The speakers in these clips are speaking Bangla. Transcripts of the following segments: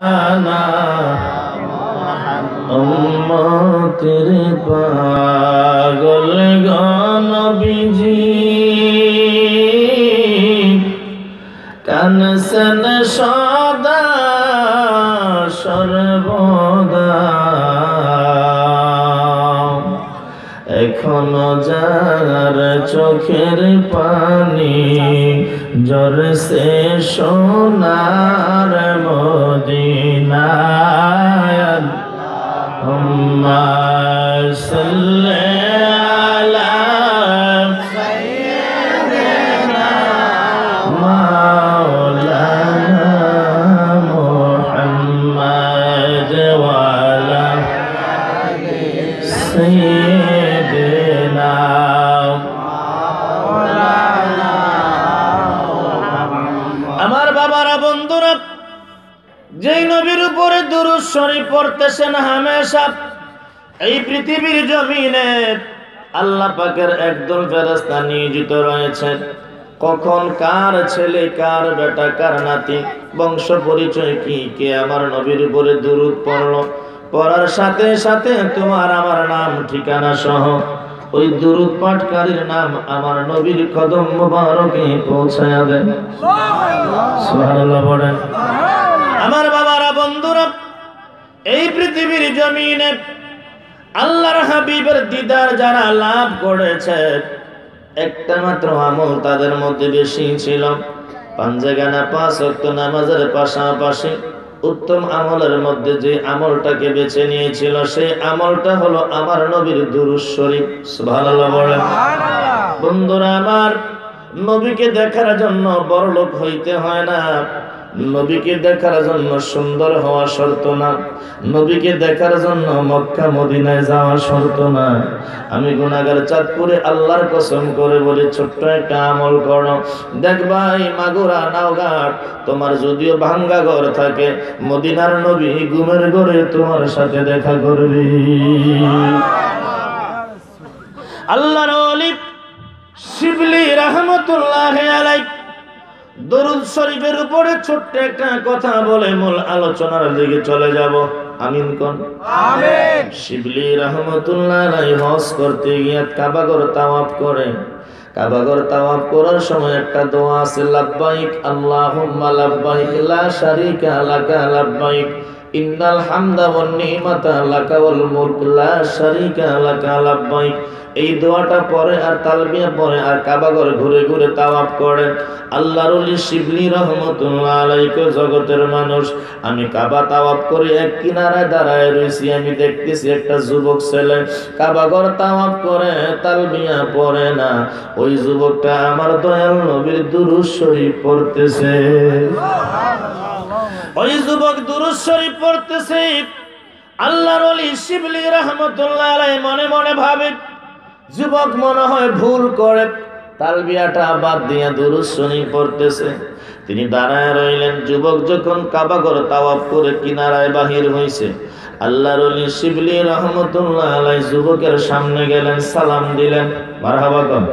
আনা উম্মতের পাগল নবীজি কানসন সদা সর্বদা এখনো যার চোখের পানি ঝরছে সোনার মদিনায় আল্লাহুম্মা সাল্লি আলা সাইয়্যিদিনা মাওলানা মুহাম্মদ ওয়া আলা সাইয়্যিদিনা আমার বাবারা বন্ধুরা, যেই নবীর উপরে দুরূদ শরীফ পড়তেছেন হামেশা এই পৃথিবীর জমিনে আল্লাহ পাকের একদল ফেরেশতা নিয়োজিত রয়েছেন। কখন কার ছেলে, কার বেটা, কার নাতি, বংশ পরিচয় কি, কে আমার নবীর উপরে দুরূদ পড়লো, পড়ার সাথে সাথে তোমার আমার নাম ঠিকানা সহ ওই দুরূদ পাঠকারীর নাম আমার নবীর কদম মোবারকে পৌঁছায়া দেন। সুবহানাল্লাহ বলেন। আমার বাবারা বন্ধুরা, এই পৃথিবীর জমিনে আল্লাহর হাবিবের দিদার যারা লাভ করেছে, একটা মাত্র আমল তাদের মধ্যে বেশি ছিল। পাঁচগানা ৫ ওয়াক্ত নামাজের পাশাপাশি উত্তম আমলের মধ্যে যে আমলটাকে বেছে নিয়েছিল, সেই আমলটা হলো আমার নবীর দুরূদ শরীফ। সুবহানাল্লাহ বলেন। বন্ধুরা আমার, নবীকে দেখার জন্য বড়লোক হইতে হয় না, নবীকে দেখার জন্য সুন্দর হওয়া শর্ত না, নবীকে দেখার জন্য মক্কা মদিনায় যাওয়া শর্ত না। আমি গুনাহগার চাঁদপুরে আল্লাহর কসম করে বলি, ছোট্ট একটা আমল করো, দেখবা এই মাগুরা নাওঘাট তোমার যদিও ভাঙ্গা ঘর থাকে, মদিনার নবী ঘুমের ঘরে তোমার সাথে দেখা করবে। আল্লাহর ওলি শিবলি রাহমাতুল্লাহি আলাইহি দরুদ শরীফের উপরে ছোট্ট একটা কথা বলে মূল আলোচনার দিকে চলে যাব। আমিন কোন? আমিন। শিবলি রাহমাতুল্লাহি আলাইহি হজ করতে গিয়ে কাবাঘর তাওয়াফ করে। কাবাঘর তাওয়াফ করার সময় একটা দোয়া আছে, লাব্বাইক আল্লাহুম্মা লাব্বাইক লা শারীকা লাকা লাব্বাইক ইন্নাল হামদা ওয়ান নি'মাতা লাকা ওয়াল মুলক লা শারীকা লাকা লাব্বাইক। এই দোয়াটা পড়ে আর তালবিয়া পড়ে আর কাবাঘর ঘুরে ঘুরে তাওয়াফ করেন। আল্লাহর ওলি শিবলি রাহমাতুল্লাহি আলাইহি জগতের মানুষ, আমি কাবা তাওয়াফ করে এক কিনারায় দাঁড়ায় রইছি, আমি দেখতেছি একটা যুবক ছেলে কাবাঘর তাওয়াফ করে তালবিয়া পড়ে না, ওই যুবকটা আমার দয়াল নবীর দুরূদ শরীফ পড়তেছে। ওই যুবক দুরূদ শরীফ পড়তেছে। আল্লাহর ওলি শিবলি রাহমাতুল্লাহি আলাইহি মনে মনে ভাবে, যুবক মনে হয় ভুল করে তালবিয়াটা বাদ দিয়া দুরূদ শরীফ পড়তেছে। তিনি দাঁড়ায় রইলেন। যুবক যখন কাবাঘর তাওয়াফ করে কিনারায় বাহির হইছে, আল্লাহর ওলি শিবলি রাহমাতুল্লাহি আলাইহি যুবকের সামনে গেলেন, সালাম দিলেন। মারহাবা কোন?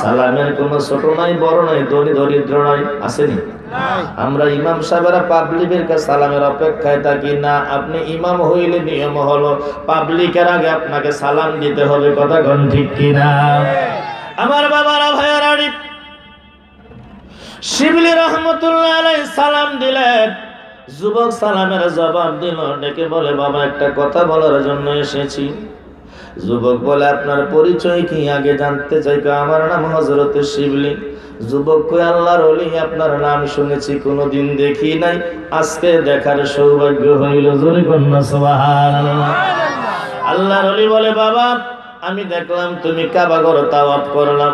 সালামের কোনো ছোট নাই, বড় নাই, ধনী দরিদ্র নাই, আসেনি? আমরা ইমাম সাহেবরা পাবলিকের কাছে সালামের অপেক্ষায় থাকি না। আপনি ইমাম হইলে নিয়ম হলো পাবলিকের আগে আপনাকে সালাম দিতে হবে। কথা কোন ঠিক কিনা? আমার বাবারা ভাইয়ারা, শিবলি রাহমাতুল্লাহি আলাইহি সালাম দিলেন। যুবক সালামের জবাব দিল, ডেকে বলে, বাবা একটা কথা বলার জন্য এসেছি। যুবক বলে, আপনার পরিচয় কি আগে জানতে চাই। আমার নাম হযরত শিবলি। যুবক কই, আল্লাহর ওলি আপনার নাম শুনেছি, কোনোদিন দেখি নাই, আজকে দেখার সৌভাগ্য হইল। জোরে কন্যা সুবহানাল্লাহ। আল্লাহর ওলি বলে, বাবা আমি দেখলাম তুমি কাবাঘর তাওয়াফ করলাম,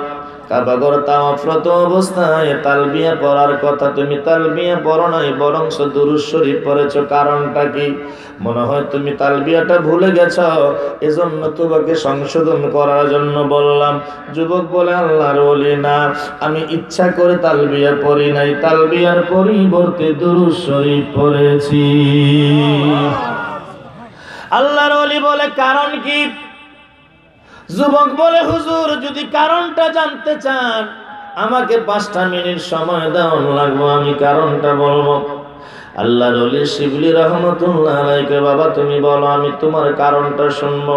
কাবাঘর তাওয়াফরত অবস্থায় তালবিয়া পড়ার কথা, তুমি তালবিয়া পড়ো নাই, বরং দুরূদ শরীফ পড়েছো। কারণটা কি? মনে হয় তুমি তালবিয়াটা ভুলে গেছো, এজন্য তোমাকে সংশোধন করার জন্য বললাম। যুবক বলে, আল্লাহর ওলি না, আমি ইচ্ছা করে তালবিয়া পড়ি নাই, তালবিয়ার পরিবর্তে দুরূদ শরীফ পড়েছি। আল্লাহর ওলি বলে, কারণ কি? যুবক বলে, হুজুর যদি কারণটা জানতে চান আমাকে 5টা মিনিট সময় দাও লাগবে, আমি কারণটা বলবো। আল্লাহর ওলি শিবলি রহমতুল্লাহ আলাইহি, বাবা তুমি বলো, আমি তোমার কারণটা শুনবো।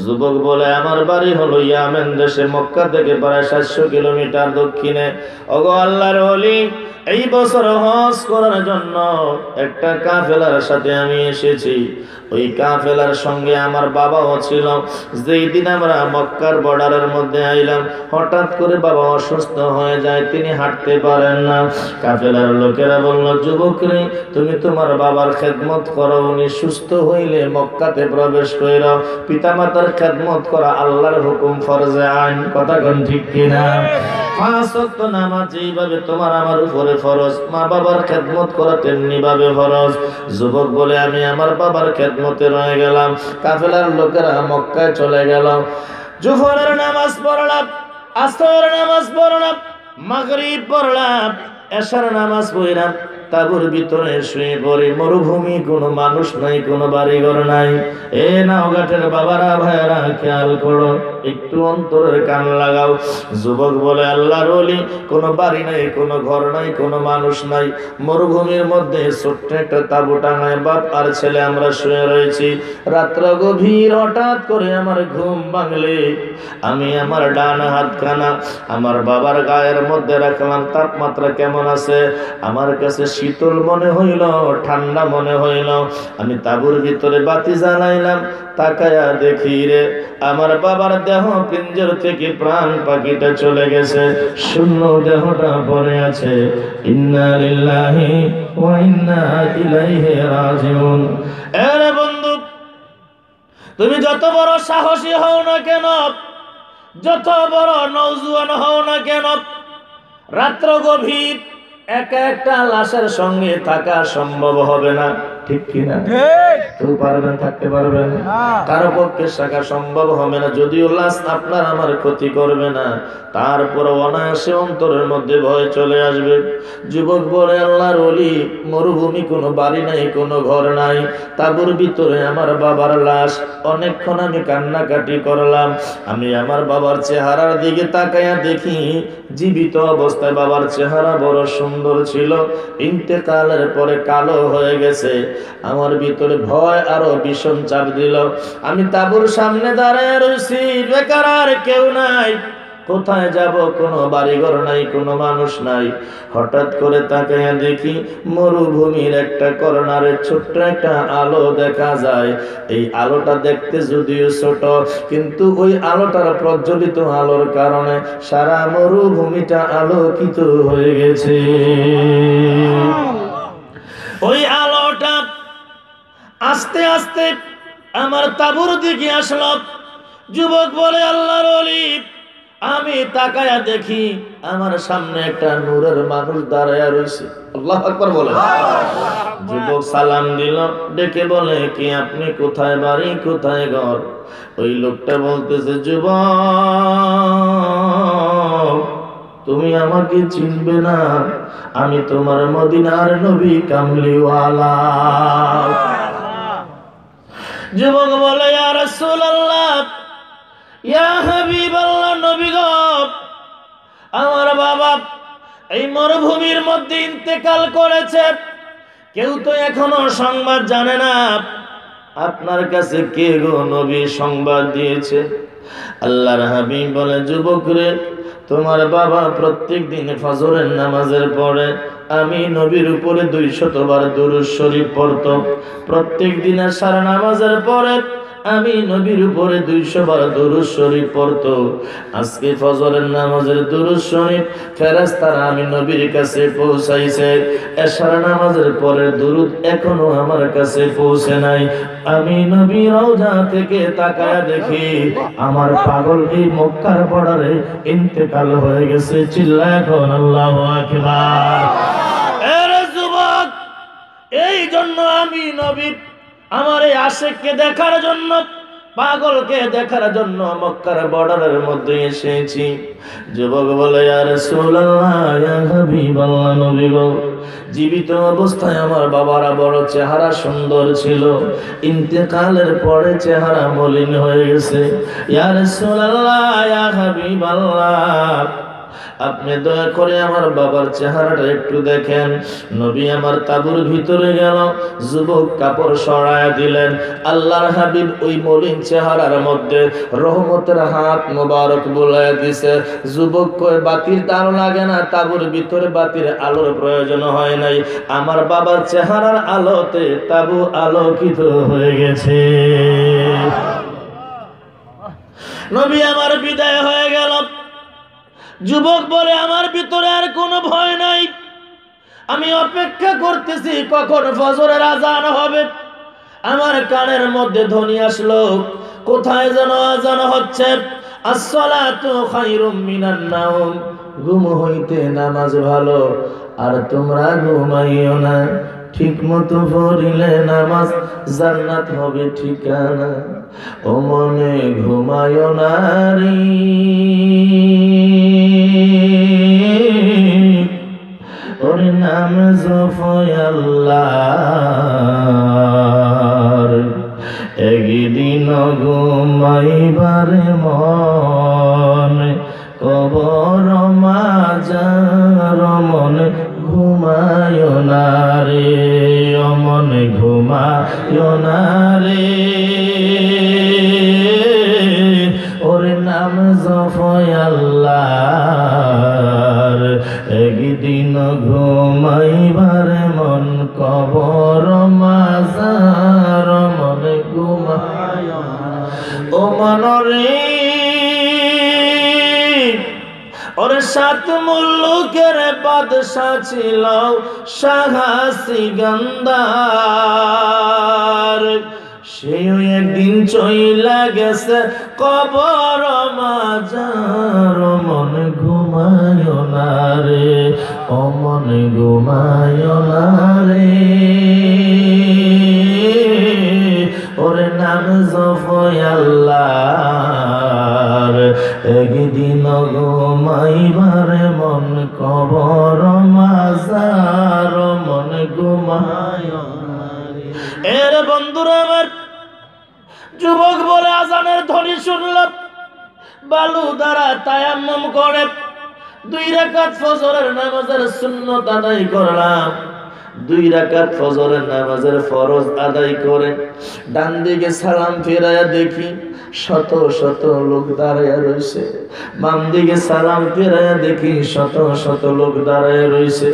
যুবক বলে, আমার বাড়ি হলো ইয়ামেন দেশে, মক্কা থেকে প্রায় 700 কিলোমিটার দক্ষিণে। ওগো আল্লাহর ওলি, এই বছর হজ করার জন্য একটা কাফেলার সাথে আমি এসেছি। ওই কাফেলার সঙ্গে আমার বাবাও ছিল। যেই দিন আমরা মক্কার বর্ডারের মধ্যে আইলাম, হঠাৎ করে বাবা অসুস্থ হয়ে যায়, তিনি হাঁটতে পারেন না। কাফেলার লোকেরা বলল, যুবক রে, তুমি তোমার বাবার খেদমত করো, উনি সুস্থ হইলে মক্কাতে প্রবেশ কইরো। পিতামাতার খেদমত করা আল্লাহর হুকুম, ফরজে আইন। কথা কোন ঠিক কিনা? 5 ওয়াক্ত নামাজ যেইভাবে তোমার আমার উপরে ফরজ, মা বাবার খেদমত করা তেমনি ভাবে ফরজ। যুবক বলে, আমি আমার বাবার খেদমতে রয়ে গেলাম। কাফেলার লোকেরা মক্কায় চলে গেল। জোহরের নামাজ পড়লাম, আসরের নামাজ পড়লাম, মাগরিব পড়লাম, এশার নামাজ পড়লাম। তাবুর ভিতরে শুয়ে পড়ি, মরুভূমি, কোনো মানুষ নাই, কোনো বাড়িঘর নাই। এ নাওঘাটের বাবারা ভাইয়ারা খেয়াল করো, একটু অন্তরের কান লাগাও। যুবক বলে, আল্লাহর ওলি, কোনো বাড়ি নাই, কোনো ঘর নাই, কোনো মানুষ নাই, মরুভূমির মধ্যে ছোট্ট একটা তাবু টাঙায় বাপ আর ছেলে আমরা শুয়ে রয়েছি। রাত্র গভীর, হঠাৎ করে আমার ঘুম ভাঙলে আমি আমার ডান হাতখানা আমার বাবার গায়ের মধ্যে রাখলাম। তাপমাত্রা কেমন আছে? আমার কাছে শীতল মনে হইল, ঠান্ডা মনে হইল। আমি তাবুর ভিতরে বাতি জ্বালাইলাম, তাকায়া দেখি রে, আমার বাবার দেহ পিঞ্জর থেকে প্রাণ পাখিটা চলে গেছে, শূন্য দেহটা পড়ে আছে। ইন্না লিল্লাহি ওয়া ইন্না ইলাইহি রাজিউন। আরে বন্ধু, তুমি যত বড় সাহসী হও না কেন, যত বড় নওজোয়ান হও না কেন, রাত্র গভীর একা একটা লাশের সঙ্গে থাকা সম্ভব হবে না। ঠিক কিনা? কেউ পারবেন, থাকতে পারবেন? কারো পক্ষে থাকা সম্ভব হবে না। যদিও লাশ আপনার আমার ক্ষতি করবে না, তারপর অনায়াসে অন্তরের মধ্যে ভয় চলে আসবে। যুবক বলে, আল্লাহর ওলি, মরুভূমি, কোনো বাড়ি নাই, কোনো ঘর নাই, তাবুর ভিতরে আমার বাবার লাশ। অনেকক্ষণ আমি কান্নাকাটি করলাম। আমি আমার বাবার চেহারার দিকে তাকাইয়া দেখি, জীবিত অবস্থায় বাবার চেহারা বড় সুন্দর ছিল, ইন্তেকালের পরে কালো হয়ে গেছে। আমার ভিতরে ভয় আরো ভীষণ চাপ দিল। আমি তাবুর সামনে দাঁড়ায় রয়েছি, বেকার, আর কেউ নাই। কোথায় যাব? কোনো বাড়িঘর নাই, কোনো মানুষ নাই। হঠাৎ করে তাকাইয়া দেখি মরুভূমির একটা কর্নারে ছোট্ট একটা আলো দেখা যায়। এই আলোটা দেখতে যদিও ছোট, কিন্তু ওই আলোটার প্রজ্বলিত আলোর কারণে সারা মরুভূমিটা আলোকিত হয়ে গেছে। ওই আলোটা আস্তে আস্তে আমার তাবুর দিকে আসলো। যুবক বলে, আল্লাহর ওলি, আমি তাকায়া দেখি আমার সামনে একটা নূরের মানুষ দাঁড়ায়া রয়েছে। আল্লাহু আকবার বলে। যুবক সালাম দিল, ডেকে বলে, কি আপনি? কোথায় বাড়ি, কোথায় ঘর? ওই লোকটা বলতেছে, যুবক, তুমি আমাকে চিনবে না, আমি তোমার মদিনার নবী কামলিওয়ালা। যুবক বলে, ইয়া রাসূলুল্লাহ, ইয়া হাবিবাল্লাহ, নবী গো, আমার বাবা এই মরুভূমির মধ্যে ইন্তেকাল করেছে, কেউ তো এখনো সংবাদ জানে না। আপনার কাছে কে গো নবী সংবাদ দিয়েছে? আল্লাহর হাবিব বলে, যুবক রে, তোমার বাবা প্রত্যেক দিন ফজরের নামাজের পরে আমি নবীর উপরে 200 বার দুরূদ শরীফ পড়তো। প্রত্যেক দিন আশার নামাজের পরে আমি নবীর উপরে 200 বার দুরূদ শরীফ পড়তো। আজকে ফজরের নামাজের দুরূদ শরীফ ফেরেশতারা আমি নবীর কাছে পৌঁছাইছে। এশার নামাজের পরে দুরূদ এখনো আমার কাছে পৌঁছে নাই। আমি নবী রওজা থেকে তাকায়া দেখি আমার পাগল এই মক্কার বর্ডারে ইন্তেকাল হয়ে গেছে। চিল্লায় এখন আল্লাহু আকবার। আরে যুবক, এই জন্য আমি নবী আমার এই আশিককে দেখার জন্য, পাগলকে দেখার জন্য মক্কার বর্ডারের মধ্যে এসেছি। যুবক বলে, ইয়া রাসূলুল্লাহ, ইয়া হাবিবাল্লাহ, নবী গো, জীবিত অবস্থায় আমার বাবারা বড় চেহারা সুন্দর ছিল, ইন্তেকালের পরে চেহারা মলিন হয়ে গেছে। ইয়া রাসূলুল্লাহ, ইয়া হাবিবাল্লাহ, আপনি দয়া করে আমার বাবার চেহারাটা একটু দেখেন। নবী আমার তাঁবুর ভিতরে গেল, যুবক কাপড় সরায়া দিলেন। আল্লাহর হাবিব ওই মলিন চেহারার মধ্যে রহমতের হাত মোবারক বুলাইয়া দিছে। যুবক কয় বাতির আলো লাগে না, তাঁবুর ভিতরে বাতির আলোর প্রয়োজন হয় নাই, আমার বাবার চেহারার আলোতে তাঁবু আলোকিত হয়ে গেছে। নবী আমার বিদায় হয়ে গেল। যুবক বলে আমার ভিতরে আর কোনো ভয় নাই, আমি অপেক্ষা করতেছি কখন ফজরের আজান হবে। আমার কানের মধ্যে ধ্বনি আসলো, কোথায় যেন আজান হচ্ছে, আসসালাতু খায়রুম মিনান নাওম, ঘুম হইতে নামাজ ভালো, আর তোমরা ঘুমাইও না, ঠিক মতো পড়িলে নামাজ জান্নাত হবে ঠিকানা। ও মনে ঘুমায়ো না রে, ওর নাম জপয় আল্লাহর, একদিন ঘুমাইবার মন, কবর মাজার মন ঘুমায় না রে, অমন ঘুমায় না রে, ওর নাম জপয় আল্লাহর, একদিন ঘুমাইবার মন, কবর মাজার মন ঘুমায় না। ও মনরে ওর সাত মুলুকের বাদশা ছিল শাহ সিকান্দার, সেও একদিন চইলা গেছে কবর মাজার, মন ঘুমায় না রে, ও মন ঘুমায় না রে, ওর নাম জপয় আল্লাহর, একদিন ঘুমাইবার মন, কবর মাজার মন ঘুমায় না রে। এর বন্ধুরা আমার, যুবক বলে আজানের ধ্বনি শুনলাম, বালু দ্বারা তায়াম্মুম করে 2 রাকাত ফজরের নামাজের সুন্নত আদায় করলাম। 2 রাকাত ফজরের নামাজের ফরজ আদায় করে ডান দিকে সালাম ফিরাইয়া দেখি শত শত লোক দাঁড়াইয়া রয়েছে, বাম দিকে সালাম ফিরাইয়া দেখি শত শত লোক দাঁড়াইয়া রয়েছে।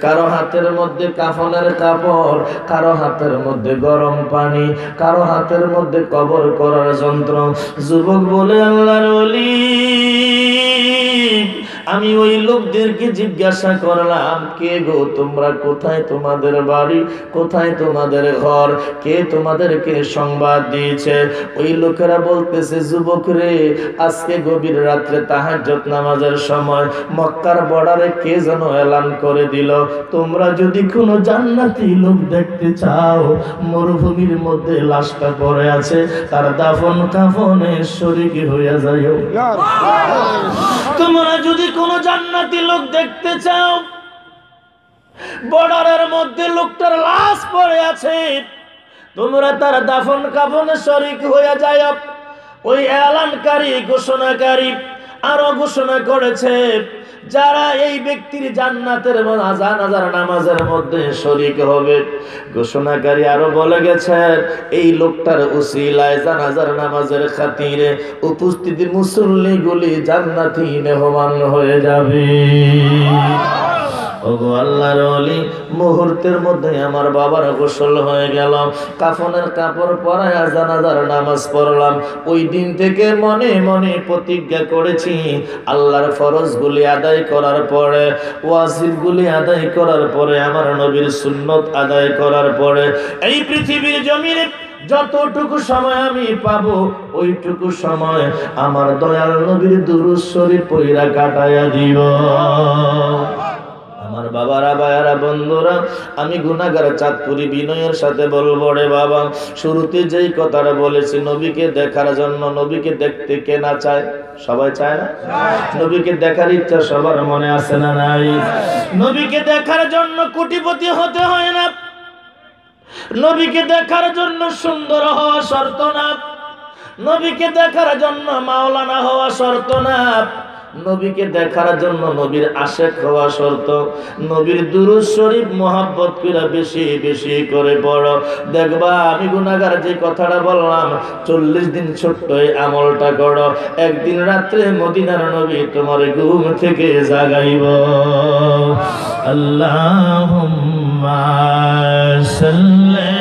কারো হাতের মধ্যে কাফনের কাপড়, কারো হাতের মধ্যে গরম পানি, কারো হাতের মধ্যে কবর করার যন্ত্র। যুবক বলে আল্লাহর ওলি, আমি ওই লোকদেরকে জিজ্ঞাসা করলাম, কে গো তোমরা, কোথায় তোমাদের বাড়ি, কোথায় তোমাদের ঘর, কে তোমাদেরকে সংবাদ দিয়েছে? ওই লোকেরা বলতেছে, যুবক রে, আজকে গভীর রাত্রে তাহাজ্জুদ নামাজের সময় মক্কার বর্ডারে কে যেন এলান করে দিল, তোমরা যদি কোনো জান্নাতি লোক দেখতে চাও, মরুভূমির মধ্যে লাশটা পড়ে আছে, তার দাফন কাফনে শরীক হইয়া যাইও। তোমরা যদি কোন জান্নাতি লোক দেখতে চাও, বর্ডারের মধ্যে লোকটার লাশ পড়ে আছে, তোমরা তার দাফন কাফনে শরীক হয়ে যাও। ওই এলানকারী, ঘোষণাকারী আরো ঘোষণা করেছে, যারা এই ব্যক্তির জান্নাতের জানাজার নামাজের মধ্যে শরীক হবে। ঘোষণাকারী আরো বলে গেছেন, এই লোকটার উসিলায় জানাজার নামাজের খাতিরে উপস্থিতি মুসল্লিগুলি জান্নাতি মেহমান হয়ে যাবে। ওগো আল্লাহর ওলি, মুহূর্তের মধ্যে আমার বাবার গোসল হয়ে গেল, কাফনের কাপড় পরায়া জানাজার নামাজ পড়লাম। ওই দিন থেকে মনে মনে প্রতিজ্ঞা করেছি, আল্লাহর ফরজগুলি আদায় করার পরে, ওয়াজিবগুলি আদায় করার পরে, আমার নবীর সুন্নত আদায় করার পরে, এই পৃথিবীর জমিনে যতটুকু সময় আমি পাবো, ওইটুকু সময় আমার দয়াল নবীর দুরূদ শরীফ পড়া কাটায়া দিব। আমার বাবারা, ভাইয়ারা, বন্ধুরা, আমি গুনাহগার চাঁদপুরি বিনয়ের সাথে বলবো, রে বাবা, শুরুতে যেই কথাটা বলেছি, নবীকে দেখার জন্য, নবীকে দেখতে কে না চায়? সবাই চায় না? নবীকে দেখার ইচ্ছা সবার মনে আছে না নাই? নবীকে দেখার জন্য কোটিপতি হতে হয় না, নবীকে দেখার জন্য সুন্দর হওয়া শর্ত না, নবীকে দেখার জন্য মাওলানা হওয়া শর্ত না, নবীকে দেখার জন্য নবীর আশিক হওয়া শর্ত। নবীর দুরূদ শরীফ মহব্বত করে বেশি বেশি করে পড়ো, দেখবা আমি গুনাহগার যে কথাটা বললাম 40 দিন ছোট্ট এই আমলটা করো, একদিন রাত্রে মদিনার নবী তোমার ঘুম থেকে জাগাইব। আল্লাহুম্মা সাল্লি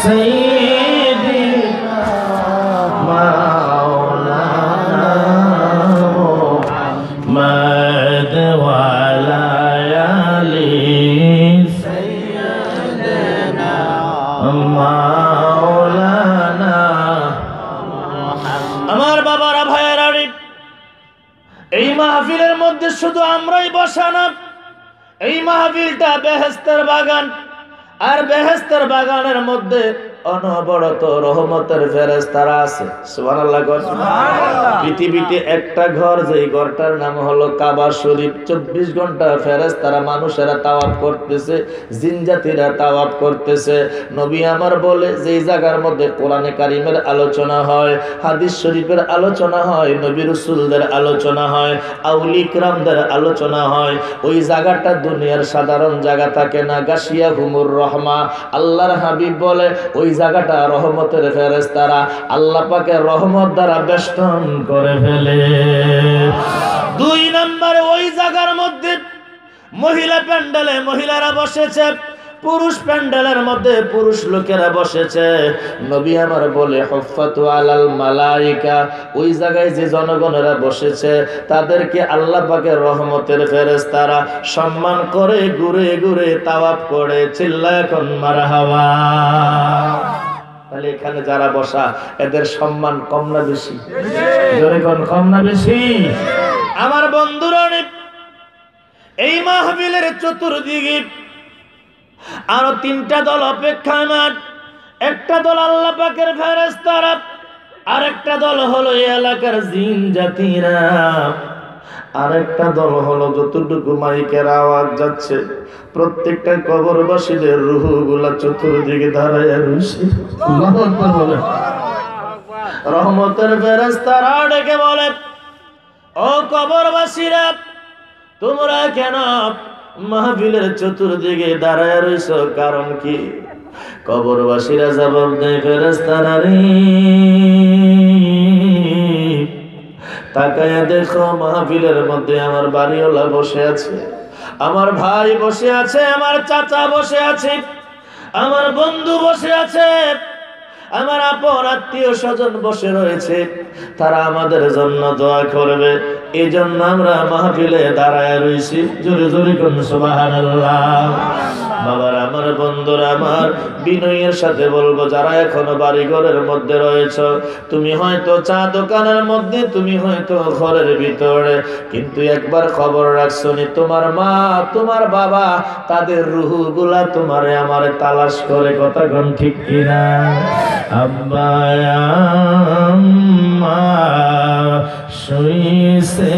সাইয়্যিদিনা মাওলানা মুহাম্মদ ওয়া আলা আলি সাইয়্যিদিনা মাওলানা। আমার বাবারা ভাইয়েরা, এই মাহফিলের মধ্যে শুধু আমরাই বসা না, এই মাহফিলটা বেহেশতের বাগান। আর বেহেশতের বাগানের মধ্যে অনবরত রহমতের ফেরেশতারা আছে। সুবহানাল্লাহ। পৃথিবীতে একটা ঘর, যেই ঘরটার নাম হলো কাবা শরীফ, 24 ঘন্টা ফেরেশতারা মানুষেরা তাওয়াফ করতেছে, জিনজাতিরা তাওয়াফ করতেছে। নবী আমার বলে যেই জায়গার মধ্যে কোরআনে কারিমের আলোচনা হয়, হাদিস শরীফের আলোচনা হয়, নবী রাসূলদের আলোচনা হয়, আউলি কিরামদের আলোচনা হয়, ওই জায়গাটা দুনিয়ার সাধারণ জায়গা থাকে না, গাশিয়া হুমুর রহমা। আল্লাহর হাবিব বলে ওই জায়গাটা রহমতের ফেরেশতারা আল্লাহ পাকের রহমত দ্বারা বেষ্টন করে ফেলে। 2 নম্বরে ওই জায়গার মধ্যে মহিলা প্যান্ডেলে মহিলারা বসেছে, পুরুষ প্যান্ডেলের মধ্যে পুরুষ লোকেরা বসেছে। নবী আমার বলে হুফফাতু আলাল মালাইকা, ওই জায়গায় যে জনগণেরা বসেছে তাদেরকে আল্লাহ পাকের রহমতের ফেরেশতারা সম্মান করে ঘুরে ঘুরে তাওয়াফ করে। চিল্লায় এখন মারহাবা। তাহলে এখানে যারা বসা এদের সম্মান কম না বেশি? জোরে কোন কম না বেশি? আমার বন্ধুরা, এই মাহফিলের চতুর্দিকে আরো 3টা দল অপেক্ষামান। একটা দল আল্লাহ পাকের ফেরেশতারা, আরেকটা দল হলো এই এলাকার জিন জাতিরা, আরেকটা দল হলো যতটুকু মাইকের আওয়াজ যাচ্ছে প্রত্যেকটা কবরবাসীদের রূহগুলা চতুর্দিকে দাঁড়ায় রয়েছে। আল্লাহু আকবার বলে। রহমতের ফেরেশতারা ডেকে বলে, ও কবরবাসীরা, তোমরা কেন মাহফিলের চতুর্দিকে দাঁড়ায় রইছো? কারণ কি? কবরবাসীরা জবাব দেয়, ফেরেশতারা রে, তাকায়া দেখো মাহফিলের মধ্যে আমার বাড়িওয়ালা বসে আছে, আমার ভাই বসে আছে, আমার চাচা বসে আছে, আমার বন্ধু বসে আছে, আমার আপন আত্মীয় স্বজন বসে রয়েছে। তারা আমাদের জন্য দোয়া করবে, এই জন্য আমরা মাহফিলে দাঁড়ায় রয়েছি। জোরে জোরে কোন সুবহানাল্লাহ। বাবার আমার, বন্ধুরা আমার, বিনয়ের সাথে বলবো, যারা এখনো বাড়ি ঘরের মধ্যে রয়েছে, তুমি হয়তো চা দোকানের মধ্যে, তুমি হয়তো ঘরের ভিতরে, কিন্তু একবার খবর রাখছো নি, তোমার মা তোমার বাবা তাদের রুহগুলা তোমারে আমারে তালাশ করে। কথা কোন ঠিক কিনা? আব্বা আম্মা শুইছে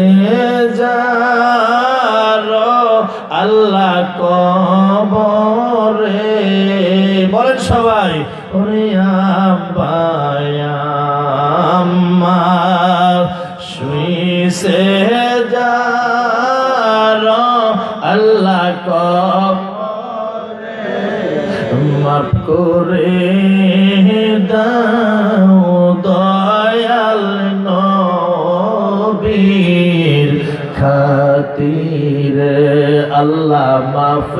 যারো আল্লাহ কবরে, বলেন সবাই, ওরে আব্বা আম্মা শুইছে যারো আল্লাহ কবরে, মাফ করে দাও দয়াল নবীর খাতিরে, আল্লাহ মাফ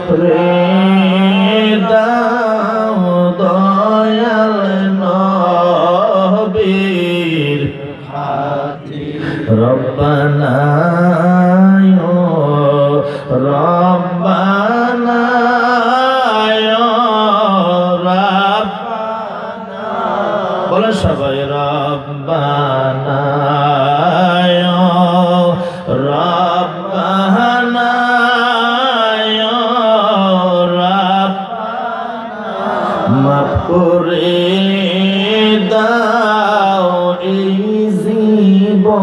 করে দাও দয়াল নবীর খাতিরে। রব্বানা রব্বানা বলে সবাই, রব্বানা রব্বানা মাফ করে দাও এই জীবনের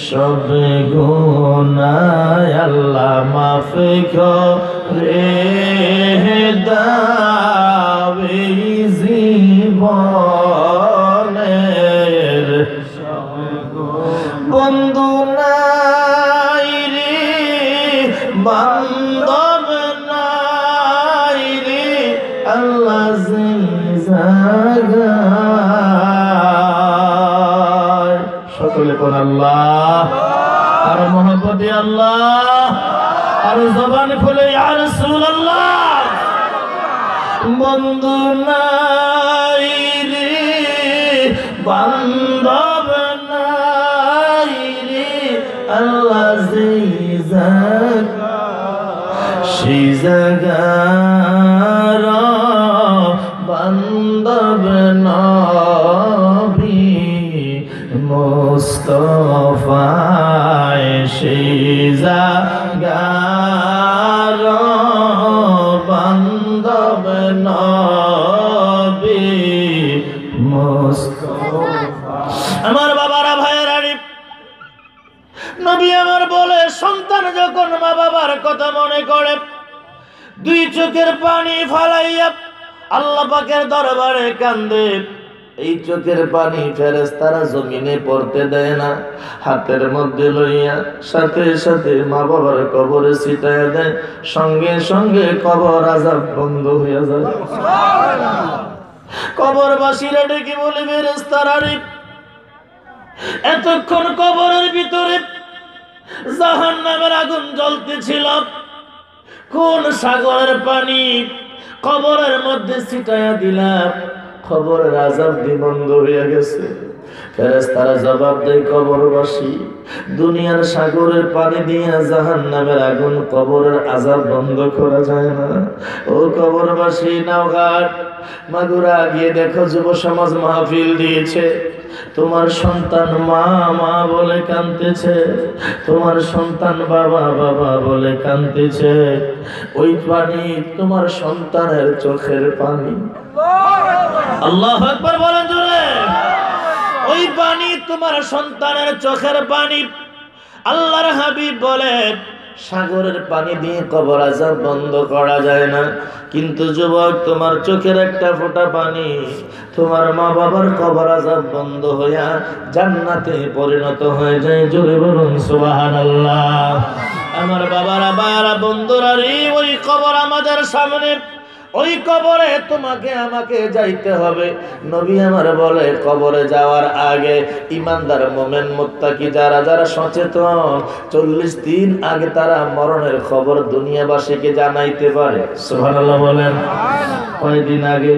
সব গুনাহ, আল্লাহ মাফ করে দাও এই জীবনে মহব্বতে আল্লাহ, আর জবান খুলে ইয়া রাসূলুল্লাহ। বন্ধু নাই রে, বান্ধব নাই রে, আল্লাহ যেই জায়গা সেই জায়গার বান্ধব নবী মুস্তাফায়, সেই জায়গার বান্ধব নবী মুস্তাফা। আমার বাবারা ভাইয়েরা, নবী আমার বলে, সন্তান যখন মা বাবার কথা মনে করে দুই চোখের পানি ফালাইয়া আল্লাহ পাকের দরবারে কান্দে। এই চোখের পানি ফেরেশতারা জমিনে পড়তে দেয় না, হাতের মধ্যে লইয়া সাথে সাথে মা বাবার কবরে ছিটাইয়া দেয়। সঙ্গে সঙ্গে কবর আযাব বন্ধ হয়ে যায়। কবরবাসীরা ডেকে বলে, ফেরেশতারা রে, এতক্ষণ কবরের ভিতরে জাহান্নামের আগুন জ্বলতেছিল, কোন সাগরের পানি কবরের মধ্যে ছিটাইয়া দিলাম, কবরের আযাব বন্ধ হয়ে গেছে। ফেরেশতারা জবাব দেয়, কবরবাসী, দুনিয়ার সাগরের পানি দিয়ে জাহান্নামের আগুন কবরের আযাব বন্ধ করা যায় না। ও কবরবাসী, নওগাঁ মাগুরা গিয়ে দেখো, যুব সমাজ মাহফিল দিয়েছে, তোমার সন্তান মা মা বলে কাঁদতেছে, তোমার সন্তান বাবা বাবা বলে কাঁদতেছে। ওই পানি তোমার সন্তানের চোখের পানি। আল্লাহু আকবার বলেন জোরে। ওই পানি তোমার সন্তানের চোখের পানি। আল্লাহর হাবিব বলেন, সাগরের পানি দিয়ে কবর আযাব বন্ধ করা যায় না, কিন্তু যুবক, তোমার চোখের একটা ফোঁটা পানি তোমার মা বাবার কবর আযাব বন্ধ হইয়া জান্নাতে পরিণত হয়ে যায়। জোরে বলুন সুবহানাল্লাহ। আমার বাবারা, ভাইয়ারা, বন্ধুরা রে, ওই কবর আমাদের সামনে, ওই কবরে তোমাকে আমাকে যাইতে হবে। নবী আমার বলে, কবরে যাওয়ার আগে ইমানদার মুমিন মুত্তাকি যারা যারা সচেতন, 40 দিন আগে তারা মরণের খবর দুনিয়াবাসীকে জানাইতে পারে। সুবহানাল্লাহ বলেন। কয়দিন আগে?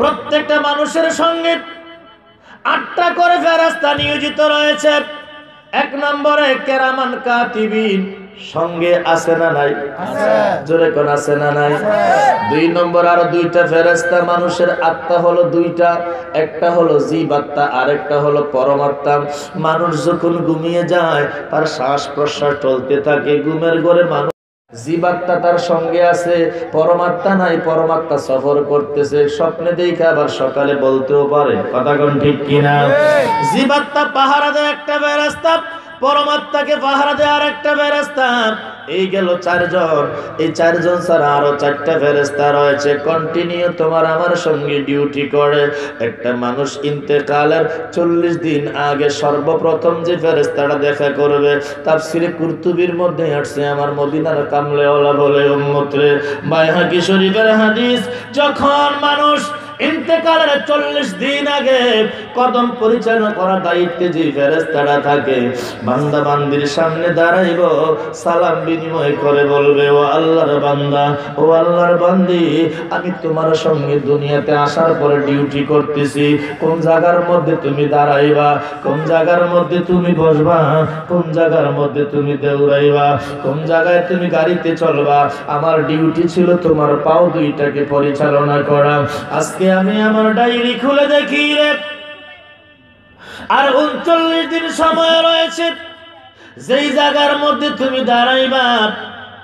প্রত্যেকটা মানুষের সঙ্গে 8টা করে ফেরেশতা নিয়োজিত রয়েছে। 1 নম্বরে কেরামান কাতিবিন, সঙ্গে আছে না নাই? জোরে কোন আছে না নাই? 2 নম্বর আরো 2টা ফেরেশতা, মানুষের আত্মা হলো 2টা, একটা হলো জীব আত্মা, আরেকটা হলো পরমাত্মা। মানুষ যখন ঘুমিয়ে যায় তার শ্বাস প্রশ্বাস চলতে থাকে, ঘুমের ঘরে মানুষ জীবাত্মা তার সঙ্গে আছে, পরমাত্মা নাই, পরমাত্মা সফর করতেছে, স্বপ্নে দেখে আবার সকালে বলতেও পারে। কথা কোন ঠিক কিনা? জীবাত্মা পাহারা দেয় একটা ফেরেশতা, পরমাত্মাকে পাহারা দেয় আর একটা ফেরেশতা। এই গেল 4 জন। এই 4 জন ছাড়া আরো 4টা ফেরেশতা রয়েছে, কন্টিনিউ তোমার আমার সঙ্গে ডিউটি করে। একটা মানুষ ইন্তেকালের 40 দিন আগে সর্বপ্রথম যে ফেরেশতাটা দেখা করবে, তাফসীরে কুরতুবীর মধ্যে আসছে, আমার মদিনার কামলেওয়ালা বলে, উম্মত রে, বাইহাকি শরীফের হাদিস, যখন মানুষ ইন্তেকালের 40 দিন আগে কদম পরিচালনা করার দায়িত্বে যে ফেরেশতারা থাকে, বান্দা বান্দির সামনে দাঁড়াইব, সালাম বিনিময় করে বলবে, ও আল্লাহর বান্দা, ও আল্লাহর বান্দি, আমি তোমার সঙ্গে দুনিয়াতে আসার পরে ডিউটি করতেছি। কোন জায়গার মধ্যে তুমি দাঁড়াইবা, কোন জায়গার মধ্যে তুমি বসবা, কোন জায়গার মধ্যে তুমি দৌড়াইবা, কোন জায়গায় তুমি গাড়িতে চলবা, আমার ডিউটি ছিল তোমার পাও 2টাকে পরিচালনা করা। আজকে আমি আমার ডায়েরি খুলে দেখি রে, আর 39 দিন সময় রয়েছে। যেই জায়গার মধ্যে তুমি দাঁড়াইবা,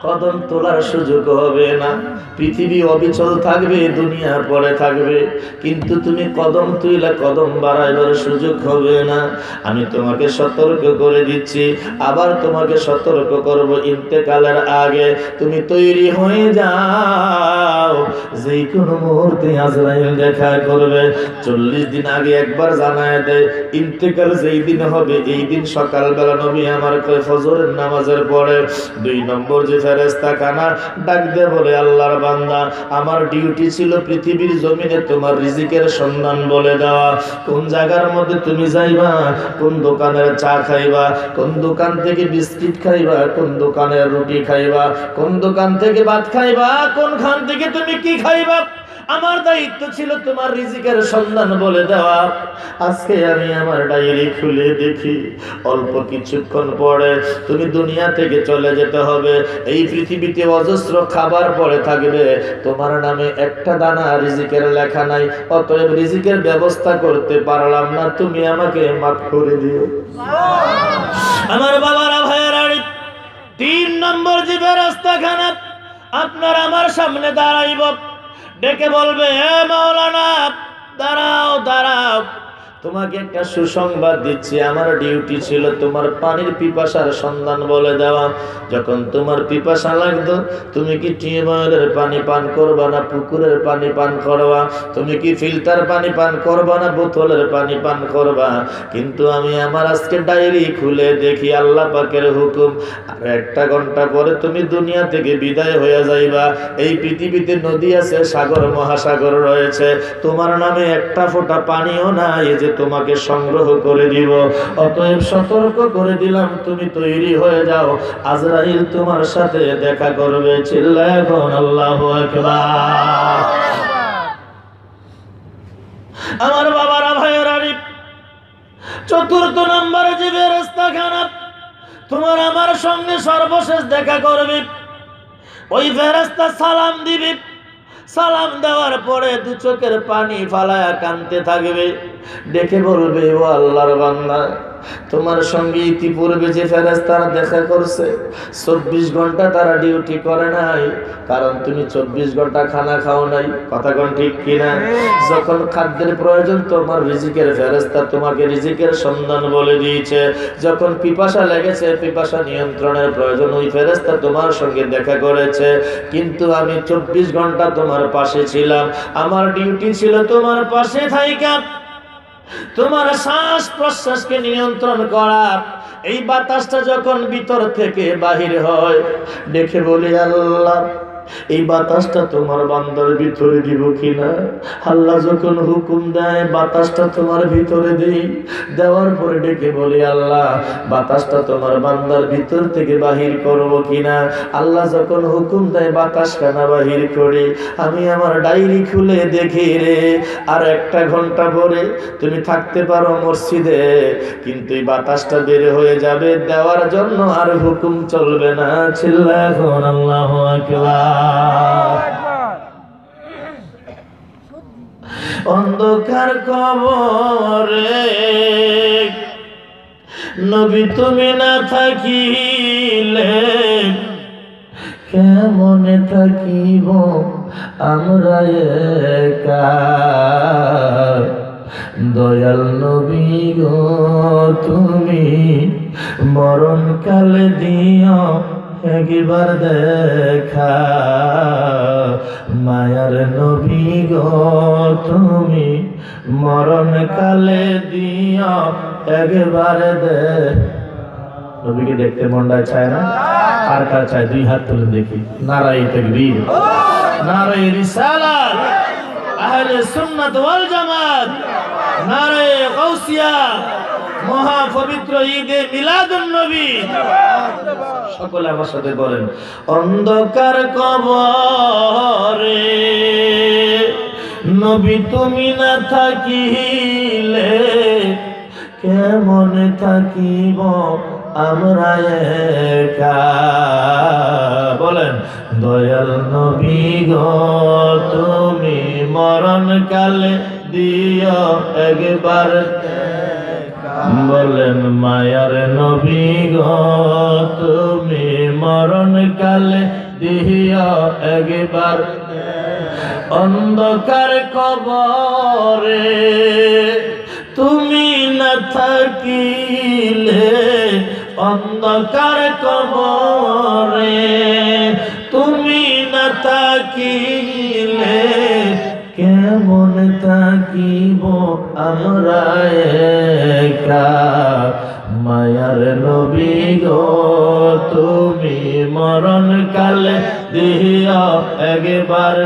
কদম তোলার সুযোগ হবে না। পৃথিবী অবিচল থাকবে, দুনিয়া পড়ে থাকবে, কিন্তু তুমি কদম তুইলে কদম বাড়াইবার সুযোগ হবে না। আমি তোমাকে সতর্ক করে দিচ্ছি, আবার তোমাকে সতর্ক করব, ইন্তেকালের আগে তুমি তৈরি হয়ে যাও, যেই কোনো মুহূর্তে আজরাইল দেখা করবে। 40 দিন আগে একবার জানায় দেয়, ইন্তেকাল যেই দিন হবে এই দিন সকালবেলা নবী আমার কয় ফজরের নামাজের পরে 2 নম্বর যে ফেরেশতা খানা ডাক দিয়ে বলে, আল্লাহর বান্দা, আমার ডিউটি ছিল পৃথিবীর জমিনে তোমার রিজিকের সন্ধান বলে দেওয়া। কোন জায়গার মধ্যে তুমি যাইবা, কোন দোকানের চা খাইবা, কোন দোকান থেকে বিস্কিট খাইবা, কোন দোকানের রুটি খাইবা, কোন দোকান থেকে ভাত খাইবা, কোন খান থেকে তুমি কি খাইবা, আমার দায়িত্ব ছিল তোমার রিজিকের সন্ধান বলে দেওয়া। আজকে আমি আমার ডায়েরি খুলে দেখি অল্প কিছুক্ষণ পরে তুমি দুনিয়া থেকে চলে যেতে হবে। এই পৃথিবীতে অজস্র খাবার পড়ে থাকবে, তোমার নামে একটা দানা রিজিকের লেখা নাই। অতএব রিজিকের ব্যবস্থা করতে পারলাম না, তুমি আমাকে মাফ করে দিও। আমার বাবারা, ভাইয়েরা, 3 নম্বর যে রাস্তাখানা আপনার আমার সামনে দাঁড়াইব, ডেকে বলবে, হে মাওলানা, দাঁড়াও দাঁড়াও, তোমাকে একটা সুসংবাদ দিচ্ছি। আমার ডিউটি ছিল তোমার পানির পিপাসার সন্ধান বলে দেওয়া। যখন তোমার পিপাসা লাগতো, তুমি কি টিউবওয়েলের পানি পান করবা না পুকুরের পানি পান করবা? তুমি কি ফিল্টার পানি পান করবা না বোতলের পানি পান করবা? কিন্তু আমি আমার আজকে ডায়েরি খুলে দেখি আল্লাহ পাকের হুকুম, আর 1 ঘন্টা পরে তুমি দুনিয়া থেকে বিদায় হয়ে যাইবা। এই পৃথিবীতে নদী আছে, সাগর মহাসাগর রয়েছে, তোমার নামে একটা ফোঁটা পানিও নাই যে তোমাকে সংগ্রহ করে দিব। অতএব সতর্ক করে দিলাম, তুমি তৈরি হয়ে যাও, আজরাইল তোমার সাথে দেখা করবে। চিল্লায় এখন আল্লাহু আকবার। আমার বাবারা, ভাইয়েরা, 4th নম্বরে যে ফেরেশতাখানা তোমার আমার সঙ্গে সর্বশেষ দেখা করবে, ওই ফেরেশতা সালাম দিবে। সালাম দেওয়ার পরে 2 চোখের পানি ফালায়া কাঁদতে থাকবে, ডেকে বলবে, ও আল্লাহর বান্দা, তোমার সঙ্গে ইতিপূর্বে যে ফেরেশতারা দেখা করছে 24 ঘন্টা তারা ডিউটি করে নাই, কারণ তুমি 24 ঘন্টা খানা খাও নাই। কথা কোন ঠিক কিনা? যখন খাদ্যের প্রয়োজন, তোমার রিজিকের ফেরেশতা তোমাকে রিজিকের সন্ধান বলে দিয়েছে। যখন পিপাসা লেগেছে, পিপাসা নিয়ন্ত্রণের প্রয়োজন, ওই ফেরেশতা তোমার সঙ্গে দেখা করেছে। কিন্তু আমি 24 ঘন্টা তোমার পাশে ছিলাম, আমার ডিউটি ছিল তোমার পাশে থাইকা তোমার শ্বাস প্রশ্বাসকে নিয়ন্ত্রণ করা। এই বাতাসটা যখন ভিতর থেকে বাহির হয়, দেখে বলি, আল্লাহ, এই বাতাসটা তোমার বান্দার ভিতরে দিব কিনা? আল্লাহ যখন হুকুম দেয়, বাতাসটা তোমার ভিতরে দেই। দেওয়ার পরে ডেকে বলি, আল্লাহ, বাতাসটা তোমার বান্দার ভিতর থেকে বাহির করব কিনা? আল্লাহ যখন হুকুম দেয়, বাতাস কানা বাহির করি। আমি আমার ডায়েরি খুলে দেখি রে, আর 1 ঘন্টা পরে তুমি থাকতে পারো মসজিদে, কিন্তু এই বাতাসটা বের হয়ে যাবে, দেওয়ার জন্য আর হুকুম চলবে না। চিল্লা এখন আল্লাহু আকবার। অন্ধকার কবরে নবী তুমি না থাকিলে কেমনে থাকিব আমরা একা? দয়াল নবী গো, তুমি মরণ কালে দিও একবার দেখা। মায়ার নবী গো, তুমি মরণ কালে দিও একবার নবীকে দেখতে মনটা চায় না? কার কার চায়? 2 হাত তুলে দেখি। নারায়ে তাকবীর, নারায়ে রিসালাত, আহলে সুন্নাত ওয়াল জামাত, নারায়ে গাউসিয়া, মহা পবিত্র ঈদে মিলাদুন নবী। সকলে আমার সাথে বলেন, অন্ধকার কবরে নবী তুমি না থাকিলে কেমন থাকিব আমরা একা? বলেন, দয়াল নবী গো, তুমি মরণ কালে দিও একবার। বলেন, মায়ার নবী গো, তুমি মরণ কালে দিও একবার। অন্ধকার কবরে তুমি না থাকিলে, অন্ধকার কবরে তুমি না থাকিলে কেমন থাকিব আমরা একা? মায়ার নবী গো তুমি মরণ কালে দিও একবার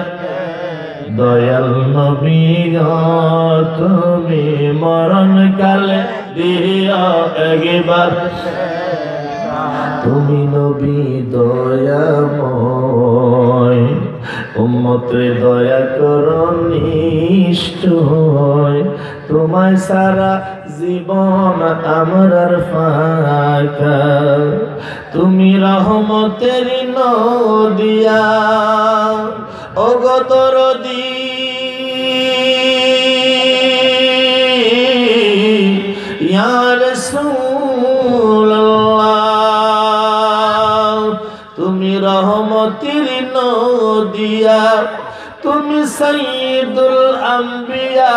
দয়াল নবী গো তুমি মরণ কালে দিও একবার তুমি নবী দয়াময় উম্মতে দয়া করো নিষ্ঠুর তোমায় সারা জীবন আমরার ফাঁকা তুমি রহমতের নদিয়া অগতর দি ইয়া রাসূলুল্লাহ তুমি রহমতের নদিয়া তুমি সাইয়্যিদুল আম্বিয়া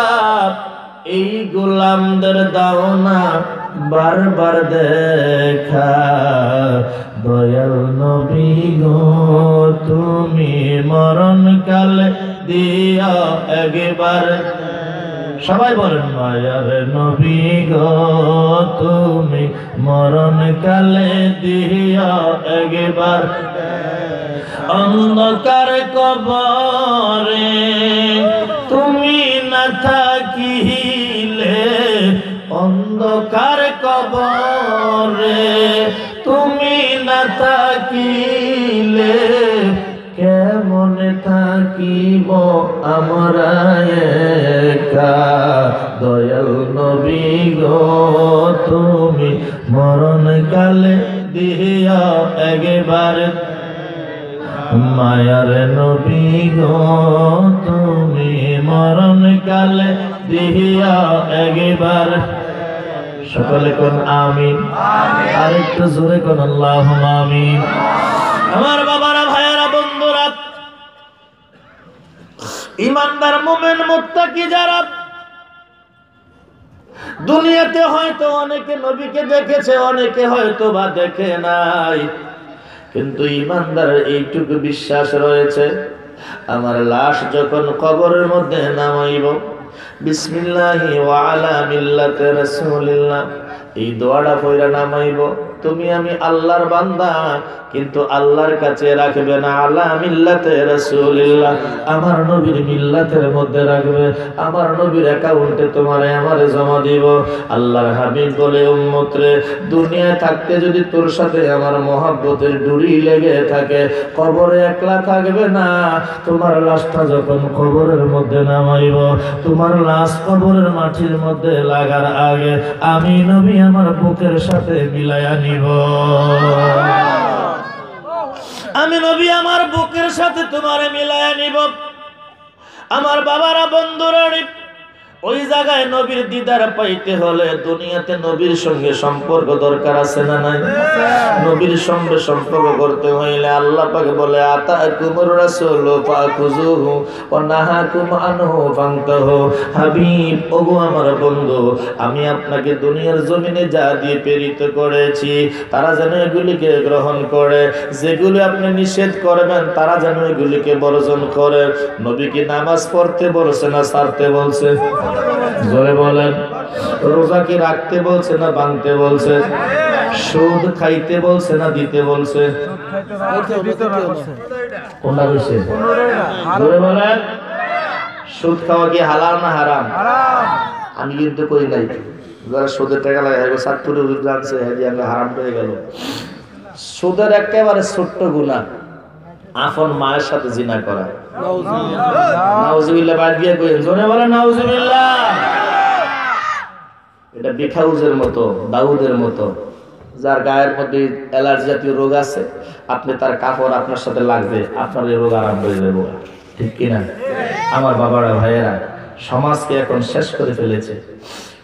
এই গোলামদের দাও না বারবার দেখা দয়াল নবী গো তুমি মরণ কালে দিও একবার সবাই বলেন মায়ার নবী গো তুমি মরণ কালে দিও একবার অন্ধকার কবরে তুমি না থাকিলে অন্ধকার কবরে তুমি না থাকিলে কেমন থাকিব আমরা একা দয়াল নবী গো তুমি মরণ কালে দিও একবার মায়ার নবী গো তুমি মরণ কালে দিও একবার সকলে কোন আমিন আরেকটু জোরে কোন আল্লাহুম্মা আমিন আমার বাবারা ভাইয়েরা বন্ধুরা ঈমানদার মুমিন মুত্তাকি যারা দুনিয়াতে হয়তো অনেকে নবীকে দেখেছে অনেকে হয়তো বা দেখে নাই কিন্তু ঈমানদারের এইটুকু বিশ্বাস রয়েছে আমার লাশ যখন কবরের মধ্যে নামাইব বিসমিল্লাহি ওয়া আলা মিল্লাতি রাসূলিল্লাহ এই দোয়াটা পড়া নামাইব তুমি আমি আল্লাহর বান্দা কিন্তু আল্লাহর কাছে রাখবে না আলা মিল্লাতে রাসূলিল্লাহ আমার নবীর মিল্লাতের মধ্যে রাখবে আমার নবীর অ্যাকাউন্টে তোমারে আমারে জমা দিব আল্লাহর হাবিব বলে উম্মত রে দুনিয়ায় থাকতে যদি তোর সাথে আমার মহব্বতের ডুরি লেগে থাকে কবরে একলা থাকবে না তোমার লাশটা যখন কবরের মধ্যে নামাইব তোমার লাশ কবরের মাটির মধ্যে লাগার আগে আমি নবী আমার বুকের সাথে মিলাইয়া নিব আমি নবী আমার বুকের সাথে তোমারে মিলাইয়া নিব আমার বাবারা বন্ধুরা ওই জায়গায় নবীর দিদার পাইতে হলে দুনিয়াতে নবীর সঙ্গে সম্পর্ক দরকার আছে না নাই নবীর সঙ্গে সম্পর্ক করতে হইলে আল্লাহ পাক বলে আতাকুমুর রাসূল ফাকুযুহু ওয়া নাহাকুম আনহু ফান্তাহু হাবিব ওগো আমার বন্ধু আমি আপনাকে দুনিয়ার জমিনে যা দিয়ে প্রেরিত করেছি তারা যেন এগুলিকে গ্রহণ করে যেগুলি আপনি নিষেধ করবেন তারা যেন এগুলিকে বর্জন করে নবী কি নামাজ পড়তে বলছে না ছাড়তে বলছে জোরে বলেন রোজা কি রাখতে বলছে না ভাঙতে বলছে সুদ খাইতে বলছে না দিতে বলছে কোনটা বলছে জোরে বলেন সুদ খাওয়া কি হালাল না হারাম আমি কিন্তু কই নাই যারা সুদের টাকা লাগায় সাতপুরে উজুর আনছে আমরা হারাম হয়ে গেল সুদের একেবারে ছোট্ট গুনাহ আপন মায়ের সাথে জিনা করা নাউজুবিল্লাহ বাদ দিয়ে কইেন জোরে বলেন নাউজুবিল্লাহ এটা বিখাউজের মতো দাউদের মতো যার গায়ের মধ্যে অ্যালার্জি জাতীয় রোগ আছে আপনি তার কাপড় আপনার সাথে লাগবে আপনার এই রোগ আরম্ভ হয়ে যাবে ঠিক কি না আমার বাবারা ভাইয়েরা সমাজকে এখন শেষ করে ফেলেছে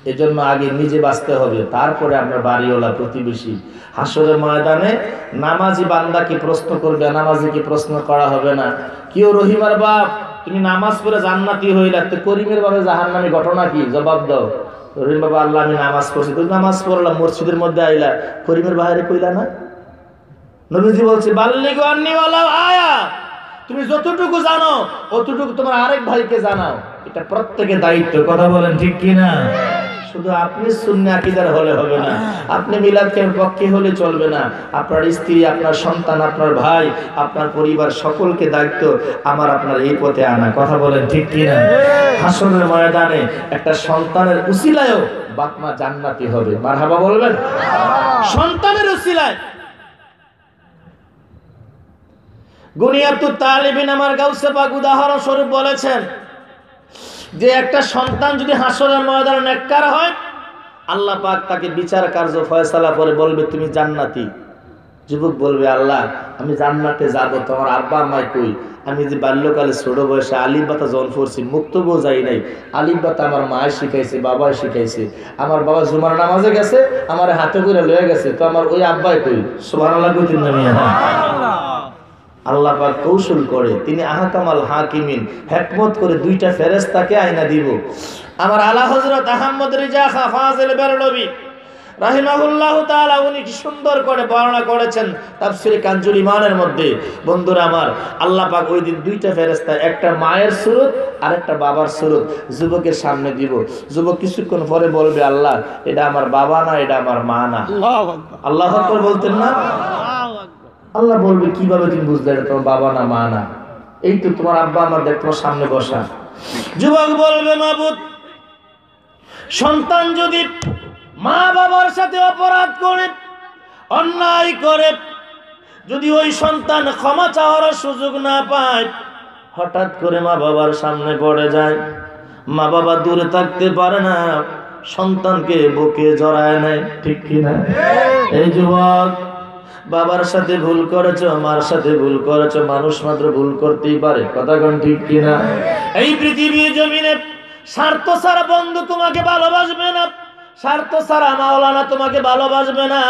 এজন্য আগে নিজে বাঁচতে হবে তারপরে আপনার বাড়িওয়ালা প্রতিবেশী হাসরের ময়দানে নামাজি বান্দাকে প্রশ্ন করবে নামাজিকে প্রশ্ন করা হবে না কিও রহিমার বাপ তুমি নামাজ পড়ে জান্নাতি হইলা তো করিমের বাবা জাহান্নামী ঘটনা কি জবাব দাও রহিম বাবা আল্লাহ আমি নামাজ পড়ছি তুমি নামাজ পড়লাম মসজিদের মধ্যে আইলা করিমের বাইরে কইলা না নবীজি বলছে বাল্লিগু আন্নি ওয়ালাউ আয়া তুমি যতটুকু জানো অতটুকু তোমার আরেক ভাইকে জানাও এটা প্রত্যেকের দায়িত্ব কথা বলেন ঠিক কি না শুধু আপনি সুন্নি আকীদার হলে হবে না, আপনি মিলাদকে পক্ষে হলে চলবে না। আপনার স্ত্রী, আপনার সন্তান, আপনার ভাই, আপনার পরিবার সকলকে দায়িত্ব আমার আপনার এই পথে আনা। কথা বলেন ঠিক কিনা? হাসরের ময়দানে একটা সন্তানের উসিলায়ও বাপ মা জান্নাতি হবে। মারহাবা বলবেন? সন্তানের উসিলায়। গুনিয়াতুত তালিবিন আমার গাউসে পাক উদাহরণ স্বরূপ বলেছেন যে একটা সন্তান যদি হাসরের ময়দানে নেককার হয়, আল্লাহ পাক তাকে বিচার কার্য ফয়সালা করে বলবে তুমি জান্নাতি। যুবক বলবে আল্লাহ আমি জান্নাতে যাব, তোমার আব্বা আম্মাই কই? আমি যে বাল্যকালে ছোট বয়সে আলিফ বাতা জন পড়ছি, মুক্তবও যাই নাই, আলিফ বাতা আমার মায় শিখাইছে, বাবাই শিখাইছে। আমার বাবা জুমার নামাজে গেছে, আমার হাতে করে লয়ে গেছে, তো আমার ওই আব্বাই কই? সুবহানাল্লাহ কইতেন না মিয়া? আল্লাহ পাক কৌশল করে, তিনি আহকামাল হাকিমিন, হিকমত করে দুইটা ফেরেশতাকে আয়না দিব। আমার আলা হযরত আহমদ রিজা খা ফাজিল বেরলভী রাহিমাহুল্লাহু তাআলা উনি কি সুন্দর করে বর্ণনা করেছেন তাফসীরে কানজুল ঈমানের মধ্যে। বন্ধুরা আমার, আল্লাহ পাক ওই দিন দুইটা ফেরেশতা, একটা মায়ের সুরত আর একটা বাবার সুরত যুবকের সামনে দিব। যুবক কিছুক্ষণ পরে বলবে আল্লাহ এটা আমার বাবা না, এটা আমার মা না। আল্লাহু আকবার, আল্লাহু আকবার বলতেন না? আল্লাহ বলবে কিভাবে তুমি বুঝলে এটা তোমার বাবা না মা না? এই তো তোমার আব্বা আমার দেখ তোমার সামনে বসা। যুবক বলবে মাবুদ, সন্তান যদি মা বাবার সাথে অপরাধ করে, অন্যায় করে, যদি ওই সন্তান ক্ষমা চাওয়ার সুযোগ না পায়, হঠাৎ করে মা বাবার সামনে পড়ে যায়, মা বাবা দূরে থাকতে পারে না, সন্তানকে বুকে জড়ায় নেয়, ঠিক কিনা? এই যুবক, বাবার সাথে ভুল করেছো, মার সাথে ভুল করেছো, মানুষ মাত্র ভুল করতেই পারে, কথা কোন ঠিক কিনা? এই পৃথিবীর জমিনে স্বার্থ ছাড়া বন্ধু তোমাকে ভালোবাসবে না, স্বার্থ ছাড়া মাওলানা তোমাকে ভালোবাসবে না,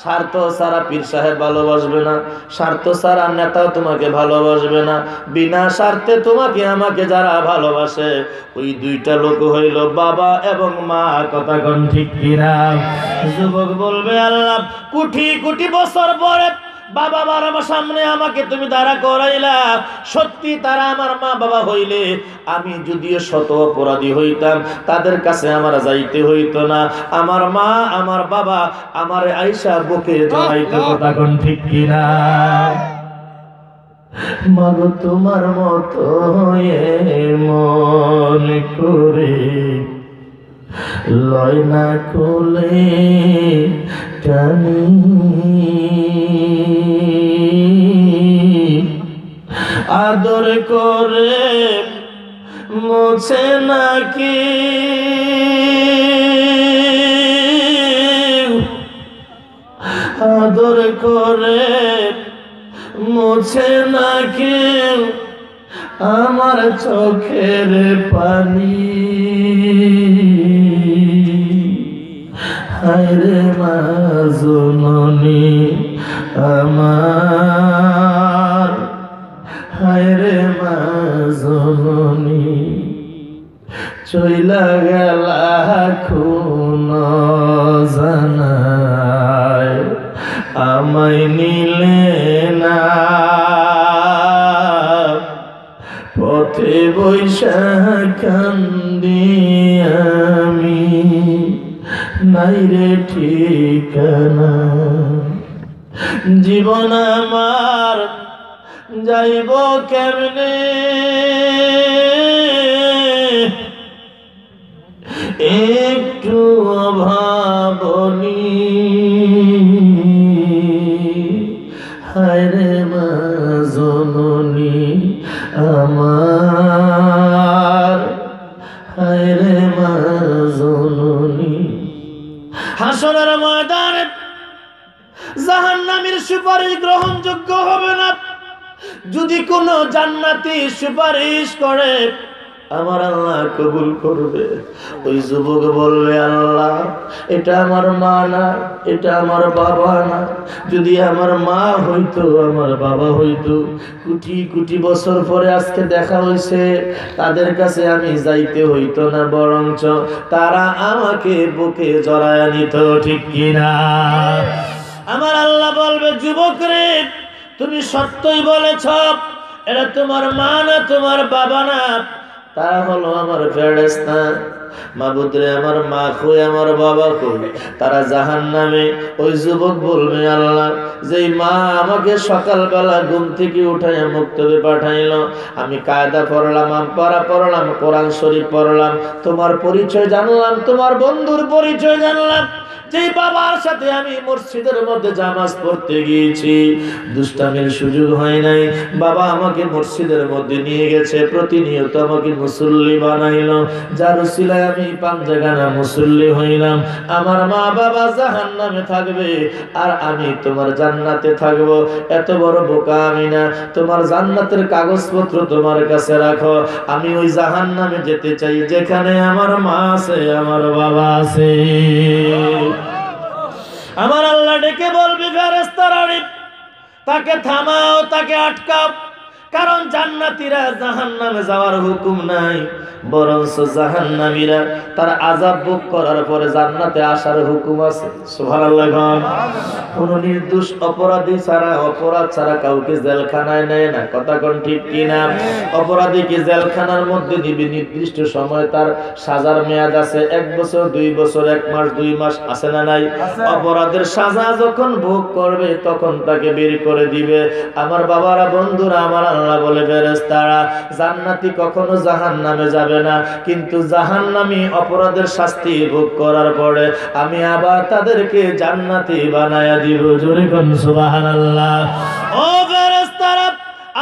স্বার্থ ছাড়া পীর সাহেব ভালোবাসবে না, স্বার্থ ছাড়া নেতাও তোমাকে ভালোবাসবে না। বিনা স্বার্থে তোমাকে আমাকে যারা ভালোবাসে ওই দুইটা লোক হইল বাবা এবং মা, কথা কোন ঠিক কিনা? যুবক বলবে আল্লাহ কোটি কোটি বছর পরে বাবা মার সামনে আমাকে তুমি দাঁড়া করাইলা, সত্যি তারা আমার মা বাবা হইলে আমি যদিও শত অপরাধী হইতাম তাদের কাছে আমার যাইতে হইতো না, আমার মা আমার বাবা আমার আয়েশা বুকে জড়াইতো, কথা কোন ঠিক কিনা? মাগো তোমার মতো মন করে লয় না কোলে টানি, আদর করে মোছে নাকি আদর করে মোছে নাকি আমার চোখের পানি, হায়রে মা জননী আমার, হায়রে মা জননী চইলা গেলা খুন জানায় আমায় নিলে না, পথে বৈশা কান্দি আমি নাই রে ঠিকানা, জীবন আমার যাইব কেমনে একটু ভাবনি, হায়রে মা জননী আমার, হায়রে মা জননী। হাসরের ময়দানে জাহান্নামীর সুপারিশ গ্রহণযোগ্য হবে না। যদি কোনো জান্নাতি সুপারিশ করে আমার আল্লাহ কবুল করবে। ওই যুবক বলবে আল্লাহ এটা আমার মা না, এটা আমার বাবা না, যদি আমার মা হইতো আমার বাবা হইতো, কোটি কোটি বছর পরে আজকে দেখা হইছে, তাদের কাছে আমি যাইতে হইতো না, বরঞ্চ তারা আমাকে বুকে জড়ায় নিত, ঠিক কিনা? আমার আল্লাহ বলবে যুবক রে তুমি সত্যই বলেছ, এটা তোমার মা না তোমার বাবা না, তারা হলো আমার ফেরেশতা। মাবুদ রে, আমার মা কই, আমার বাবা কই? তারা জাহান্নামে। ওই যুবক বলবে, আল্লাহ, যেই মা আমাকে সকালবেলা ঘুম থেকে উঠাইয়া মুক্তবে পাঠাইলো, আমি কায়দা পড়লাম, আমপারা পড়লাম, কোরআন শরীফ পড়লাম, তোমার পরিচয় জানলাম, তোমার বন্ধুর পরিচয় জানলাম, যেই বাবার সাথে আমি মসজিদের মধ্যে জামাজ পড়তে গিয়েছি, দুষ্টামির সুযোগ হয় নাই, বাবা আমাকে মসজিদের মধ্যে নিয়ে গেছে, প্রতিনিয়ত আমাকে মুসল্লি বানাইলো, যার উসিলায় আমি পাঞ্জাগানা মুসল্লি হইলাম। আমার মা বাবা জাহান্নামে থাকবে আর আমি তোমার জান্নাতে থাকবো। এত বড় বোকা আমি না। তোমার জান্নাতের কাগজপত্র তোমার কাছে রাখো, আমি ওই জাহান্নামে যেতে চাই যেখানে আমার মা আছে, আমার বাবা আছে। আমার আল্লাহ ডেকে বলবি, ফেরেশতারা তাকে থামাও, তাকে আটকাও, কারণ জান্নাতীরা জাহান্নামে যাওয়ার হুকুম নাই, বরঞ্চ জাহান্নামীরা তার আযাব ভোগ করার পরে জান্নাতে আসার হুকুম আছে। সুবহানাল্লাহ। কোন নির্দোষ অপরাধী ছাড়া, অপরাধ ছাড়া কাউকে জেলখানায় নেয় না। কথা কোন ঠিক কিনা? অপরাধীকে জেলখানার মধ্যে দিবে, নির্দিষ্ট সময় তার সাজার মেয়াদ আছে, 1 বছর 2 বছর 1 মাস 2 মাস, আছে না নাই? অপরাধের সাজা যখন ভোগ করবে তখন তাকে বের করে দিবে। আমার বাবারা, বন্ধুরা, আমার আল্লাহ বলে, ফেরেশতারা, জান্নাতি কখনো জাহান্নামে যাবে না, কিন্তু জাহান্নামী অপরাধের শাস্তি ভোগ করার পরে আমি আবার তাদেরকে জান্নাতি বানায়া দিব। জোরে কোন সুবহানাল্লাহ। ও ফেরেশতারা,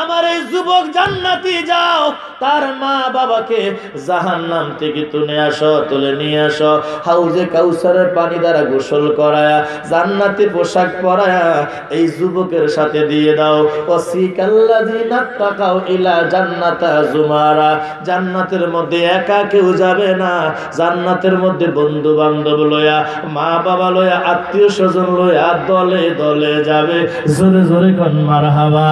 আমার এই যুবক জান্নাতি, যাও তার মা বাবাকে জাহান্নাম থেকে তুলে নিয়ে আসো, হাউজে কাউসারের পানি দ্বারা গোসল করায়া, জান্নাতি পোশাক পরায়া এই যুবকের সাথে দিয়ে দাও। ওয়াসিকাল্লাযিনা তাকাউ ইলা জান্নাতা জুমারা, জান্নাতের মধ্যে একা কেউ যাবে না, জান্নাতের মধ্যে বন্ধু বান্ধব লয়া, মা বাবা লয়া, আত্মীয় স্বজন লয়া দলে দলে যাবে। জোরে জোরে কোন মারহাবা।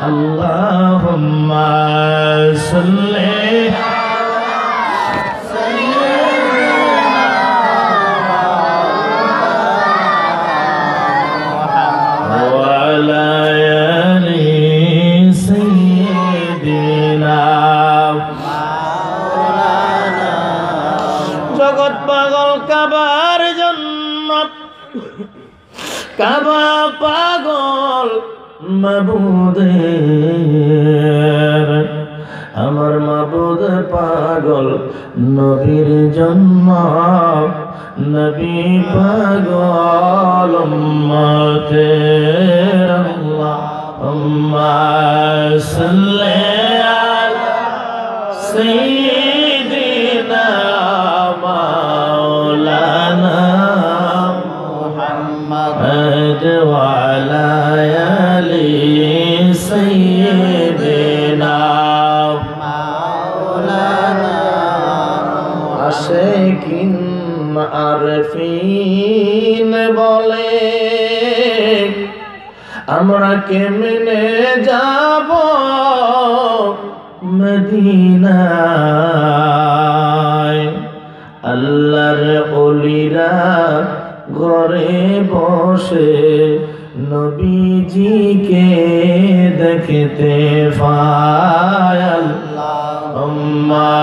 আল্লাহুম্মা সাল্লি ওয়া আলা আলি সাইয়্যিদিনা মাওলানা। জগৎ পাগল কাবার জন্য, কাবা পাগল মাবুদের, আমার মাবুদ পাগল নবীর জন্য, নবী পাগল উম্মতের। আল্লাহুম্মা সাল্লি আলা সাইয়্যিদিনা মাওলানা মুহাম্মদ ওয়া আলা আলি সাইয়্যিদিনা মাওলানা। আশিকিন আরফিন বলে, আমরা কেমনে যাব মদিনায়? আল্লাহর ওলিরা ঘরে বসে নবীজিকে দেখতে পায়। আল্লাহুম্মা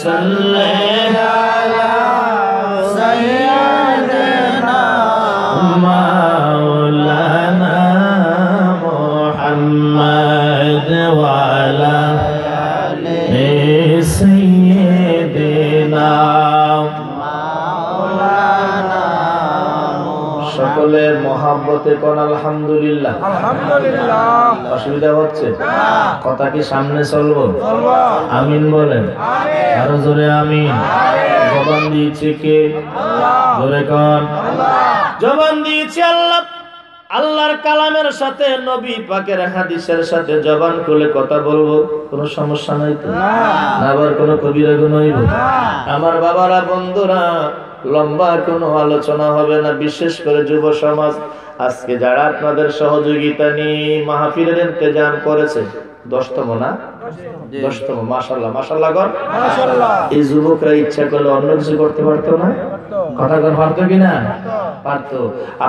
সাল্লি আলা সাইয়্যিদিনা মাওলানা মুহাম্মদ ওয়া আলা আলি সাইয়্যিদিনা মাওলানা। সকলের মহব্বতে কোন আলহামদুলিল্লাহ। আলহামদুলিল্লাহ। অসুবিধা হচ্ছে? কথা কি সামনে চলবো? আমিন বলেন। আরো জোরে আমিন। জবান দিয়েছে কে? জোরে কোন? জবান দিয়েছে আল্লাহ। আল্লাহর কালামের সাথে, নবী পাকের হাদিসের সাথে জবান খুলে কথা বলবো, কোনো সমস্যা নাই তো? না, আবার কোনো কবিরা গুণ হইব? আমার বাবারা, বন্ধুরা, লম্বা কোনো আলোচনা হবে না, বিশেষ করে যুব সমাজ। আজকে যারা আপনাদের সহযোগিতা নিয়ে মাহফিলের ইন্তজাম করেছে, 10তম না 10তম, মাশাআল্লাহ মাশাআল্লাহ কর মাশাআল্লাহ। এই যুবকরা ইচ্ছা করলে অন্য কিছু করতে পারতো না? কথা কর পারতো কিনা? পারতো।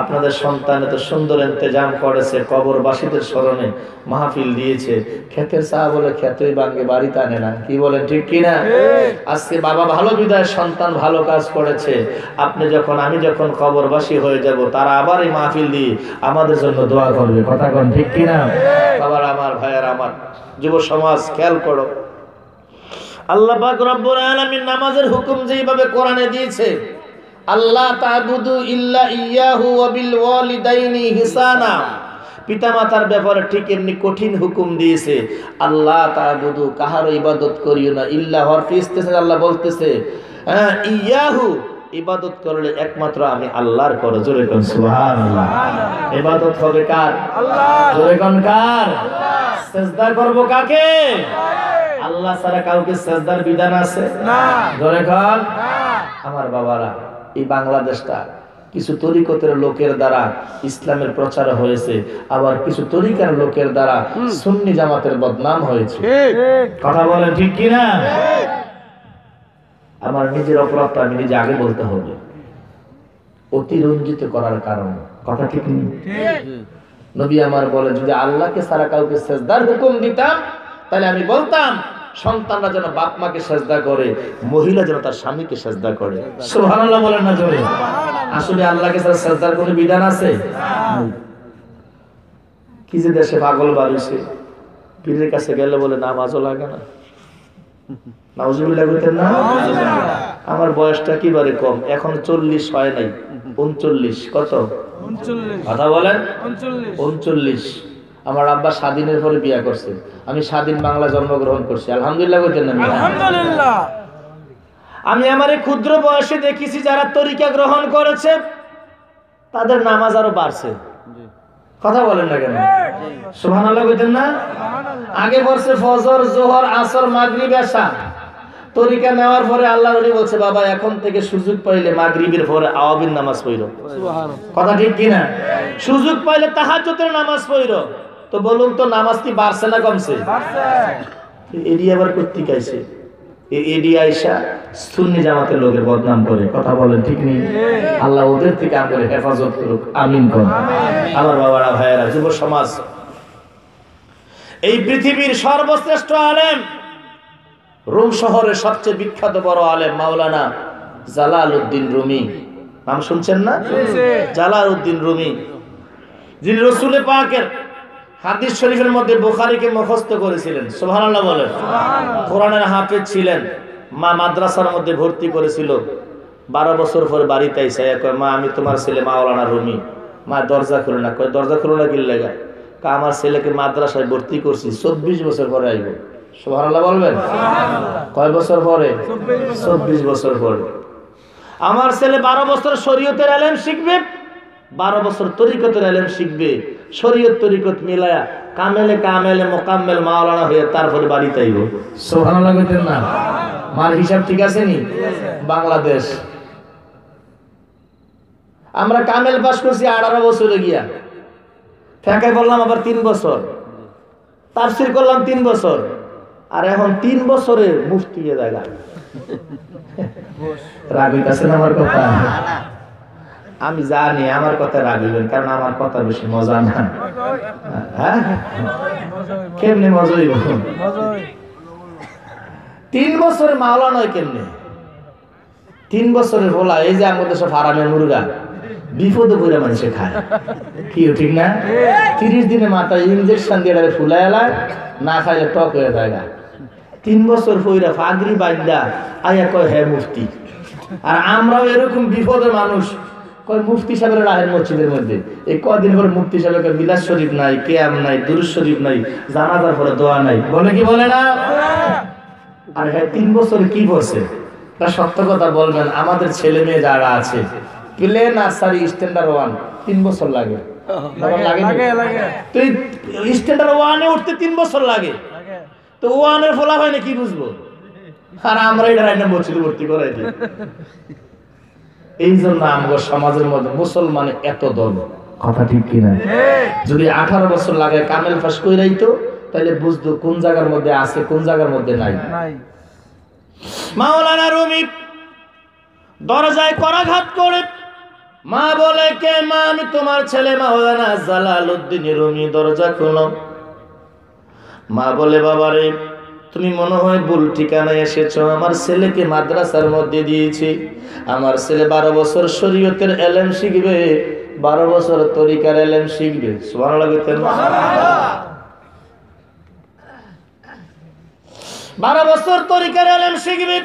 আপনাদের সন্তান এত সুন্দর ইন্তজাম করেছে, কবরবাসীদের স্মরণে মাহফিল দিয়েছে। ক্ষেতের চা বলে ক্ষেতই ভাঙে, বাড়ি টানে না, কি বলেন ঠিক কিনা? আজকে বাবা ভালো বিদায়, সন্তান ভালো কাজ করেছে। আপনি যখন আমি যখন কবরবাসী হয়ে যাব, তারা আবার এই মাহফিল দিয়ে আমাদের জন্য দোয়া করবে, কথা কন ঠিক কিনা? বাবার আমার, ভাইয়ার আমার, যুব সমাজ খেয়াল করো, আল্লাহ পাক রব্বুল আলামিন নামাজের হুকুম যেভাবে কোরআনে দিয়েছে, আল্লাহ তা'বুদু ইল্লা ইয়াহু ওয়া বিল ওয়ালিদাইনি ইহসানা, পিতামাতার ব্যাপারে ঠিক এমনি কঠিন হুকুম দিয়েছে। আল্লাহ তা'বুদু, কাহার ইবাদত করিও না, ইল্লা হরফ ইস্তেসনা, আল্লাহ বলতেছে ইয়াহু, ইবাদত করলে একমাত্র আমি আল্লাহর করো। জোরে কোন সুবহানাল্লাহ। ইবাদত হবে কার? আল্লাহ। জোরে কোন কার? আল্লাহ। সিজদা করব কাকে? আল্লাহ ছাড়া কাউকে সিজদার বিধান আছে? না। জোরে কোন? না। আমার বাবারা, এই বাংলাদেশটা কিছু তরিকতের লোকের দ্বারা ইসলামের প্রচার হয়েছে, আবার কিছু তরিকার লোকের দ্বারা সুন্নি জামাতের বদনাম হয়েছে। কথা বলেন ঠিক কিনা? আমার নিজের অপরাধটা আমি নিজে আগে বলতে হবে, অতিরঞ্জিত করার কারণে। কথা ঠিক নেই? নবী আমার বলে, যদি আল্লাহকে ছাড়া কাউকে সিজদার হুকুম দিতাম, তাহলে আমি বলতাম সন্তানরা যেন বাপ মাকে সিজদা করে, মহিলা যেন তার স্বামীকে সিজদা করে। সুবহানাল্লাহ বলেন না জোরে? আসলে আল্লাহকে ছাড়া সিজদার কোনো বিধান আছে? কি যে দেশে পাগল বাড়িছে, পীরের কাছে গেলে বলে নামাজও লাগে না। নাউজুবিল্লাহ কইতেন না? আমার বয়সটা কিবারে কম, এখন 40 হয় নাই, 39। কত? 39। কথা বলেন। 39। আমার আব্বা স্বাধীনের পরে বিয়ে করছে, আমি স্বাধীন বাংলা জন্মগ্রহণ করছি। আলহামদুলিল্লাহ কইতেন না? আলহামদুলিল্লাহ। আমি আমার এই ক্ষুদ্র বয়সে দেখেছি যারা তরিকা গ্রহণ করেছে তাদের নামাজ আরো বাড়ছে। কথা বলেন না কেন? সুবহানাল্লাহ কইতেন না? আগে পড়ছে ফজর, যোহর, আসর, মাগরিব, এশা। তরিকা নেওয়ার পরে আল্লাহর ওলি বলছে, বাবা এখন থেকে সুযোগ পাইলে মাগরিবের পরে আওয়াবিন নামাজ পড়ো। সুবহানাল্লাহ। কথা ঠিক কি না? সুযোগ পাইলে তাহাজ্জুদের নামাজ পড়ো। তো বলুন তো, নামাজ কি বাড়ছে না কমছে? বাড়ছে। এডি আবার কর্তৃক আইছে, এই এডি আইসা সুন্নি জামাতের লোকের বদনাম করে। কথা বলেন ঠিক নেই? আল্লাহ ওদের থেকে আমাদের হেফাজত করুক, আমিন কোন। আমার বাবারা, ভাইয়েরা, যুব সমাজ, এই পৃথিবীর সর্বশ্রেষ্ঠ আলেম, রোম শহরের সবচেয়ে বিখ্যাত বড় আলেম মাওলানা জালালউদ্দিন রুমি, নাম শুনছেন না? জালালউদ্দিন রুমি, যিনি রাসূল পাকের হাদিস শরীফের মধ্যে বুখারীকে মুখস্থ করেছিলেন। সুবহানাল্লাহ বলেন। কোরআনের হাফেজ ছিলেন। মা মাদ্রাসার মধ্যে ভর্তি করেছিল। 12 বছর পর বাড়িতে আইসা কয়, মা আমি তোমার ছেলে মাওলানা রুমি। মা দরজা খুলে না। কয় দরজা খুলে না কি লাগা? কা আমার ছেলেকে মাদ্রাসায় ভর্তি করছি, 24 বছর পরে আইব। সুবহানাল্লাহ বলবেন। কয় বছর পরে? 24 বছর পরে। আমার ছেলে 12 বছর শরীয়তের ইলম শিখবে, 12 বছর তরিকতের ইলম শিখবে, শরীয়ত তরিকত মিলায়া কামেলে মোকাম্মেল মাওলানা হয়ে তারপরে বাড়িতে আইব। সুবহানাল্লাহ কইতেন না? মার হিসাব ঠিক আছে নি? বাংলাদেশ আমরা কামেল পাস করছি 18 বছরে গিয়া, ফেকায় বললাম আবার 3 বছর, তাফসীর করলাম 3 বছর, আর এখন 3 বছরে মুফতি হয়ে যায়। রাগ হইতাছে না আমার কথা? আমি জানি আমার কথা রাগিবেন, কারণ আমার কথা বেশি মজা না। হ্যাঁ, কেমনে মজা হইব? 3 বছরে মাওলা নয় কেমনে? 3 বছরের ভোলা, এই যে আমাদের সব হারামের মুরগা বিপদে পড়ে মানুষে খায়, কি ঠিক না? 30 দিনে মাথায় ইনজেকশন দিয়ে ফুলাই এলায়, না খাইলে টক হয়ে যায়। 3 বছর পইরা ফাগরি বাইন্দা আয়া কয় হ্যাঁ মুফতি। আর আমরাও এরকম বিপদের মানুষ, কয় মুফতি সাহেবের রাহের মসজিদের মধ্যে এই কদিন পরে মুফতি সাহেবের বিলাস শরীফ নাই, কিয়াম নাই, দুরূদ শরীফ নাই, জানাজার পরে দোয়া নাই, বলে কি বলে না? আর হ্যাঁ 3 বছর কি বলছে? তা সত্য কথা বলবেন, আমাদের ছেলে মেয়ে যারা আছে প্লে নার্সারি স্ট্যান্ডার্ড 1 3 বছর লাগে। তুই স্ট্যান্ডার্ড 1 এ উঠতে 3 বছর লাগে, তো 1 এর ফলা হয় না কি বুঝবো? আর আমরা এটা রাইনা মসজিদে ভর্তি করাই দিই। এই জন্য আমাদের সমাজের মধ্যে মুসলমানের এত দল, কথা ঠিক কিনা? যদি 18 বছর লাগে কামেল পাস কইরাই তো তাহলে বুঝতো কোন জায়গার মধ্যে আছে কোন জায়গার মধ্যে নাই। মাওলানা রুমি দরজায় করাঘাত করে মা বলে, কে মা? আমি তোমার ছেলে মাওলানা জালালউদ্দিন রুমি। দরজা খোলো। মা বলে, বাবারে তুমি মনে হয় ভুল ঠিকানায় এসেছো। আমার ছেলেকে মাদ্রাসার মধ্যে দিয়েছি। আমার ছেলে 12 বছর শরীয়তের ইলম শিখবে, 12 বছর তরিকার ইলম শিখবে। সুবহানাল্লাহ বলতেন। 12 বছর তরিকার ইলম শিখবে,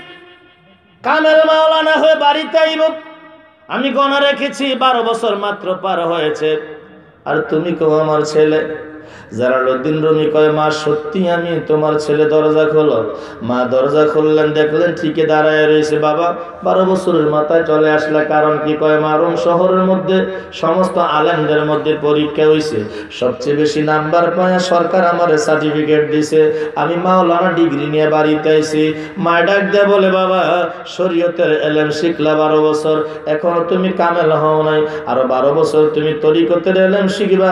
কামেল মাওলানা হয়ে বাড়িতে আইব। আমি গণনা রেখেছি 12 বছর মাত্র পার হয়েছে, আর তুমি কো আমার ছেলে। জালালউদ্দিন রুমি কয়, মা সত্যি আমি তোমার ছেলে। দরজা খোলো। মা দরজা খুললেন, দেখলেন ঠিকই দাঁড়ায় রয়েছে। বাবা 12 বছরের মাথায় চলে আসলে কারণ কি? কয়, মারুম শহরের মধ্যে সমস্ত আলেমদের মধ্যে পরীক্ষা হয়েছে, সবচেয়ে বেশি নাম্বার পায় সরকার আমার সার্টিফিকেট দিছে, আমি মাওলানা ডিগ্রি নিয়ে বাড়িতে আইছি। মা ডাক দিয়ে বলে, বাবা শরীয়তের ইলম শিখলা 12 বছর, এখনো তুমি কামেল হও নাই, আরো 12 বছর তুমি তরিকতের ইলম শিখবা,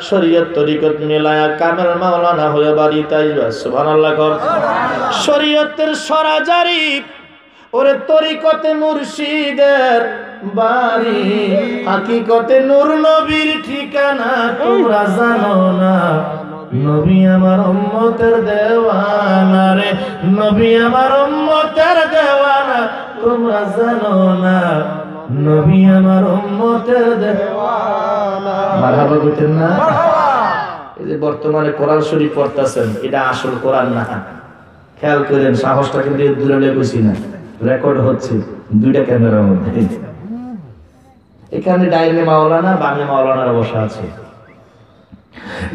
শরীয়ত তরিকত মিলায়া কামেল মাওলানা হয়ে বাড়িতে আইবা। সুবহানাল্লাহ। শরীয়তের সরাজারি ওরে তরিকতে মুর্শিদের বাড়ি, হাকিকতে নূর নবীর ঠিকানা তোমরা জানো না। নবী আমার উম্মতের দেওয়ানা রে, নবী আমার উম্মতের দেওয়ানা তোমরা জানো না। নবী আমার উম্মতের দেওয়ানা। মারহাবা কইতেন না? এই যে বর্তমানে কোরআন শরীফ পড়তেছেন, এটা আসল কোরআন না। খেয়াল করেন, সাহসটা কিন্তু দূরে লেগেছি না, রেকর্ড হচ্ছে 2টা ক্যামেরার মধ্যে। এখানে ডাইনে মাওলানা, বামে মাওলানারা বসা আছে।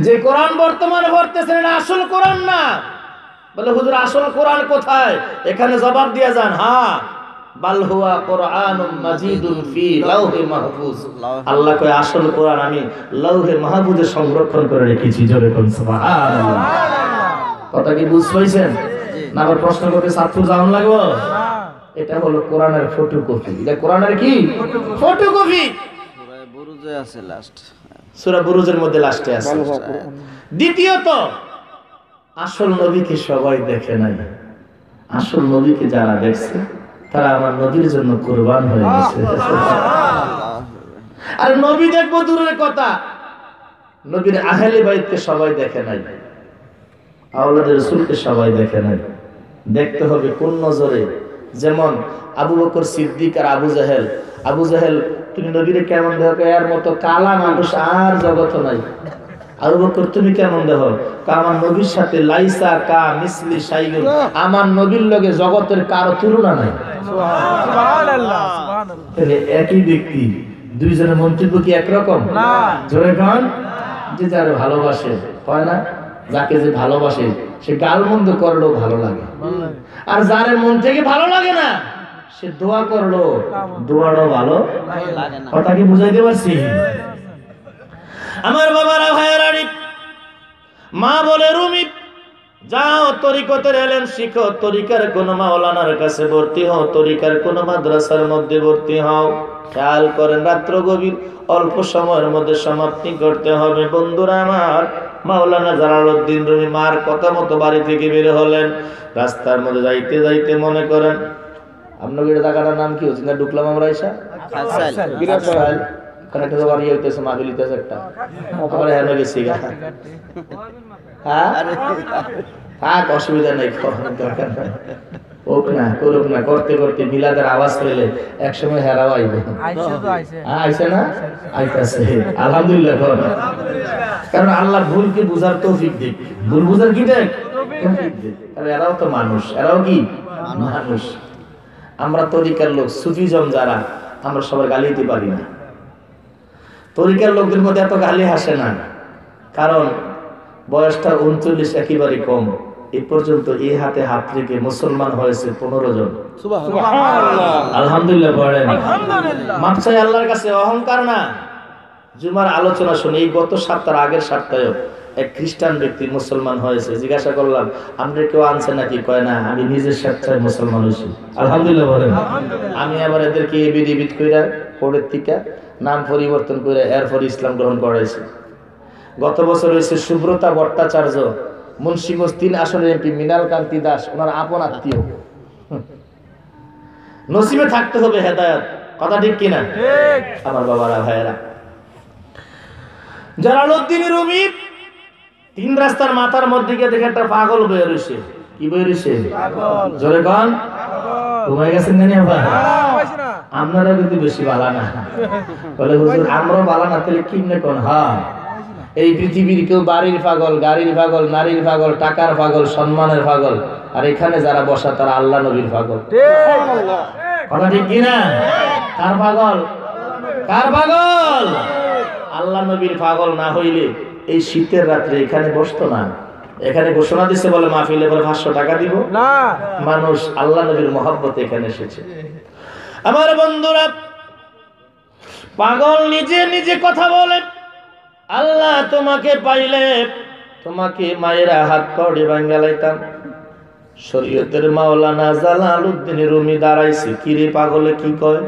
যে কোরআন বর্তমানে পড়তেছেন এটা আসল কোরআন না। বলে, হুজুর আসল কোরআন কোথায়? এখানে জবাব দিয়ে যান, হ্যাঁ, বাল হুয়া কুরআনুম মাজিদুন ফি লাউহি মাহফুজ। আল্লাহ কয় আসল কোরআন আমি লাউহে মাহফুজে সংরক্ষণ করে রেখেছি। জোরে কোন সুবহানাল্লাহ। কথা কি বুঝ পাইছেন না? আবার প্রশ্ন করতে ছাত্র জাউন লাগবে। এটা হলো কোরআনের ফটোকপি। এটা কোরআনের কি ফটোকপি? সূরা বুরুজে আছে লাস্ট, সূরা বুরুজের মধ্যে লাস্টে আছে। দ্বিতীয়ত, আসল নবীকে সবাই দেখে নাই। আসল নবীকে যারা দেখছে তারা আমার নবীর জন্য কুরবান হয়ে গেছে। আর নবী দেখবো দূরের কথা, নবীর আহলে বাইতকে সবাই দেখে নাই, আওলাদের রাসূলকে সবাই দেখে নাই। দেখতে হবে কোন নজরে। যেমন আবু বকর সিদ্দিক আর আবু জাহেল। আবু জাহেল, তুমি নবীরে কেমন দেখো? এর মতো কালা মানুষ আর জগত নাই। আবু বকর, তুমি কেমন দেখো? আমার নবীর সাথে লাইসা কা মিসলি শাইউন, আমার নবীর লগে জগতের কারো তুলনা নাই। সুবহানাল্লাহ। তাহলে একই ব্যক্তি, দুইজনের মন্তব্য কি একরকম না? জোরে গান। যে যারে ভালোবাসে, হয় না, যাকে যে ভালোবাসে সে গালমন্দ করলেও ভালো লাগে, আর যার মন থেকে ভালো লাগে না সে দোয়া করলো দোয়াটাও ভালো লাগে না। কথা কি বুঝাইতে পারছি? আমার বাবারা, ভাইয়েরা, মা বলে, রুমি যাও তরিকতের ইলম শিখো, তরিকার কোন মাওলানার কাছে ভর্তি হও, তরিকার কোন মাদ্রাসার মধ্যে ভর্তি হও। খেয়াল করেন, রাত্র গভীর, অল্প সময়ের মধ্যে সমাপ্তি করতে হবে। বন্ধুরা আমার, মাওলানা জালালউদ্দিন রুমি মার কথা মতো বাড়ি থেকে বের হলেন। রাস্তার মধ্যে যাইতে যাইতে মনে করেন, আপনার জায়গাটার নাম কি হচ্ছে না? ঢুকলাম আমরা এসা একটা বাড়ি হইতেছে, মাহফিল হইতেছে একটা, আবার হেন গেছি গা। হ্যাঁ, থাক, অসুবিধা নেই, দরকার নাই, হোক না করুক না, করতে করতে মিলাদের আওয়াজ পেলে একসময় হেরাও আইবে। আইছে না? আইতাছে, আলহামদুলিল্লাহ। কারণ আল্লাহ ভুলকে বুঝার তৌফিক দিক, ভুল বুঝার কি দেখ। এরাও তো মানুষ, এরাও কি মানুষ। আমরা তরিকার লোক, সুফিজম যারা, আমরা সবার গালি দিতে পারি না। তরিকার লোকদের মধ্যে এত গালি হাসে না, কারণ বয়সটা 39, একেবারে কম। এই পর্যন্ত এই হাতে হাত রেখে মুসলমান হয়েছে 15 জন। আলহামদুলিল্লাহ পড়েন। মাপ চাই আল্লাহর কাছে, অহংকার না। জুমার আলোচনা শুনে এই গত সপ্তাহ, আগের সপ্তাহে এক খ্রিস্টান ব্যক্তি মুসলমান হয়েছে। জিজ্ঞাসা করলাম, আপনি কেউ আনছেন নাকি? কয় না, আমি নিজের স্বেচ্ছায় মুসলমান হয়েছি। আলহামদুলিল্লাহ বলেন। আমি আবার এদেরকে এবিট কইরা পরের থেকে নাম পরিবর্তন করে এরপর ইসলাম গ্রহণ করেছে। গত বছর হয়েছে সুব্রতা ভট্টাচার্য, মুন্সিগঞ্জ 3 আসনের এমপি মৃণাল কান্তি দাস, ওনার আপন আত্মীয়। নসিবে থাকতে হবে হেদায়েত, কথা ঠিক কিনা? আমার বাবারা ভাইয়েরা, জালালউদ্দিন রুমি 3 রাস্তার মাথার মধ্যে গিয়ে দেখে একটা পাগল বয়ে রয়েছে। কি বয়ে রয়েছে? জোরে কন। ঘুমাই গেছেন না? আপনারা কিন্তু বেশি ভালো না। বলে হুজুর আমরাও ভালো না, তাহলে কিমনে কোন? হ্যাঁ, এই পৃথিবীর কেউ বাড়ির পাগল, গাড়ির পাগল, নারীর পাগল, টাকার পাগল, সম্মানের পাগল, আর এখানে যারা বসা তারা আল্লাহ নবীর পাগল। কথা ঠিক কিনা? কার পাগল? কার পাগল? আল্লাহ নবীর পাগল না হইলে এই শীতের রাত্রে এখানে বসতো না। এখানে ঘোষণা দিচ্ছে বলে মাহফিলে বলে 500 টাকা দিব না। মানুষ আল্লাহ নবীর মহব্বতে এখানে এসেছে। আমার বন্ধুরা, পাগল নিজে নিজে কথা বলে, আল্লাহ তোমাকে পাইলে তোমাকে মায়েরা হাত পড়ে ভাঙ্গা লাইতাম। শরীয়তের মাওলানা জালালউদ্দিন রুমি দাঁড়াইছে, কিরে পাগলে কি কয়?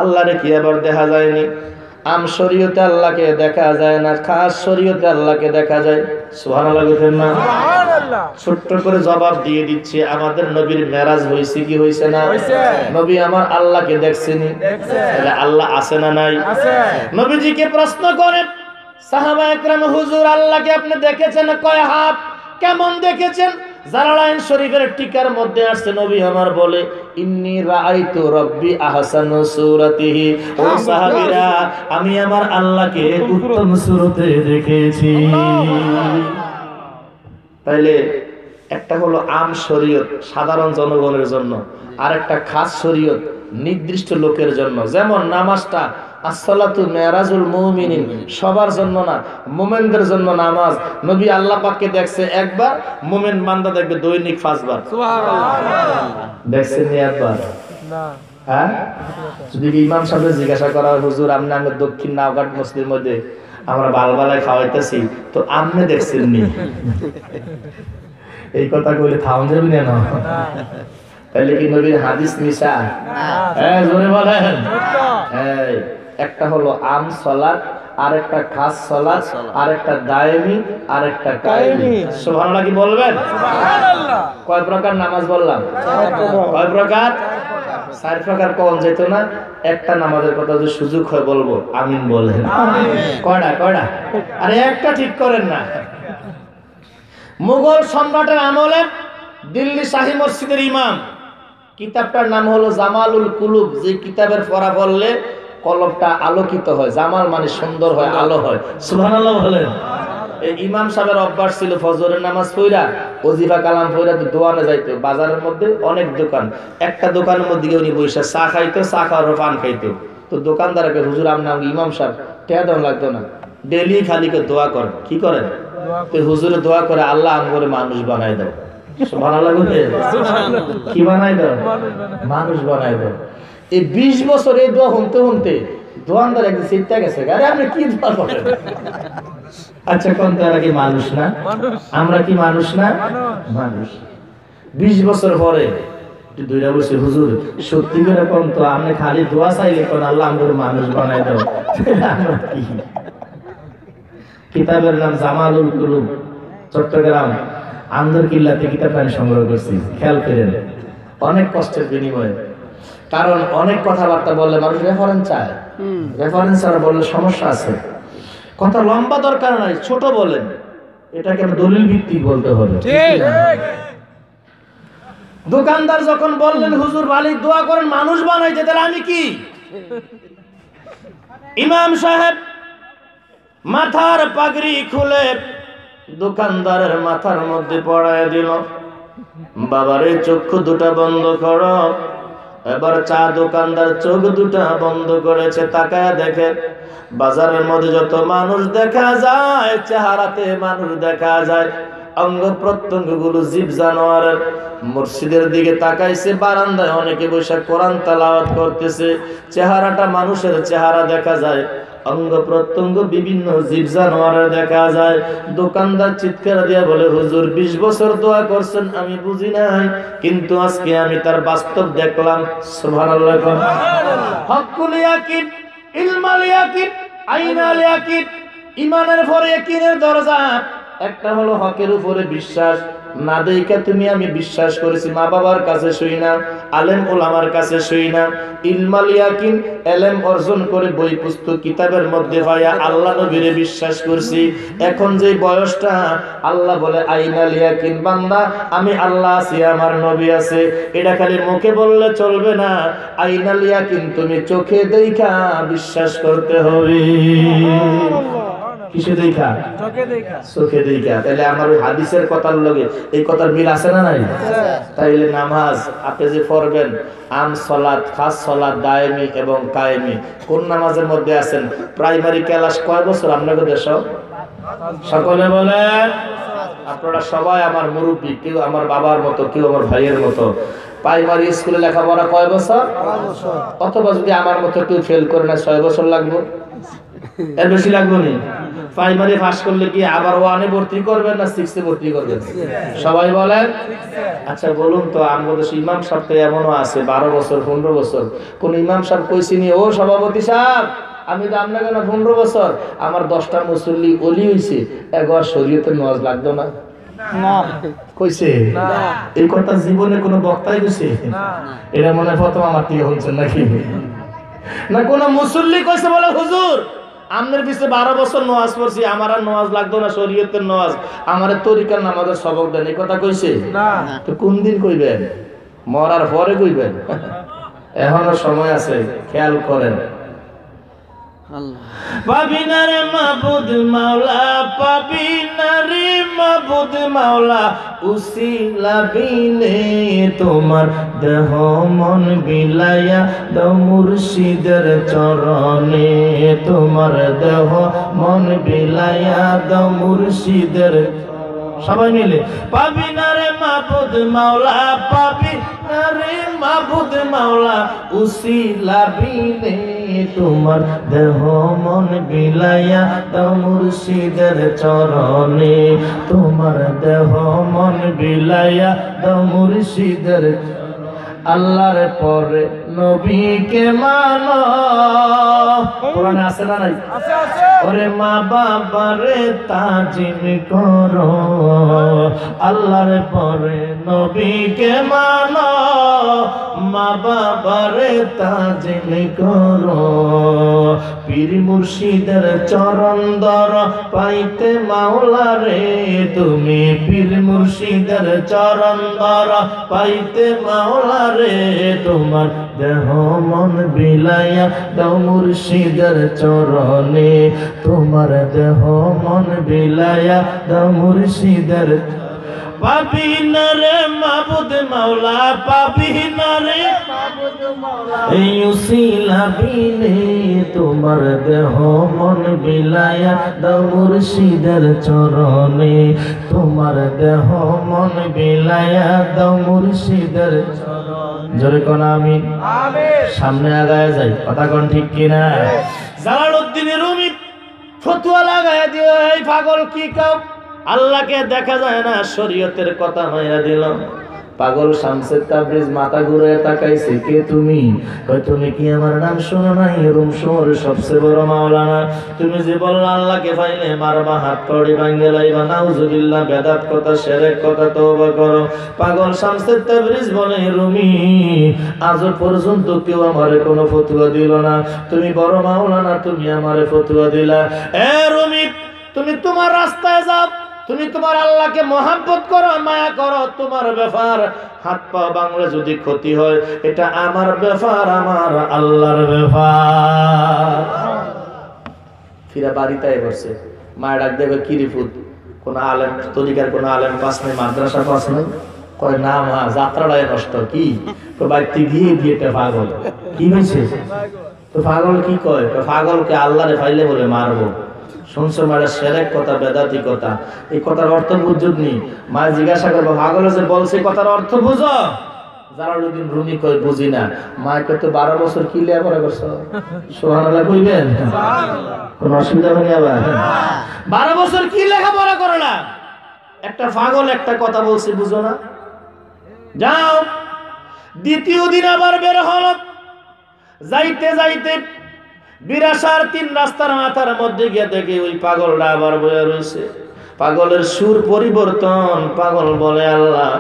আল্লাহরে কি আবার দেখা যায়নি? আম শরীয়তে আল্লাহকে দেখা যায় না, খাস শরীয়তে আল্লাহকে দেখা যায়। সুবহানাল্লাহ বলেন না? সুবহানাল্লাহ। ছোট্ট করে জবাব দিয়ে দিচ্ছে, আমাদের নবীর মেরাজ হইছে কি হইছে না? নবী আমার আল্লাহকে দেখছেনি। তাহলে আল্লাহ আছে না নাই? আছে। নবীজিকে প্রশ্ন করে সাহাবা একরাম, হুজুর আল্লাহকে আপনি দেখেছেন? কয় হাত। কেমন দেখেছেন? জালালাইন শরীফের টিকার মধ্যে আসছে, নবী আমার বলে ইন্নী রাআইতু রাব্বি আহসানু সূরাতিহি। ও সাহাবীরা, আমি আমার আল্লাহকে উত্তম সূরতে দেখেছি। তাইলে একটা হলো আম শরীয়ত সাধারণ জনগণের জন্য, আর একটা খাস শরীয়ত নির্দিষ্ট লোকের জন্য। যেমন নামাজটা আসসালাতু মেরাজুল মুমিনিন, সবার জন্য না, মুমিনদের জন্য নামাজ। নবী আল্লাহ পাককে দেখছে একবার, মুমিন বান্দা দেখবে দৈনিক 5 বার। সুবহানাল্লাহ। দেখছেন নি একবার? না। হ্যাঁ, যদি ইমাম সাহেব জিজ্ঞাসা করা হয়, হুজুর আপনি আমাদের দক্ষিণ নাওঘাট মসজিদের মধ্যে আমরা বালবালায় খাওয়াইতেছি, তো আপনি দেখছেন নি? এই কথা কইলে থাউন যাবে না? তাহলে কি নবীর হাদিস মিশা? হ্যাঁ, জোরে বলেন। এই একটা হলো আম সালাত, আর একটা খাস সালাত, আর একটা দায়েমি, আর একটা কায়েমি। সুবহানাল্লাহ কি বলবেন? সুবহানাল্লাহ। কয় প্রকার নামাজ বললাম? কয় প্রকার? 4 প্রকার কোন যেত না? একটা নামাজের কথা যদি সুযোগ হয় বলবো, আমিন বলেন। আমিন। কয়টা? কয়টা? আরে একটা ঠিক করেন না। মুঘল সম্রাটের আমলে দিল্লি শাহী মসজিদের ইমাম, কিতাবটার নাম হলো জামালুল কুলুব। যে কিতাবের পড়া পড়লে কলবটা আলোকিত হয়। জামাল মানে সুন্দর হয়, আলো হয়। সুবহানাল্লাহ বলেন। এই ইমাম সাহেবের অভ্যাস ছিল ফজরের নামাজ পড়া, ওজিফা কালাম পড়া তো দোকানে যাইতো। বাজারের মধ্যে অনেক দোকান, একটা দোকানের মধ্যে গিয়ে উনি বসে চা খাইতো, চা খাওয়ার পান খাইতো। তো দোকানদারকে, হুজুর আপনার ইমাম সাহেব টেয়া দেওয়া লাগতো না, ডেলি খালি দোয়া করেন। কি করেন? হুজুরে দোয়া করে, আল্লাহ আমগরে মানুষ বানাই দাও। সুবহানাল্লাহ বলেন। কি বানাই দাও? মানুষ বানাই দাও। এই 20 বছর এই দোয়া শুনতে শুনতে দোকানদার একদিন চিন্তা গেছে, আরে আপনি কি দোয়া করেন? আচ্ছা কোন তারা কি মানুষ না? আমরা কি মানুষ না? মানুষ। 20 বছর পরে দুইটা বসে, হুজুর সত্যি করে কোন তো আপনি খালি দোয়া চাইলে কোন আল্লাহ আমগরে মানুষ বানাই দাও। আমরা কি? কিতাবের নাম জামালুল কুলুব, চট্টগ্রাম আন্দর কিল্লাতে কিতাবটা আমি সংগ্রহ করছি। খেয়াল করেন, অনেক কষ্টের বিনিময়ে। কারণ অনেক কথাবার্তা বললে মানুষ রেফারেন্স চায়, রেফারেন্স আর বললে সমস্যা আছে। কথা লম্বা দরকার নাই, ছোট বলেন, এটাকে দলিল ভিত্তিক বলতে হবে। দোকানদার যখন বললেন, হুজুর মালিক দোয়া করেন মানুষ বানাইতে, তাহলে আমি কি? ইমাম সাহেব মাথার পাগড়ি খুলে দোকানদারের মাথার মধ্যে পড়ায় দিল, বাবারে চক্ষু দুটা বন্ধ করো। এবার চা দোকানদার চোখ দুটা বন্ধ করেছে, তাকায় দেখে বাজারের মধ্যে যত মানুষ দেখা যায়, চেহারাতে মানুষ দেখা যায়, অঙ্গ প্রত্যঙ্গ গুলো জীব জানোয়ারের। মসজিদের দিকে তাকাইছে, বারান্দায় অনেকে বসে কোরআন তেলাওয়াত করতেছে, চেহারাটা মানুষের চেহারা দেখা যায়, অঙ্গ প্রত্যঙ্গ বিভিন্ন জীব জানোয়ারের দেখা যায়। দোকানদার চিৎকার দিয়ে বলে, হুজুর 20 বছর দোয়া করছেন আমি বুঝি নাই, কিন্তু আজকে আমি তার বাস্তব দেখলাম। সুবহানাল্লাহ। হকুল ইয়াকিন ইলমাল ইয়াকিন, আইনাল ইয়াকিন। ঈমানের পরে ইয়াকিনের দরজা। একটা হলো হকের উপরে বিশ্বাস, না দেইকা তুমি আমি বিশ্বাস করেছি, মা বাবার কাছে শুই না, আলেম ওলামার কাছে শুই না। ইলমাল ইয়াকিন, এলেম অর্জন করে বই পুস্তক কিতাবের মধ্যে পাইয়া আল্লাহ নবীরে বিশ্বাস করছি। এখন যে বয়সটা, আল্লাহ বলে আইনাল ইয়াকিন, বান্দা আমি আল্লাহ আছি, আমার নবী আছে। এটা খালি মুখে বললে চলবে না, আইনাল ইয়াকিন তুমি চোখে দেখা বিশ্বাস করতে হবে। কিসে দেখা? চোখে দেখা। তাহলে আমার ওই হাদিসের কথার লগে এই কথার মিল আছে না নাই? তাইলে নামাজ আপনি যে পড়বেন, আম সালাত, খাস সালাত, দায়েমি এবং কায়েমি, কোন নামাজের মধ্যে আছেন? প্রাইমারি ক্লাস কয় বছর আপনাদের দেশ? সকলে বলেন। আপনারা সবাই আমার মুরব্বী, কেউ আমার বাবার মতো, কেউ আমার ভাইয়ের মতো। প্রাইমারি স্কুলে লেখাপড়া কয় বছর? অথবা যদি আমার মতো কেউ ফেল করে না, 6 বছর লাগবে, এর বেশি লাগবে না। প্রাইমারি পাস করলে কি আবার 1-এ ভর্তি করবেন না 6-এ ভর্তি করবেন? সবাই বলেন। আচ্ছা বলুন তো, আমাদের ইমাম সাহেব তো এমনও আছে 12 বছর 15 বছর। কোন ইমাম সাহেব কইছি নি, ও সভাপতি সাহেব আমি তো আপনাকে না 15 বছর, আমার 10টা মুসল্লি ওলি হইছে, একবার শরীয়তের নামাজ লাগতো না? না কইছে না। এই কথা জীবনে কোনো বক্তাই কইছে না? এটা মনে হয় প্রথম আমার থেকে হচ্ছেন নাকি? না কোন মুসল্লি কইছে বলে হুজুর আমনের পিছে 12 বছর নামাজ পড়ছি, আমার আর নামাজ লাগতো না, শরীয়তের নামাজ, আমারে তরিকার নামাজের সবক দেন, এই কথা কইছে না? তো কোন দিন কইবেন? মরার পরে কইবেন। এখনো সময় আছে, খেয়াল করেন। পাবিনা রে মাবুদ মাওলা, পাবিনা রে মাবুদ মাওলা, উসিলা বিনে তোমার দেহ মন বিলাইয়া দাও মুর্শিদের চরণে, তোমার দেহ মন বিলাইয়া দাও মুর্শিদের। সবাই মিলে পাবিনা রে মাবুদ মাওলা, পাবিনা রে মাবুদ মাওলা, উসিলা বিনে তোমার দেহ মন বিলাইয়া দাও মুর্শিদের চরণে, তোমার দেহ মন বিলাইয়া দাও মুর্শিদের। আল্লাহর পরে নবীকে মানো, কোরআনে আছে না নাই? আছে আছে। ওরে মা বাবারে তাজিম করো, আল্লাহর পরে নবীকে মানো, মা বাবারে তাজিম করো। পীর মুর্শিদের চরণ দর পাইতে মাওলা রে তুমি, পীর মুর্শিদের চরণ দর পাইতে মাওলা রে, তোমার দেহ মন বিলাইয়া দাও মুর্শিদের চরণে, তোমার দেহ মন বিলাইয়া দাও মুর্শিদের। পাবিনা রে মাবুদ মাওলা, পাবিনা রে মাবুদ মাওলা, এই উসিলা বিনে তোমার দেহ মন বিলাইয়া দাও মুর্শিদের চরণে, তোমার দেহ মন বিলাইয়া দাও মুর্শিদের চরণে। জোরে কোন আমিন। আমিন। সামনে আগায় যাই, কথা কোন ঠিক কিনা? জালালউদ্দিন রুমি ফতোয়া লাগায় দিও, এই পাগল কি কাও, আল্লাহকে দেখা যায় না, শরীয়তের কথা মাইরা দিল। পাগল শামসুল তাবরিজ মাথা ঘুরে তাকাইছে, কে তুমি? কই তুমি কি আমার নাম শোনো নাই? রুম শহরের সবচেয়ে বড় মাওলানা, তুমি যে বললা আল্লাহকে পাইলে মারবা, হাত কড়ি ভাঙে লাইবা, নাউজুবিল্লাহ, বেদাত কথা, শিরক কথা, তওবা করো। পাগল শামসুল তাবরিজ বলে, রুমি আজ পর্যন্ত কেউ আমারে কোনো ফতোয়া দিল না, তুমি বড় মাওলানা, তুমি আমারে ফতোয়া দিলা। এ রুমি, তুমি তোমার রাস্তায় যাও, তুমি তোমার আল্লাহকে মহাব্বত করো, মায়া করো, তোমার ব্যাপার। হাত পা বাংলা যদি ক্ষতি হয়, এটা আমার ব্যাপার, আমার আল্লাহর ব্যাপার। ফিরা বাড়িতে বসে মায়ের ডাক দেবে, কিরিফুত কোন আলেম তরিকার কোন আলেম পাস নেই, মাদ্রাসা পাস নেই? কয় না মা, যাত্রাটাই নষ্ট। কি বাড়িতে গিয়ে বিয়েটা পাগল, কি হয়েছে? তো পাগল কি কয়? পাগলকে আল্লাহরে ফাইলে বলে মারবো। শুনছো মারা শিরক কথা, বেদাতি কথা, এই কথার অর্থ বুঝুনি। মা জিজ্ঞাসা করবো, পাগল যে বলছে কথার অর্থ বুঝো? জালালউদ্দিন রুমি কই বুঝি না। মা কই তো 12 বছর কি লেখাপড়া করছো? সুবহানাল্লাহ কইবেন? কোন অসুবিধা হয়নি আবার? 12 বছর কি লেখাপড়া করো না? একটা পাগল একটা কথা বলছে বুঝো না? যাও। দ্বিতীয় দিন আবার বের হলো, যাইতে যাইতে বিরাসার 3 রাস্তার মাথার মধ্যে গিয়ে দেখে ওই পাগলটা আবার বসে রয়েছে। পাগলের সুর পরিবর্তন। পাগল বলে, আল্লাহ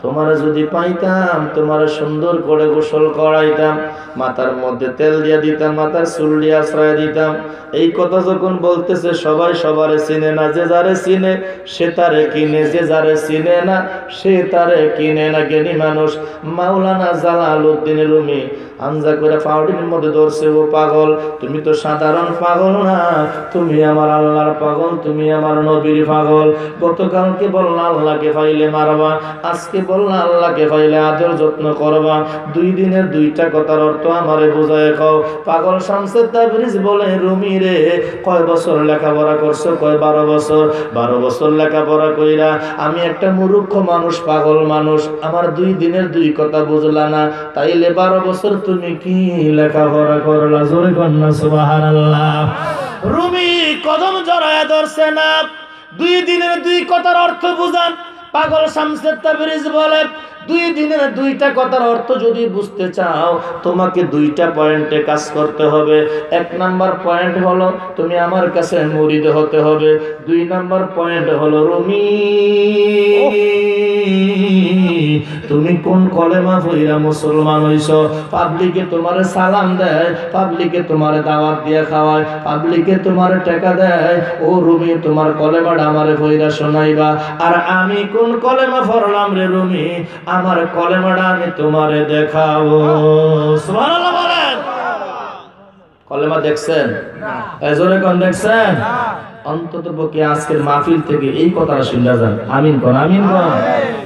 তোমারে যদি পাইতাম, তোমারে সুন্দর করে গোসল করাইতাম, মাথার মধ্যে তেল দিয়া দিতাম, মাথার চুল দিয়ে আশ্রয় দিতাম। এই কথা যখন বলতেছে, সবাই সবারে চিনে না, যে যারে চিনে সে তারে কিনে, যে যারে চিনে না সে তারে কিনে না। জ্ঞানী মানুষ মাওলানা জালালউদ্দিন রুমি আঞ্জা করে পাউডির মধ্যে ধরছে, ও পাগল, তুমি তো সাধারণ পাগল না, তুমি আমার আল্লাহর পাগল, তুমি আমার নবীর পাগল। গতকালকে বললা আল্লাহকে পাইলে মারবা, আজকে বললা আল্লাহকে পাইলে আদর যত্ন করবা। 2 দিনের 2টা কথার অর্থ আমারে বুঝায় কও। পাগল শামসুদ তাবরিজ বলে, রুমি রে, কয় বছর লেখাপড়া করছো? কয় 12 বছর। 12 বছর লেখাপড়া কইরা আমি একটা মূর্খ মানুষ, পাগল মানুষ, আমার 2 দিনের 2 কথা বুঝলা না, তাইলে 12 বছর তুমি কি লেখাপড়া করলা? জোরে কন্যা সুবহানাল্লাহ। রুমি কদম জড়ায় ধরছে না, 2 দিনের 2 কথার অর্থ বুঝান। পাগল শামসুদ তাবরিজ বলে, 2 দিনের 2টা কথার অর্থ যদি বুঝতে চাও, তোমাকে 2টা পয়েন্টে কাজ করতে হবে। 1 নাম্বার পয়েন্ট হলো তুমি আমার কাছে মুরিদ হতে হবে। 2 নাম্বার পয়েন্ট হলো, রুমি তুমি কোন কলেমা পড়িয়া মুসলমান হইছো? পাবলিকে তোমারে সালাম দেয়, পাবলিকে তোমারে দাওয়াত দিয়ে খাওয়ায়, পাবলিকে তোমারে টাকা দেয়। ও রুমি, তোমার কলেমাটা আমারে পড়িয়া শোনাইবা। আর আমি কোন কলেমা পড়লাম রে রুমি? আমার কলেমাটা আমি তোমারে দেখাবো। সুবহানাল্লাহ বলেন। কলেমা দেখছেন? জোরে কোন দেখছেন? অন্তত পক্ষে আজকের মাহফিল থেকে এই কথাটা শুনে যান। আমিন কোন, আমিন কোন।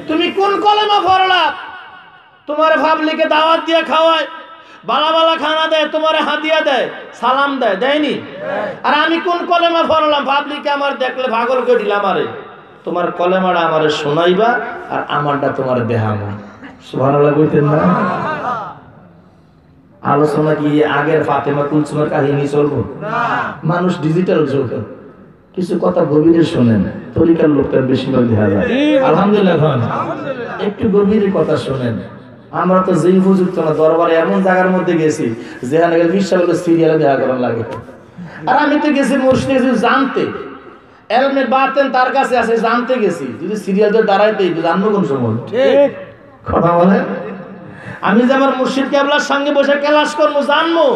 তুমি কোন কলেমা পড়লা? তোমার পাবলিকে দাওয়াত দিয়ে খাওয়ায়, বালা বালা খানা দেয়, তোমারে হাদিয়া দেয়, সালাম দেয়, দেয়নি? আর আমি কোন কলেমা পড়লাম? পাবলিকে আমার দেখলে পাগল করে দিলাম। আরে তোমার কলেমাটা আমারে শোনাইবা, আর আমারটা তোমার দেখাবো। সুবহানাল্লাহ কইতেন না? আলোচনা কি আগের ফাতেমা কুলসুমের কাহিনী চলবো? মানুষ ডিজিটাল যুগ, কিছু কথা গভীরে শোনেন। তরিকার লোকটার বেশিরভাগ দেখা যায়। আলহামদুলিল্লাহ, একটু গভীরে কথা শোনেন। আমরা তো যেই উপযুক্ত না, দরবারে এমন জায়গার মধ্যে গেছি যেখানে গেলে বিশ্বাস সিরিয়ালে দেখা করার লাগে। আর আমি তো গেছি মুর্শিদ জানতে, এলমে বাতেন তার কাছে আছে, জানতে গেছি। যদি সিরিয়াল তো দাঁড়াইতে জানবো কোন সময়? ঠিক কথা বলে। আমি যে আমার মুর্শিদ কেবলার সঙ্গে বসে ক্লাস করবো, জানবো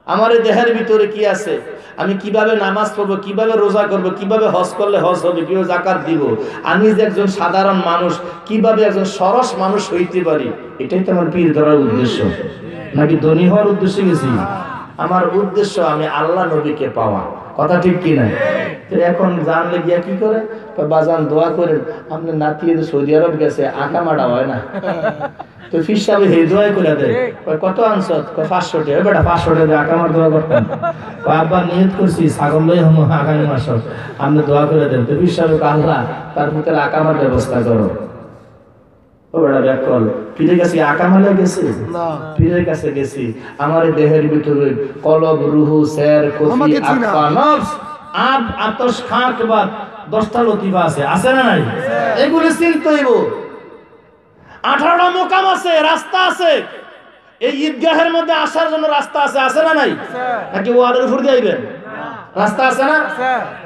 আমার এই দেহের ভিতরে কি আছে, আমি কিভাবে নামাজ পড়বো, কিভাবে রোজা করবো, কিভাবে হজ করলে হজ হবে, কিভাবে যাকাত দিব, আমি যে একজন সাধারণ মানুষ কিভাবে একজন সরস মানুষ হইতে পারি। এটাই তো আমার পীর ধরার উদ্দেশ্য, নাকি ধনী হওয়ার উদ্দেশ্যে গেছি? আমার উদ্দেশ্য আমি আল্লাহ নবীকে পাওয়া। কথা ঠিক কি না? তো এখন জানলে গিয়া কি করে? বাজান দোয়া করেন, আপনার নাতি সৌদি আরব গেছে, আঁকা মাটা হয় না, তো ফির সাহেব হে দোয়া করে দেয়। কত আনছ? 500 টাকা। বেটা 500 টাকা আঁকা মার দোয়া করতাম। আব্বা নিয়ত করছি ছাগল লই হম আগামী মাস, আপনি দোয়া করে দেন। তো ফির সাহেব আল্লাহ তার ভিতরে আঁকা মার ব্যবস্থা করো। ও বেটা ব্যাক কল, পীরের কাছে আঁকা মালে গেছে না, পীরের কাছে গেছি। আমার দেহের ভিতরে কলব, রুহু, সের, কফি, আত্মা, নফস, আব, আতশ, খাক, বাদ 10টা লতিফা আছে, আছে না নাই? এগুলি চিনতে হইব। 18টা মোকাম আছে, রাস্তা আছে। এই ঈদগাহের মধ্যে আসার জন্য রাস্তা আছে, আছে না নাই? নাকি ওয়াদের উপর দিয়ে আইবেন? রাস্তা আছে না?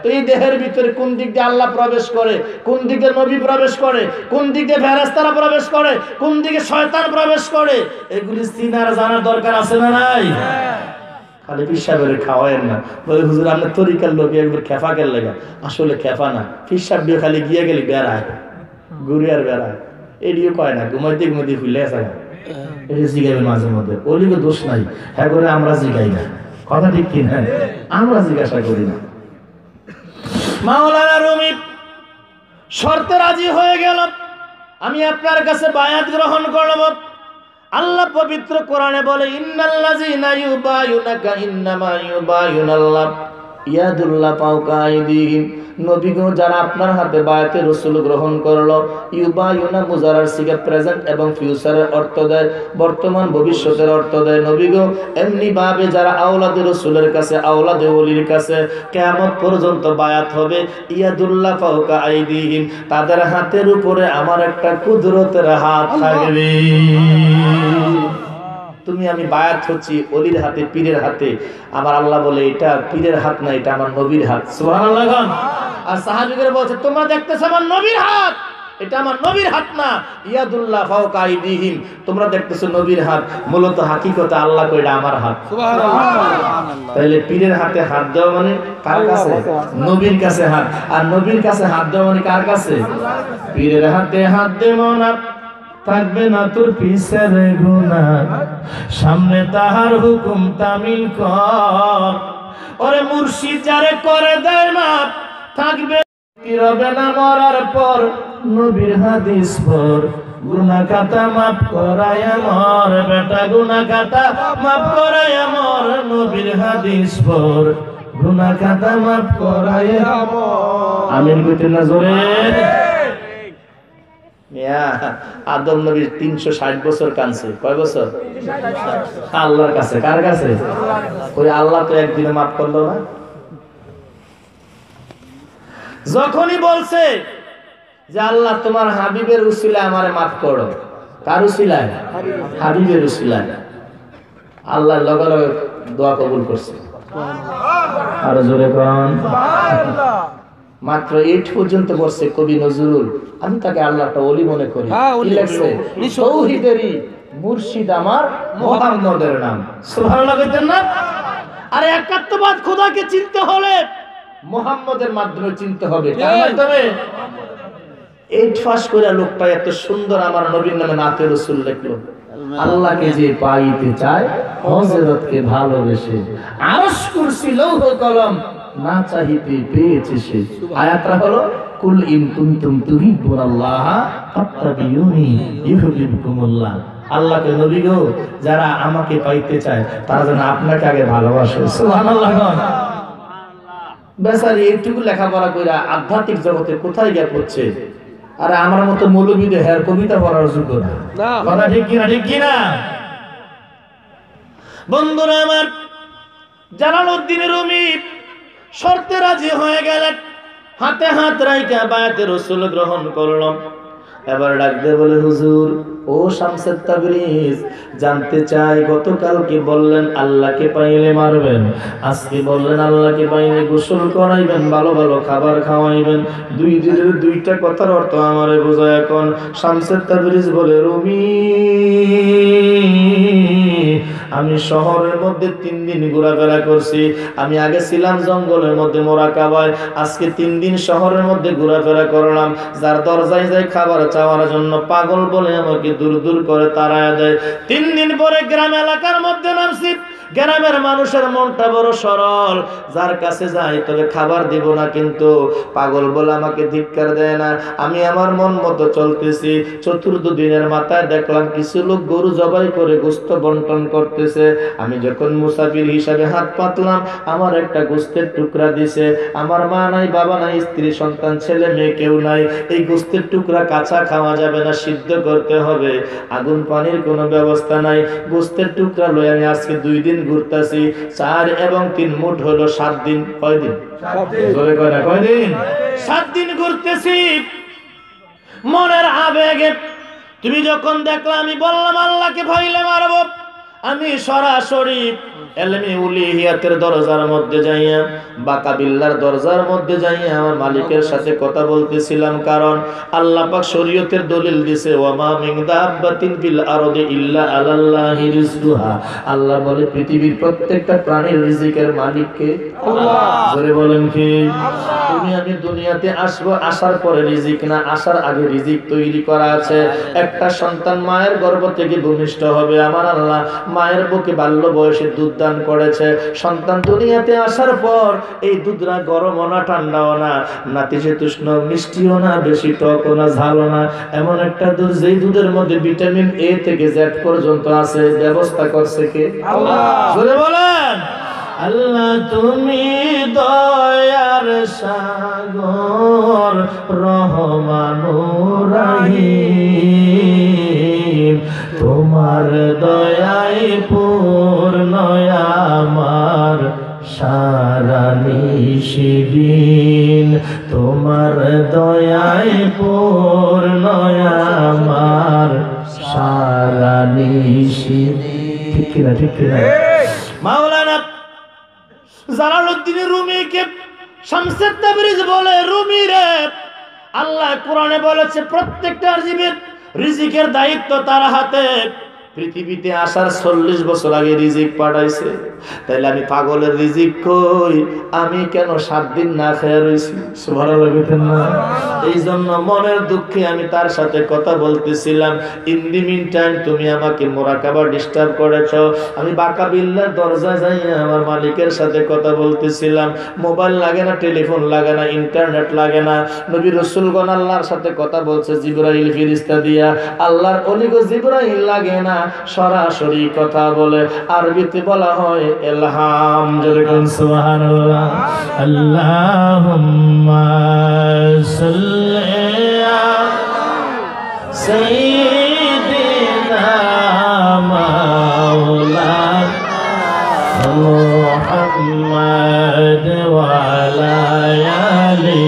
তো এই দেহের ভিতরে কোন দিক দিয়ে আল্লাহ প্রবেশ করে, কোন দিকে নবী প্রবেশ করে, কোন দিকে ফেরেশতারা প্রবেশ করে, কোন দিকে শয়তান প্রবেশ করে, এগুলি চিনার জানার দরকার আছে না নাই? খালি পিসাবের খাওয়ায়েন না, বলে হুজুর আপনার তরিকার লোকে একবার খেফা গেল লেগা। আসলে খেফা না, পিসাব দিয়ে খালি গিয়ে গেলি বেড়ায়, ঘুরে আর বেড়ায়। এডিও কয় না, ঘুমাইতে ঘুমাইতে ফুলে আসে না। এটা জিগাইবেন মাঝে মধ্যে, ওলিকে দোষ নাই, হ্যাঁ করে আমরা জিগাই না। কথা ঠিক কি না? আমরা জিজ্ঞাসা করি না। মাওলানা রুমি শর্তে রাজি হয়ে গেল, আমি আপনার কাছে বায়াত গ্রহণ করব। আল্লাহ পবিত্র কোরআনে বলে, ইন্নাল্লাযীনা ইউবায়ুনাকা ইন্নামা ইউবায়ুনাল্লাহ ইয়াদুল্লাহ ফাওকা আইদিহিম। নবী গো, যারা আপনার হাতে বায়াতে রাসূল গ্রহণ করলো, ইউবায়ুনা মুজারার সিগা প্রেজেন্ট এবং ফিউচারের অর্থ দেয়, বর্তমান ভবিষ্যতের অর্থ দেয়। নবী গো, এমনি ভাবে যারা আওলাদে রাসূলের কাছে, আওলাদে ওলির কাছে কিয়ামত পর্যন্ত বায়াত হবে, ইয়াদুল্লাহ ফাওকা আইদিহিম, তাদের হাতের উপরে আমার একটা কুদরতের হাত থাকবে। তুমি আমি বায়াত হচ্ছি অলির হাতে, পীরের হাতে। আমার আল্লাহ বলে এটা পীরের হাত না, এটা আমার নবীর হাত। সুবহানাল্লাহ। আর সাহাবীরা বলছে তোমরা দেখতেছো আমার নবীর হাত, এটা আমার নবীর হাত না। ইয়াদুল্লাহ ফাওকা আইদিহিম, তোমরা দেখতেছো নবীর হাত, মূলত হাকিকতে আল্লাহ কই এটা আমার হাত। সুবহানাল্লাহ। তাহলে পীরের হাতে হাত দেওয়া মানে কার কাছে? নবীর কাছে হাত। আর নবীর কাছে হাত দেওয়া মানে কার কাছে? পীরের হাতে হাত দেব না, থাকবে না তোর পিছের গুনাহ, সামনে তাহার হুকুম তামিল কর। ওরে মুর্শিদ যারে করে দেয় মাপ, থাকবে রবে না মরার পর, নবীর হাদিস পর, গুনাহ খাতা মাফ করায় আমার বেটা, গুনাহ খাতা মাফ করায় আমার, নবীর হাদিস পর, গুনাহ খাতা মাফ করায় আমার। আমিন কইতে না জোরে। আদম নবী 360 বছর কাঁদছে। কয় বছর? আল্লাহর কাছে। কার কাছে? ওই আল্লাহ তো একদিনে মাফ করলো না। যখনই বলছে যে আল্লাহ তোমার হাবিবের উসিলায় আমারে মাফ করো, কার উসিলায়? হাবিবের উসিলায়, আল্লাহ লগে লগে দোয়া কবুল করছে। আর জোরে কোন মাত্র 8 পর্যন্ত পড়ছে কবি নজরুল, আমি তাকে আল্লাহটা ওলি মনে করি। কি লেখছে? তৌহিদেরই মুর্শিদ আমার মুহাম্মদের নাম। সুবহানাল্লাহ কইতেন না? আরে একাত্মবাদ খোদাকে চিনতে হলে মুহাম্মদের মাধ্যমে চিনতে হবে। কার মাধ্যমে? 8 পাস করে লোকটা এত সুন্দর আমার নবীর নামে নাতে রাসূল লিখলো। আল্লাহকে যে পাইতে চায় হযরতকে ভালোবেসে, আরশ কুরসি লৌহ কলম না চাইতে পেয়েছে সে। আয়াতটা হলো কুল ইন কুনতুম তুহিব্বুনাল্লাহ ফাত্তাবিউনি ইউহিব্বুকুমুল্লাহ। আল্লাহকে নবী গো, যারা আমাকে পাইতে চায় তারা যেন আপনাকে আগে ভালোবাসে। সুবহানাল্লাহ। বেচারি এইটুকু লেখাপড়া কইরা আধ্যাত্মিক জগতে কোথায় গিয়ে পড়ছে? আরে আমার মতো মৌলবীদের হের কবিতা পড়ার যোগ্য না। কথা ঠিক কিনা? ঠিক কিনা? বন্ধুরা আমার, জালালউদ্দিন রুমি শর্তে রাজি হয়ে গেলেন, হাতে হাত রাইখা বায়াতে রাসূল গ্রহণ করলাম। এবার ডাক দিয়ে বলে, হুজুর ও শামসুত তাবরিজ, জানতে চাই গতকালকে বললেন আল্লাহকে পাইলে মারবেন, আজকে বললেন আল্লাহকে পাইলে গোসল করাইবেন, ভালো ভালো খাবার খাওয়াইবেন। দুই দিনের দুইটা কথার অর্থ আমারে বোঝায় এখন। শামসুত তাবরিজ বলে, রুমি আমি শহরের মধ্যে 3 দিন ঘোরাফেরা করছি। আমি আগে ছিলাম জঙ্গলের মধ্যে মোরাকাবায়, আজকে 3 দিন শহরের মধ্যে ঘোরাফেরা করলাম। যার দরজায় যাই খাবার চাওয়ার জন্য পাগল বলে আমাকে দূর দূর করে তাড়ায় দেয়। 3 দিন পরে গ্রাম এলাকার মধ্যে নামছি। গ্রামের মানুষের মনটা বড় সরল, যার কাছে যাই তবে খাবার দিব না, কিন্তু পাগল বলে আমাকে ধিক্কার দেয় না। আমি আমার মন মতো চলতেছি। 4th দিনের মাথায় দেখলাম কিছু লোক গরু জবাই করে গোশত বন্টন করতেছে। আমি যখন মুসাফির হিসাবে হাত পাতলাম, আমার একটা গোশতের টুকরা দিছে। আমার মা নাই, বাবা নাই, স্ত্রী সন্তান ছেলে মেয়ে কেউ নাই। এই গোশতের টুকরা কাঁচা খাওয়া যাবে না, সিদ্ধ করতে হবে। আগুন পানির কোনো ব্যবস্থা নাই। গোশতের টুকরা লই আমি আজকে 2 দিন ঘুরতেছি। 4 এবং 3 মুঠ হলো 7 দিন। কয় দিন? 7 দিন। জোরে কয় না, কয় দিন? 7 দিন ঘুরতেছি মনের আবেগে। তুমি যখন দেখলা আমি বললাম আল্লাহকে ভাইলে মারবো, আমি সরাসরি এলমে উলিহিয়াতের দরজার মধ্যে যাইয়া, বাকা বিল্লার দরজার মধ্যে যাইয়া আমার মালিকের সাথে কথা বলতেছিলাম। কারণ আল্লাহ পাক শরীয়তের দলিল দিছে, ওয়ামা মিন দাব্বাতিন ফিল আরদি ইল্লা আলাল্লাহি রিজকুহা। আল্লাহ বলে পৃথিবীর প্রত্যেকটা প্রাণীর রিজিকের মালিক কে? আল্লাহ। জোরে বলেন কি? আল্লাহ। তুমি আমি দুনিয়াতে আসবো, আসার পরে রিজিক না, আসার আগে রিজিক তৈরি করা আছে। একটা সন্তান মায়ের গর্ভ থেকে ভূমিষ্ঠ হবে, আমার আল্লাহ মায়ের বুকে বাল্য বয়সে দুধ দান করেছে। সন্তান দুনিয়াতে আসার পর এই দুধরা গরমও না, ঠান্ডাও না, নাতিশীতোষ্ণ, মিষ্টিও না, বেশি টকও না, ঝালও না, এমন একটা দুধ যেই দুধের মধ্যে ভিটামিন এ থেকে জেড পর্যন্ত আছে। ব্যবস্থা করছে কে? আল্লাহ। জোরে বলেন আল্লাহ। তুমি দয়ার সাগর, রহমানুর রহিম, তোমার দয়ায় পূর্ণ আমার সারা নিশিদিন, তোমার দয়ায় পূর্ণ আমার সারা নিশিদিন। ঠিক কিনা মাওলানা জালালউদ্দিন রুমিকে শামসুত তাবরিজ বলে, রুমি রে, আল্লাহ কোরআনে বলেছে প্রত্যেকটা জীবের রিজিকের দায়িত্ব তার হাতে। পৃথিবীতে আসার 40 বছর আগে রিজিক পাঠাইছে, তাইলে আমি পাগলের রিজিক কই? আমি কেন 7 দিন না খেয়ে রইছি? সুবহানাল্লাহ বলতেন না? এই জন্য মনের দুঃখে আমি তার সাথে কথা বলতেছিলাম। ইন দি মিন টাইম তুমি আমাকে মুরাকাবা ডিস্টার্ব করেছো। আমি বাঁকা বিল্লার দরজায় যাই আমার মালিকের সাথে কথা বলতেছিলাম। মোবাইল লাগে না, টেলিফোন লাগে না, ইন্টারনেট লাগে না। নবী রাসূলগণ আল্লাহর সাথে কথা বলছে জিবরাইল ফেরেশতা দিয়া। আল্লাহর ওলি গো জিবরাইল লাগে না, সরাসরি কথা বলে। আরবিতে বলা হয় ইলহাম। যেরকম সুবহানাল্লাহ। আল্লাহুম্মা সাল্লি আলা সাইয়্যিদিনা মাওলানা মুহাম্মদ ওয়া আলা আলি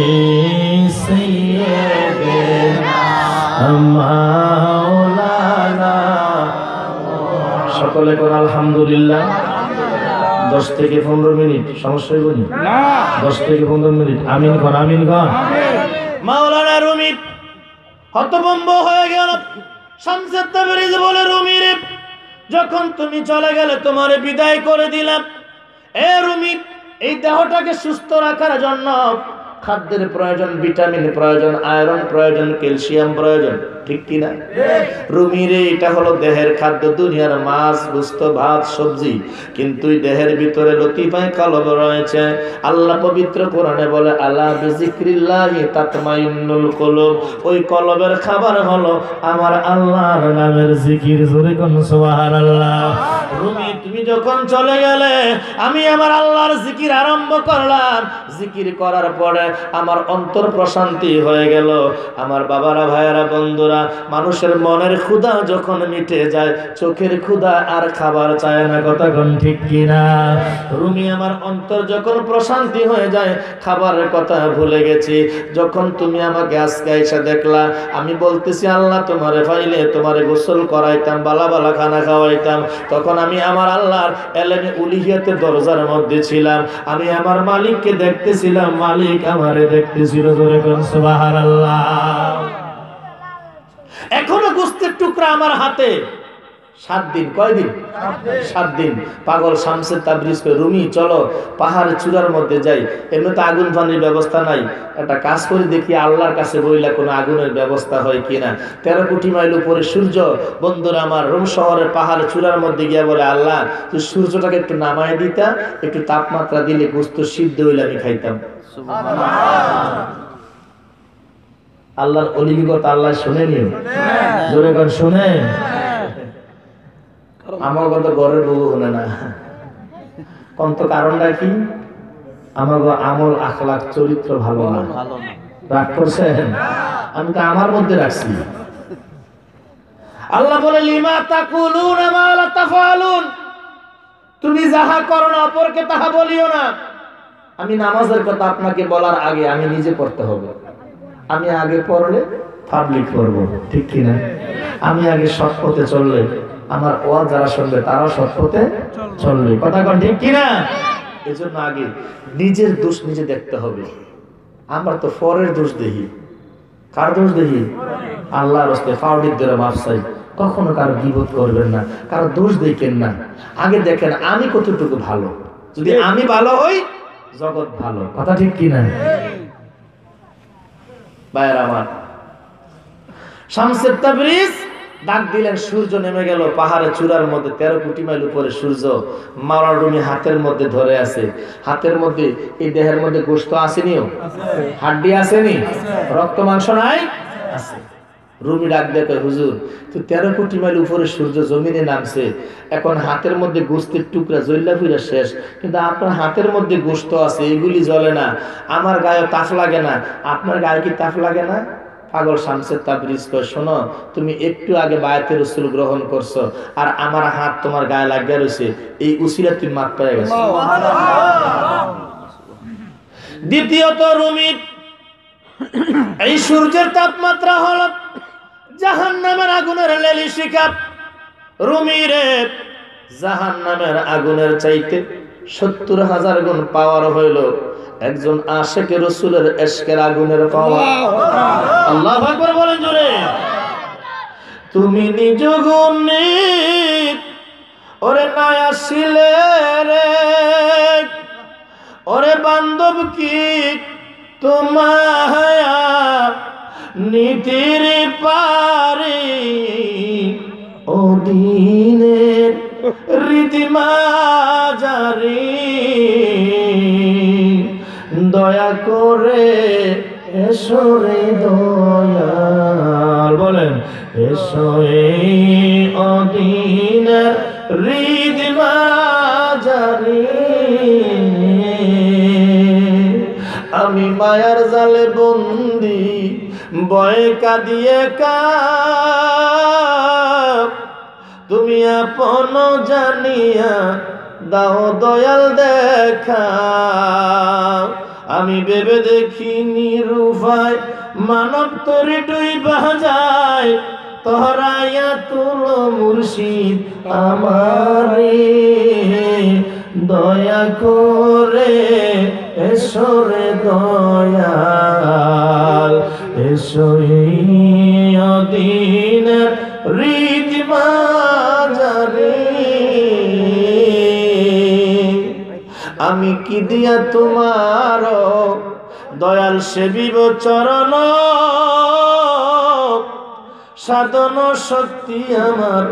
সাইয়্যিদিনা মাওলানা। সকলে কোন আলহামদুলিল্লাহ। 10 থেকে 15 মিনিট সমস্যা হইব না? 10 থেকে 15 মিনিট আমিন কোন, আমিন কোন। মাওলানা রুমি হতভম্ব হয়ে গেল। শামসুত তাবরিজ বলে, রুমি রে, যখন তুমি চলে গেলে তোমারে বিদায় করে দিলাম। এ রুমি, এই দেহটাকে সুস্থ রাখার জন্য খাদ্যের প্রয়োজন, ভিটামিন প্রয়োজন, আয়রন প্রয়োজন, ক্যালসিয়াম প্রয়োজন, ঠিক কিনা? রুমি রে, এটা হলো দেহের খাদ্য। দুনিয়ার মাছ, গোশত, ভাত, সবজি, কিন্তু দেহের ভিতরে লতিফায়ে কলব রয়েছে। আল্লাহ পবিত্র কোরআনে বলে, আলা বিজিক্রিল্লাহি তাতমাইন্নুল কুলুব। ওই কলবের খাবার হলো আমার আল্লাহর নামের জিকির। জোরে কোন সুবহানাল্লাহ। রুমি, তুমি যখন চলে গেলে আমি আমার আল্লাহর জিকির আরম্ভ করলাম। জিকির করার পরে আমার অন্তর প্রশান্তি হয়ে গেল। আমার বাবারা, ভাইয়ারা, বন্ধুরা, মানুষের মনের ক্ষুধা যখন মিটে যায়, চোখের ক্ষুধা আর খাবার চায় না। কথা কোন ঠিক কিনা? রুমি, আমার অন্তর যখন প্রশান্তি হয়ে যায়, খাবারের কথা ভুলে গেছি। যখন তুমি আমাকে আজকে এসে দেখলা, আমি বলতেছি আল্লাহ তোমারে পাইলে তোমারে গোসল করাইতাম, বালা বালা খানা খাওয়াইতাম। তখন আমি আমার আল্লাহর এলেমে উলিহিয়াতের দরজার মধ্যে ছিলাম। আমি আমার মালিককে দেখতেছিলাম, মালিক আমারে দেখতেছিল। জোরে কোন সুবহানাল্লাহ। এখনো গোশতের টুকরা আমার হাতে। 7 দিন। কয়দিন? 7 দিন। পাগল শামসুত তাবরিজ কই, রুমি চলো পাহাড়ের চূড়ার মধ্যে যাই। এমনি তো আগুন পানির ব্যবস্থা নাই, একটা কাজ করে দেখি আল্লাহর কাছে বইলা কোনো আগুনের ব্যবস্থা হয় কিনা। 13 কোটি মাইল উপরে সূর্য। বন্ধুরা আমার, রোম শহরের পাহাড়ের চূড়ার মধ্যে গিয়া বলে, আল্লাহ তুই সূর্যটাকে একটু নামায় দিতা, একটু তাপমাত্রা দিলে গোশত সিদ্ধ হইলে আমি খাইতাম। আল্লাহর অলিগত আল্লাহ শুনে নিও। জোরে কোন শুনে। আমার কথা ঘরের বউ হলে না। কোন তো কারণটা কি? আমার আমল, আখলাক, চরিত্র ভালো না। রাগ করছেন? আমি তো আমার মধ্যে রাখছি। আল্লাহ বলে, লিমা তাকুলুনা মা লা তাফআলুন। তুমি যাহা করো না অপরকে তাহা বলিও না। আমি নামাজের কথা আপনাকে বলার আগে আমি নিজে পড়তে হবে। আমি আগে পড়লে পাবলিক পড়বো, ঠিক কিনা? আমি আগে সৎ পথে চললে আমার ওয়াজ যারা শুনবে তারাও সৎ পথে চলবে। কথা কোন ঠিক কিনা? এজন্য আগে নিজের দোষ নিজে দেখতে হবে। আমরা তো পরের দোষ দেখি। কার দোষ দেখি? আল্লাহর রাস্তে ফাউডির ধরে মাফ চাই। কখনো কারো গীবত করবেন না, কারো দোষ দেখেন না। আগে দেখেন আমি কতটুকু ভালো। যদি আমি ভালো হই, জগৎ ভালো। কথা ঠিক কিনা? ভাইয়ের আমার, শামসুত তাবরিজ ডাক দিলেন। সূর্য নেমে গেল পাহাড়ের চূড়ার মধ্যে। 13 কোটি মাইল উপরে সূর্য। মাওলানা রুমি হাতের মধ্যে ধরে আছে। হাতের মধ্যে এই দেহের মধ্যে গোশত আসেনিও, হাড্ডি আসেনি, রক্ত মাংস নাই, আছে। রুমি ডাক দেখে, হুজুর তো 13 কোটি মাইল উপরে সূর্য জমিনে নামছে, এখন হাতের মধ্যে গোশতের টুকরা জ্বললা ফিরে শেষ, কিন্তু আপনার হাতের মধ্যে গোশত আছে, এগুলি জ্বলে না, আমার গায়ে তাপ লাগে না, আপনার গায়ে কি তাপ লাগে না? পাগল শামসুত তাবরিজ কয়, শোনো, তুমি একটু আগে বায়াতে রাসূল গ্রহণ করছো, আর আমার হাত তোমার গায়ে লাগিয়ে রয়েছে, এই উসিলা তুমি মাপ পেয়ে গেছো। দ্বিতীয়ত রুমি, এই সূর্যের তাপমাত্রা হলো জাহান্নামের আগুনের লেলিশিখা। রুমি রে, জাহান্নামের আগুনের চাইতে 70,000 গুণ পাওয়ার হইল একজন আশিকে রাসূলের ইশকের আগুনের পাওয়ার। আল্লাহু আকবার বলেন জোরে। তুমি নিজ গুণে ওরে না আসিলে রে ওরে বান্ধব কি তোমায়া নীতির পারে ও দিনের রীতিমা জারি দয়া করে এসো রে দয়াল বলেন এসো এই অদিনের রীতিমা জারি আমি মায়ার জালে বন্দি বয়ে কাঁদিয়ে তুমি আপন জানিয়া দাও দয়াল দেখা আমি ভেবে দেখিনি রূপায় মানব তরি ডুইবা যায় তোহরাইয়া তুলো মুর্শিদ আমারে দয়া করে এসো রে দয়াল এসো এই অদিনের রীতিমা জারি আমি কি দিয়া তোমার দয়াল সেবিব চরণ সাধন শক্তি আমার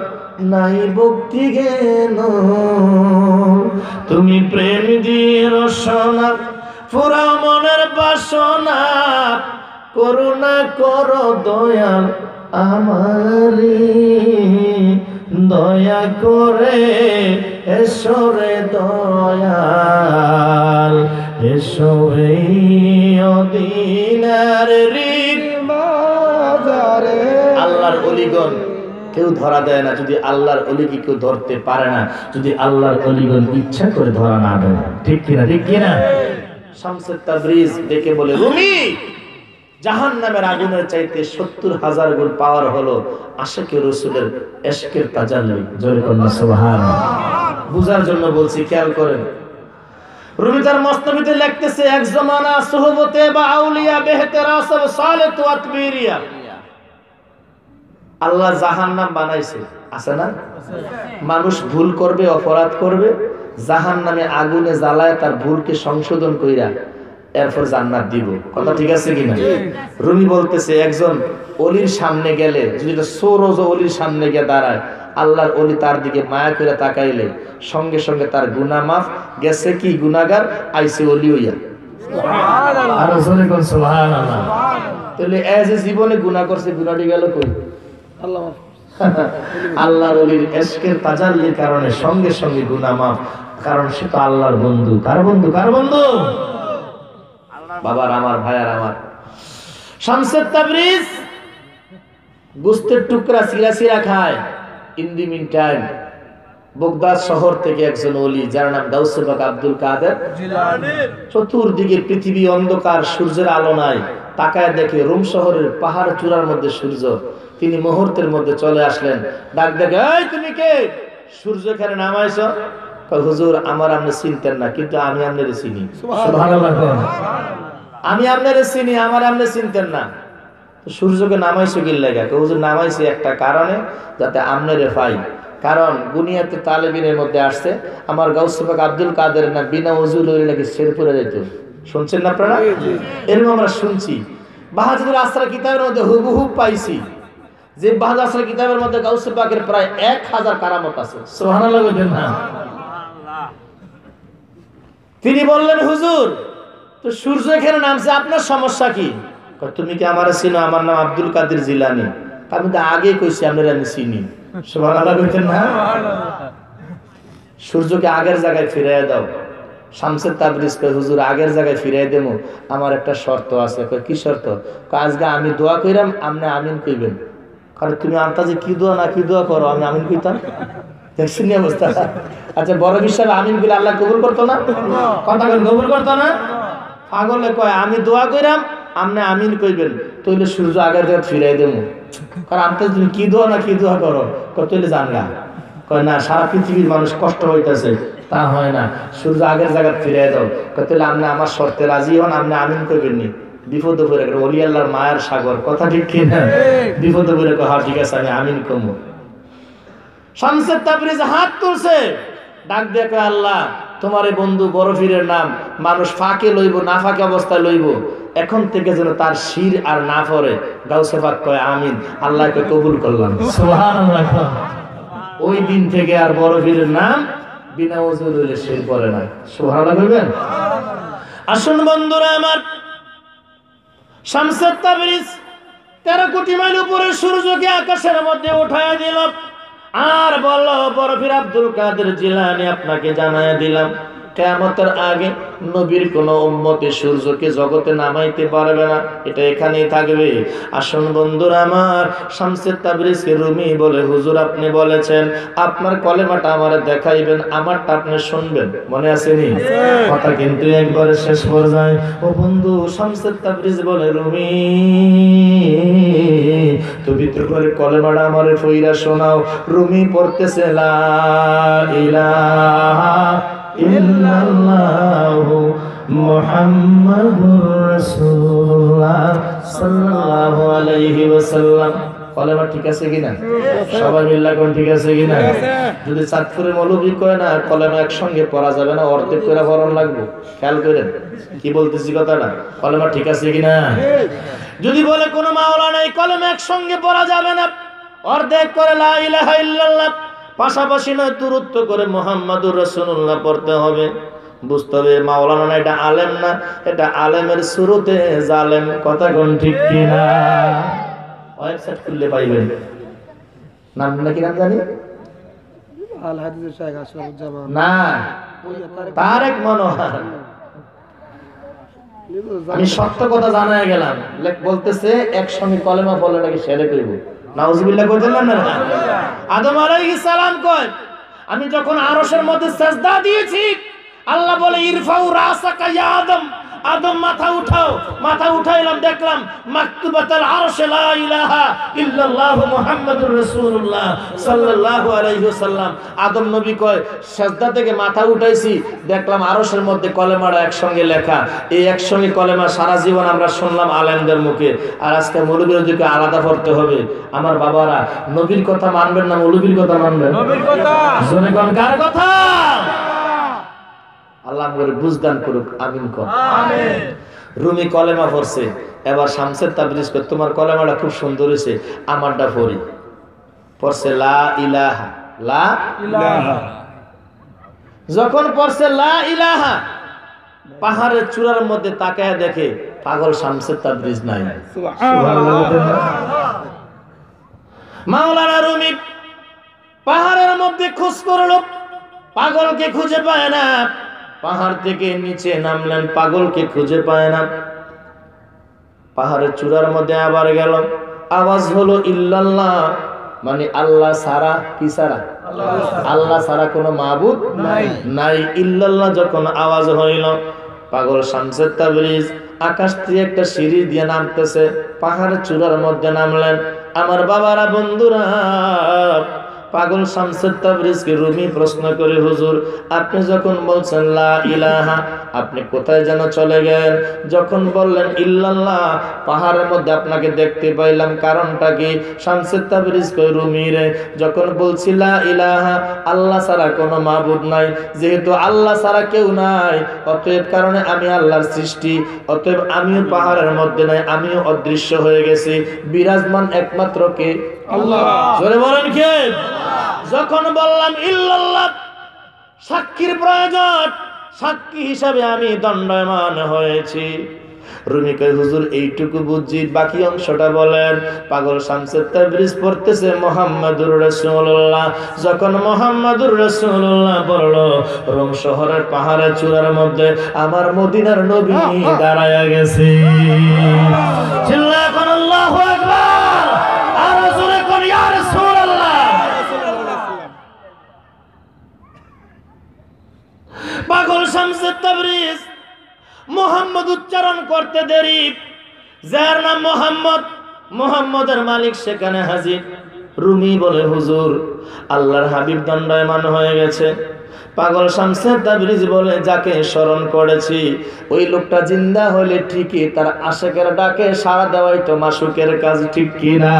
নাই ভক্তি জ্ঞান তুমি প্রেম দিয়ে রসনা পুরা মনের বাসনা করুণা করো দয়াল আমারে দয়া করে এসো রে দয়াল এসো এই অদিনের রিমাদারে। আল্লাহর ওলিগণ কেউ ধরা দেয় না যদি আল্লাহর ওলিকে কেউ ধরতে পারে না, যদি আল্লাহর ওলিগণ ইচ্ছা করে ধরা না দেয়। ঠিক কিনা? ঠিক কিনা? শামসুত তাবরিজ ডেকে বলে রুমি জাহান্নামের আগুনের চাইতে 70,000 গুণ পাওয়ার হলো আশিকে রাসূলের ইশকের তাজাল্লি। জোরে বলুন সুবহানাল্লাহ। বুঝার জন্য বলছি, খেয়াল করেন। রুমি তার মসনবিতে লিখতেছে এক জমানা সুহবতে বা আউলিয়া বেহতেরাস ও সালেত ওয়া তাকবীরিয়া আল্লাহ জাহান্নাম বানাইছে, আছে না? মানুষ ভুল করবে, অপরাধ করবে, জাহান্নামে আগুনে জ্বালায় তার ভুলকে সংশোধন কইরা এরপর জান্নাত দিব। কথা ঠিক আছে কিনা? রুমি বলতেছে একজন ওলির সামনে গেলে, যদি সৌরজ ওলির সামনে গিয়ে দাঁড়ায়, আল্লাহর ওলি তার দিকে মায়া করে তাকাইলে সঙ্গে সঙ্গে তার গুনাহ মাফ, গেছে কি গুনাহগার, আইছে ওলি হইয়া। সুবহানাল্লাহ। আর জোরে কোন সুবহানাল্লাহ। তাহলে এজ জীবনে গুনাহ করছে, গুনাহটি গেল কই? আল্লাহর ওলির ইশকের তাজাল্লির কারণে সঙ্গে সঙ্গে গুনাহ মাফ, কারণ সে তো আল্লাহর বন্ধু। কার বন্ধু? কার বন্ধু? বাবার আমার, ভাইয়ার আমার, শামসুত তাবরিজ গোস্তের টুকরা সিরা সিরা খায়। In the mean time Baghdad শহর থেকে একজন ওলি যার নাম গাউসে পাক আব্দুল কাদের জিলানী, চতুর্দিকে পৃথিবী অন্ধকার, সূর্যের আলো নাই, তাকায় দেখে রোম শহরের পাহাড় চূড়ার মধ্যে সূর্য। তিনি মুহূর্তের মধ্যে চলে আসলেন, ডাক দেখে, এই তুমি কে? সূর্য এখানে নামাইছো? হুজুর আমার আপনি চিনতেন না, কিন্তু আমি আপনারে চিনি। সুবহানাল্লাহ। আমি আপনারে চিনি, আমার আপনি চিনতেন না, সূর্যকে নামাইছো কি লাগা? হুজুর নামাইছি একটা কারণে, যাতে আপনারে পাই। কারণ বুনিয়াতে তালেবিনের মধ্যে আসছে আমার গাউসে পাক আব্দুল কাদের না বিনা ওযু লইলে নাকি শেরপুরে যেত। শুনছেন না আপনারা? এরকম আমরা শুনছি। বাহাদুর আসরা কিতাবের মধ্যে হুবহু পাইছি যে বাহাদুর আসরা কিতাবের মধ্যে গাউসে পাকের প্রায় 1000 কারামত আছে। সুবহানাল্লাহ বলেন না? তিনি বললেন, হুজুর তো সূর্য এখানে নামছে, আপনার সমস্যা কি? তুমি কি আমারে চিনো? আমার নাম আব্দুল কাদের জিলানী। আমি তো আগে কইছি আপনারা আমি চিনি। সুবহানাল্লাহ বলেন না? সূর্যকে আগের জায়গায় ফিরিয়ে দাও। শামসুত তাবরিজ কয়, হুজুর আগের জায়গায় ফিরিয়ে দেবো, আমার একটা শর্ত আছে। কয় কি শর্ত? আজকে আমি দোয়া কইরাম, আপনি আমিন কইবেন। কারণ তুমি আন্তাজে কি দোয়া না কি দোয়া করো, আমি আমিন কইতাম। দেখছেন অবস্থা? আচ্ছা বড় বিষয় আমিন কইলে আল্লাহ কবুল করতো না? কথা কবুল করতো না? পাগলে কয় আমি দোয়া কইরাম, আপনি আমিন কইবেন, তাইলে সূর্য আগের জায়গায় ফিরিয়ে দেবো। কারণ আন্তাজ তুমি কি দোয়া না কি দোয়া করো, তইলে জানগা। কয় না, সারা পৃথিবীর মানুষ কষ্ট হইতেছে, তা হয় না, সূর্য আগের জায়গা ফিরে দাও। কয় তাহলে আপনি আমার শর্তে রাজি হন, আপনি আমিন করবেননি। বিপদে পড়ে গেল, ওলি আল্লাহর মায়ের সাগর, কথা ঠিক কিনা? বিপদে পড়ে কয় হ্যাঁ ঠিক আছে আমি আমিন কমু। শামসে তাবরিজ হাত তুলছে, ডাক দিয়ে কয় আল্লাহ তোমার এই বন্ধু বড় পীরের নাম মানুষ ফাঁকে লইব, না ফাঁকে অবস্থায় লইব, এখন থেকে যেন তার শির আর না পড়ে। গাউসে পাক কয় আমিন, আল্লাহকে কবুল করলাম, সুবহানাল্লাহ। ওই দিন থেকে আর বড় পীরের নাম বিনা ওযু লইলে শির পড়ে না, সুবহানাল্লাহ বলবেন। আসুন বন্ধুরা আমার, শামসে তাবরিজ 13 কোটি মাইল উপরে সূর্যকে আকাশের মধ্যে উঠায় দিল আর বলল, বড় পীর আব্দুল কাদের জিলানী আপনাকে জানায় দিলাম, কিয়ামতের আগে নবীর কোন উম্মতে সূর্যকে জগতে নামাইতে পারবে না, এটা এখানেই থাকবে। আসুন বন্ধুরা আমার, শামসে তাবরিজকে রুমি বলে, হুজুর আপনি বলেছেন আপনার কলেমাটা আমারে দেখাইবেন, আমারটা আপনি শুনবেন, মনে আছে নি? কথা কিন্তু একবারে শেষ পর্যায়ে। ও বন্ধু, শামসে তাবরিজ বলে, রুমি পবিত্র করে কলেমাটা আমারে ফইরা শোনাও। রুমি পড়তেছে লা ইলাহা ইল্লাল্লাহু মুহাম্মাদুর রাসূলুল্লাহ সাল্লাল্লাহু আলাইহি ওয়াসাল্লাম। কলেমা ঠিক আছে কিনা? সবাই মিল্লা কোন ঠিক আছে কিনা? যদি চাঁদপুরের মৌলভী কয় না কলেমা একসঙ্গে পড়া যাবে না, অর্ধেক করে পড়ানো লাগবে, খেয়াল করেন কি বলতেছি কথাটা। কলেমা ঠিক আছে কিনা? যদি বলে কোন মাওলানা এই কলেমা একসঙ্গে পড়া যাবে না, অর্ধেক করে লা ইলাহা ইল্লাল্লাহ, পাশাপাশি নয় দূরত্ব করে মুহাম্মাদুর রাসূলুল্লাহ পড়তে হবে। বুঝতে হবে মাওলানা না, এটা আলেম না, এটা আলেমের শুরুতে জালেম, কথা কোন ঠিক কিনা? ওয়েবসাইট খুললে পাইবেন, নাম নাকি নাম জানি আল হাদিসের শাইখ আশরাফুজ্জামান না, তারেক মনোহর। আমি সত্য কথা জানায় গেলাম, বলতেছে একসঙ্গে কলেমা পড়লে নাকি সেরে কইব। নাউজুবিল্লাহ কইতেন না? আদম আলাইহিস সালাম কয় আমি যখন আরশের মধ্যে সিজদা দিয়েছি, আল্লাহ বলে ইরফাউ রাসাকা ইয়া আদম, আদম মাথা উঠাও। মাথা উঠাইলাম, দেখলাম মাকতুবাতুল আরশে লা ইলাহা ইল্লাল্লাহু মুহাম্মাদুর রাসূলুল্লাহ সাল্লাল্লাহু আলাইহি ওয়াসাল্লাম। আদম নবী কয় সিজদা থেকে মাথা উঠাইছি, দেখলাম আরশের মধ্যে কলেমাটা একসঙ্গে লেখা। এই একসঙ্গে কলেমা সারা জীবন আমরা শুনলাম আলেমদের মুখে, আর আজকে মৌলবীর দিকে আলাদা পড়তে হবে। আমার বাবারা, নবীর কথা মানবেন না মৌলবীর কথা মানবেন? নবীর কথা। শুনে কোন কার কথা? আল্লাহ আমাদের বুঝদান করুক, আমিন কর। আমিন। রুমি কলেমা পড়ছে, এবার শামসে তাবরিজ কয় তোমার কলেমাটা খুব সুন্দর হয়েছে, আমারটা পড়ি। পড়ছে লা ইলাহা, লা ইলাহা। যখন পড়ছে লা ইলাহা, পাহাড়ের চূড়ার মধ্যে তাকায় দেখে পাগল শামসে তাবরিজ নাই। সুবহানাল্লাহ। মাওলানা রুমি পাহাড়ের মধ্যে খোঁজ করলো, পাগলকে খুঁজে পায় না। পাহাড় থেকে নিচে নামলেন, পাগলকে খুঁজে পায় না। পাহাড়ের চূড়ার মধ্যে আবার গেল, আওয়াজ হলো ইল্লাল্লাহ, মানে আল্লাহ ছাড়া, কি ছাড়া? আল্লাহ ছাড়া কোনো মাবুদ নাই। ইল্লাল্লাহ যখন আওয়াজ হইল, পাগল শামসে তাবরিজ আকাশ থেকে একটা সিঁড়ি দিয়ে নামতেছে, পাহাড়ের চূড়ার মধ্যে নামলেন। আমার বাবারা, বন্ধুরা, পাগল শামসে তাবরিজকে রুমি প্রশ্ন করে, হুজুর আপনি যখন বলছেন লা ইলাহা, আপনি কোথায় যেন চলে গেলেন? যখন বললেন ইল্লাল্লাহ, পাহাড়ের মধ্যে আপনাকে দেখতে পাইলাম, কারণটা কি? শামসে তাবরিজ কই, রুমি রে, যখন বলছি লা ইলাহা, আল্লাহ ছাড়া কোনো মাবুদ নাই, যেহেতু আল্লাহ ছাড়া কেউ নাই, অতএব কারণে আমি আল্লাহর সৃষ্টি, অতএব আমিও পাহাড়ের মধ্যে নাই, আমিও অদৃশ্য হয়ে গেছি, বিরাজমান একমাত্র কে? আল্লাহ। জোরে বলেন কে? যখন বললাম ইল্লাল্লাহ, সাক্ষীর প্রয়োজন, সাক্ষী হিসাবে আমি দণ্ডায়মান হয়েছি। রুমি কয় হুজুর এইটুকু বুঝছি, বাকি অংশটা বলেন। পাগল শামসে তাবরিজ পড়তেছে মুহাম্মাদুর রাসূলুল্লাহ। যখন মুহাম্মাদুর রাসূলুল্লাহ পড়লো, রোম শহরের পাহাড়ের চূড়ার মধ্যে আমার মদিনার নবী দাঁড়ায়া গেছে। চিল্লায় কোন আল্লাহু আকবার, আর জোরে কোন ইয়া রাসূলুল্লাহ। পাগল শামসে তাবরিজ মোহাম্মদ উচ্চারণ করতে দেরি, যার নাম মোহাম্মদ, মোহাম্মদের মালিক সেখানে হাজির। রুমি বলে, হুজুর আল্লাহর হাবিব দণ্ডায়মান হয়ে গেছে। পাগল শামসে তাবরিজি বলে, যাকে স্মরণ করেছি ওই লোকটা জিন্দা হলে ঠিকই তার আশেকের ডাকে সাড়া দেওয়াই তো মাসুকের কাজ, ঠিক কিনা?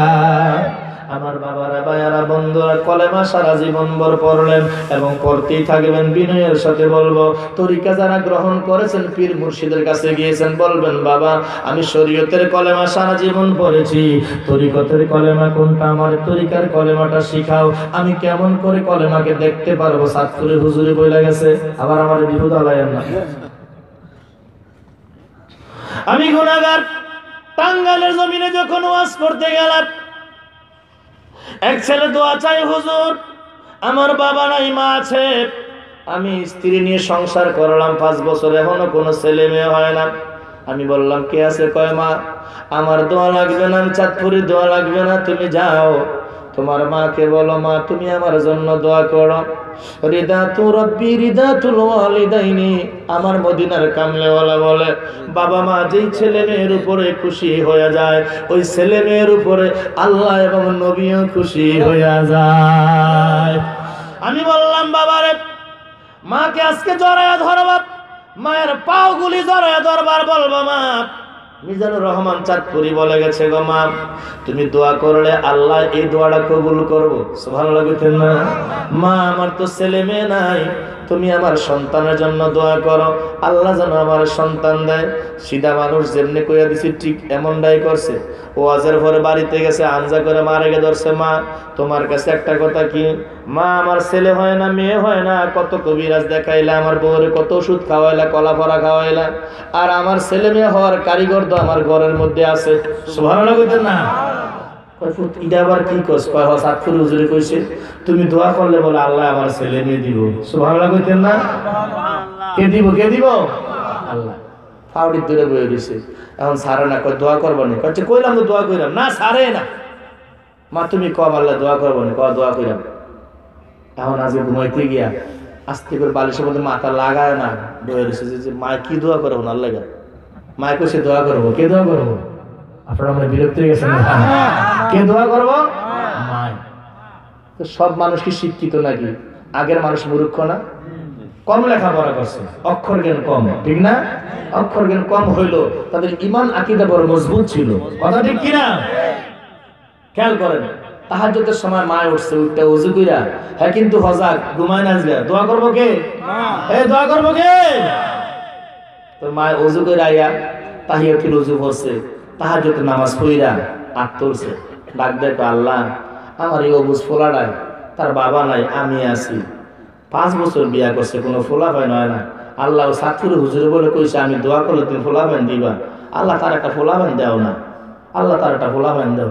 আমার বাবারা, ভাইয়ারা, বন্ধুরা, কলেমা সারা জীবন ভর পড়লেন এবং পড়তেই থাকবেন। বিনয়ের সাথে বলবো, তরিকা যারা গ্রহণ করেছেন, পীর মুর্শিদের কাছে গিয়েছেন, বলবেন বাবা আমি শরীয়তের কলেমা সারা জীবন পড়েছি, তরিকতের কলেমা কোনটা, আমার তরিকার কলেমাটা শিখাও, আমি কেমন করে কলেমাকে দেখতে পারবো? সাতপুরে হুজুরে বইলা গেছে, আবার আমার বিপদ আলাইয়েন না। আমি গুনাহগার। টাঙ্গাইলের জমিনে যখন ওয়াজ করতে গেলাম, এক ছেলে দোয়া চাই, হুজুর আমার বাবা নাই, মা আছে, আমি স্ত্রী নিয়ে সংসার করলাম 5 বছর, এখনো কোনো ছেলে মেয়ে হয় না। আমি বললাম কে আছে? কয় মা। আমার দোয়া লাগবে না, চাঁদপুরের দোয়া লাগবে না, তুমি যাও তোমার মাকে বলো, মা তুমি আমার জন্য দোয়া করো। রিদাতু রব্বি রিদাতুল ওয়ালিদাইনি, আমার মদিনার কামলেওয়ালা বলে, বাবা মা যেই ছেলে মেয়ের উপরে খুশি হয়ে যায়, ওই ছেলে মেয়ের উপরে আল্লাহ এবং নবীও খুশি হয়ে যায়। আমি বললাম বাবারে, মাকে আজকে জড়ায়া ধরবা, মায়ের পাওগুলি জড়ায়া ধরবার বলবো, মা মিজানুর রহমান চাঁদপুরি বলে গেছে, গো মা তুমি দোয়া করলে আল্লাহ এই দোয়াটা কবুল করবো। সুবহানাল্লাহ বলতেন না? মা আমার তো ছেলে মেয়ে নাই, তুমি আমার সন্তানের জন্য দোয়া করো, আল্লাহ যেন আমার সন্তান দেয়। সিধা মানুষ যেমনি কইয়া দিছি ঠিক এমনটাই করছে। ওয়াজের পরে বাড়িতে গেছে, আনজা করে মা রেগে ধরছে, মা তোমার কাছে একটা কথা কি, মা আমার ছেলে হয় না, মেয়ে হয় না, কত কবিরাজ দেখাইলা, আমার বউরে কত ওষুধ খাওয়াইলা, কলা ভরা খাওয়াইলা, আর আমার ছেলে মেয়ে হওয়ার কারিগর তো আমার ঘরের মধ্যে আছে। সুবহানাল্লাহ কইতেন না? এটা আবার কি কস? কয় সাতপুর হুজুরে কইছে তুমি দোয়া করলে বলে আল্লাহ আমার ছেলে মেয়ে দিব। সুবহানাল্লাহ কইতেন না? কে দিব? কে দিব? আল্লাহ। ফাউড়ি দূরে বয়ে দিছে, এখন সারে না, কয় দোয়া করবো না, কচ্ছে কইলাম তো দোয়া কইলাম না, সারে না। মা তুমি কব আল্লাহ দোয়া করবো না, কয় দোয়া কইলাম। এখন আজকে ঘুমাইতে গিয়া আস্তে করে বালিশের মধ্যে মাথা লাগায় না বয়ে দিছে যে মা কি দোয়া করবো না, আল্লাহ মায় কইছে দোয়া করবো। কে দোয়া করবো? আপনারা আমরা বিরক্ত হয়ে গেছেন। কে দোয়া করবো? মায়। তো সব মানুষ কি শিক্ষিত নাকি? আগের মানুষ মূর্খ না? কম লেখাপড়া করছে, অক্ষর জ্ঞান কম, ঠিক না? অক্ষর জ্ঞান কম হইলো, তাদের ঈমান আকীদা বড় মজবুত ছিল। কথা ঠিক কিনা? খেয়াল করেন, তাহাজ্জুদের সময় মায় উঠছে, উঠতে ওযু কইরা, হ্যাঁ কিন্তু হজাক ঘুমায় না, দোয়া করবো কে? দোয়া করবো কে? তো মায় ওযু কইরা আইয়া তাহিয়াতুল ওযু পড়ছে, তাহাজ্জুদের নামাজ পড়িরা হাত তুলছে, ডাক দেয়, আল্লাহ আমার এই অবুজ ফোলাটাই, তার বাবা নাই, আমি আছি, 5 বছর বিয়া করছে, কোনো ফোলাফাই নয় না, আল্লাহ সাতপুরে হুজুরে বলে কইছে আমি দোয়া করলে তুমি ফোলাফাইন দিবা, আল্লাহ তার একটা ফোলাফাইন দাও না, আল্লাহ তার একটা ফোলাফাইন দাও।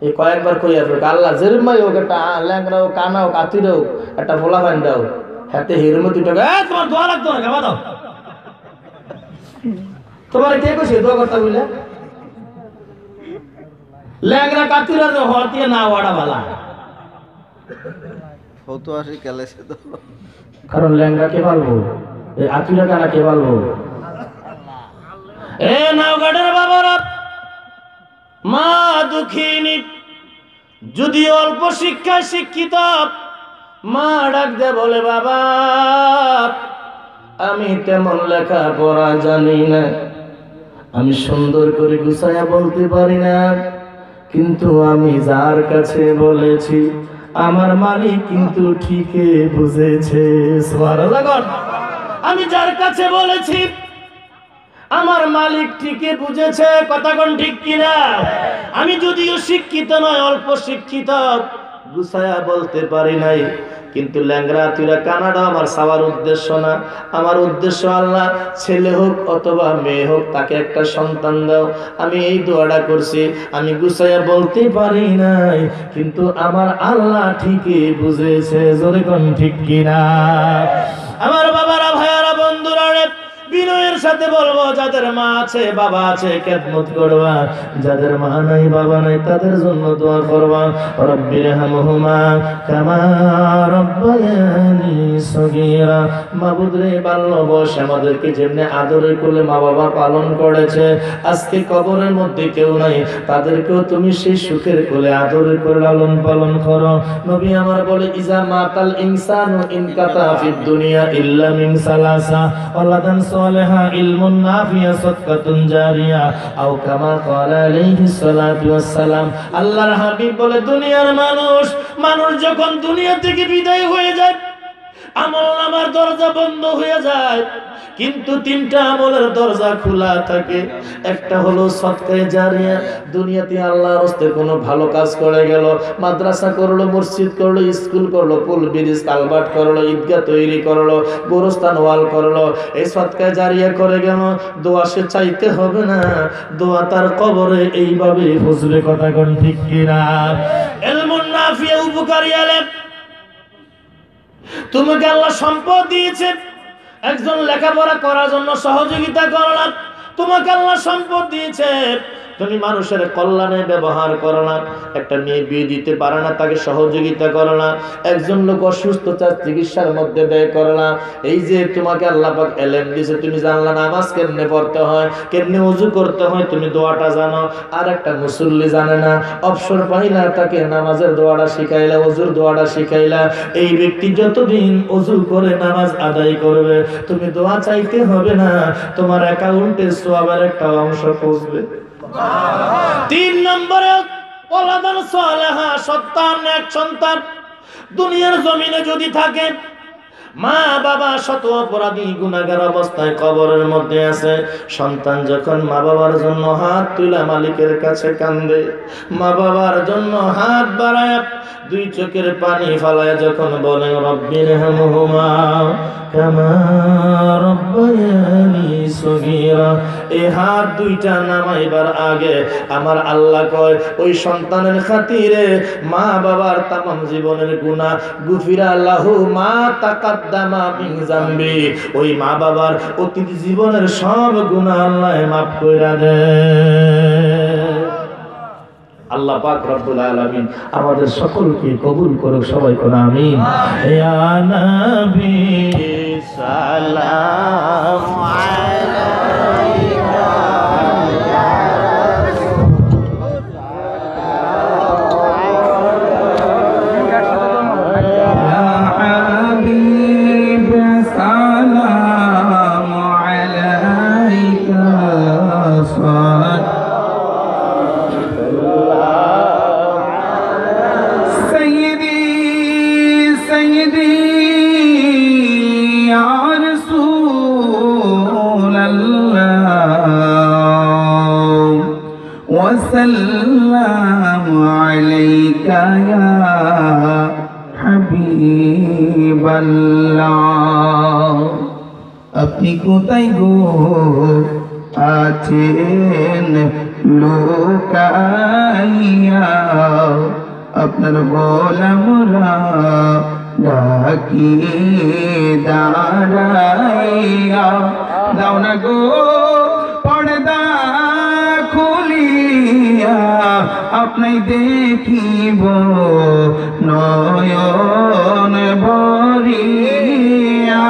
এই কয়েকবার কইয়া আল্লাহ জেরমাই হোক, একটা ল্যাংরা হোক, কানা হোক, আতির হোক, একটা ফোলাফাইন দাও। হাতে হিরমতি টাকা তোমার দোয়া লাগতো না, খাবা দাও। তোমার কে কইছে দোয়া করতে বুঝলে? ল্যাংরা কাতির হতে না ওয়াড়া বালা, কারণ ল্যাংরা কে পালবো, আতুরা কানা কে পালবো? এ নাওগাড়ের বাবারা, মা দুঃখিনী, যদি অল্প শিক্ষায় শিক্ষিত, মা ডাক দে বলে, বাবা আমি তেমন লেখাপড়া জানি না, আমি সুন্দর করে গুছাইয়া বলতে পারি না, কিন্তু আমি যার কাছে বলেছি আমার মালিক কিন্তু ঠিকই বুঝেছে। সুবহানাল্লাহ। আমি যার কাছে বলেছি আমার মালিক ঠিকই বুঝেছে। কথা কোন ঠিক কিনা? আমি যদিও শিক্ষিত নয়, অল্প শিক্ষিত, গুছায়া বলতে পারি নাই, কিন্তু ল্যাংরা তুইরা কানাডা আমার সবার উদ্দেশ্য না। আমার উদ্দেশ্য আল্লাহ ছেলে হোক অথবা মেয়ে হোক তাকে একটা সন্তান দাও। আমি এই দোয়াটা করছি, আমি গুছাইয়া বলতে পারি নাই, কিন্তু আমার আল্লাহ ঠিকই বুঝেছে। জোরে কোন ঠিক কিনা? আমার বাবারা, ভাইয়ারা, বন্ধুরা, বিনয়ের সাথে বলবো, যাদের মা আছে বাবা আছে খেদমত করবা, যাদের মা নাই বাবা নাই তাদের জন্য দোয়া করবা। রব্বিরহামহুমা কামা রব্বায়ানি সগীরা। মাবুদ রে, বাল্য বয়সে আমাদেরকে যেমনি আদরের কোলে মা বাবা পালন করেছে, আজকে কবরের মধ্যে কেউ নাই, তাদেরকেও তুমি সেই সুখের কোলে আদরের করে লালন পালন করো। নবী আমার বলে, ইজা মাতাল ইনসানু ইনকাতা ফিদ দুনিয়া ইল্লা মিন সালাসা ওয়ালাদান সালিহা ইলমুন নাফিয়া সাদকাতুন জারিয়া আও কামা ক্বালা আলাইহিস সালাতু ওয়াস সালাম। আল্লাহর হাবিব বলে, দুনিয়ার মানুষ যখন দুনিয়া থেকে বিদায় হয়ে যায়, আমলনামার দরজা বন্ধ হয়ে যায়, কিন্তু তিনটা আমলের দরজা খোলা থাকে। একটা হলো সদকায়ে জারিয়া, দুনিয়াতে আল্লাহর রাস্তায় কোনো ভালো কাজ করে গেল, মাদ্রাসা করলো, মসজিদ করলো, স্কুল করলো, পুল ব্রিজ কালভার্ট করলো, ঈদগাহ তৈরি করলো, গোরস্থান ওয়াল করলো, এই সদকায়ে জারিয়া করে গেল। দোয়া সে চাইতে হবে না, দোয়া তার কবরে এইভাবে হুজুরে কথা কোন ঠিক কিনা। ইলমুন নাফিয়া, উপকারী আলেম। তোমাকে আল্লাহ সম্পদ দিয়েছে, একজন লেখাপড়া করার জন্য সহযোগিতা করলাম, তোমাকে আল্লাহ সম্পদ দিয়েছে, তুমি মানুষের কল্যাণে ব্যবহার করো না। একটা মেয়ে বিয়ে দিতে পারে না, তাকে সহযোগিতা করো না। একজন লোক অসুস্থ, তার চিকিৎসার মধ্যে ব্যয় করো না। এই যে তোমাকে আল্লাহ পাক এলেম দিয়েছে, তুমি জানলা নামাজ কেমনে পড়তে হয়, কেমনে ওযু করতে হয়, তুমি দোয়াটা জানো। আর একটা মুসল্লি জানে না, অবসর পাইলা তাকে নামাজের দোয়াটা শিখাইলা, ওযুর দোয়াটা শিখাইলা। এই ব্যক্তি যতদিন ওযু করে নামাজ আদায় করবে, তুমি দোয়া চাইতে হবে না, তোমার অ্যাকাউন্টে সওয়াবের একটা অংশ পৌঁছবে। 3 নম্বরে ওয়ালাদান সালিহা, সন্তান দুনিয়ার জমিনে যদি থাকে, মা বাবা শত অপরাধী গুনাহগার অবস্থায় কবরের মধ্যে আছে, সন্তান যখন মা বাবার জন্য হাত তুলে মালিকের কাছে কান্দে, মা বাবার জন্য হাত বাড়ায়, দুই চোখের পানি ফালায় যখন বলে, রব্বিরহামহুমা কামা রব্বায়ানি সগীরা, এই হাত দুইটা নামাইবার আগে আমার আল্লাহ কয়, ওই সন্তানের খাতিরে মা বাবার তামাম জীবনের গুনাহ গুফিরা লাহু মা তাকাদ্দামা মিন যামবি, ওই মা বাবার অতীত জীবনের সব গুনাহ আল্লাহ মাফ কইরা দেয়। আল্লাহ পাক রব্বুল আলামিন আমাদের সকলকে কবুল করুক, সবাই কোন আমিন। ইয়া নবী সালাম আলাইকা, والسلام عليك يا حبيب الله। আপনি কোথায় গো আছেন লুকাইয়া, আপনার গোলামরা ডাকি দাঁড়াইয়া, দাও না গো পর্দা খুলিয়া, আপনি দেখিব নয়ন ভরিয়া।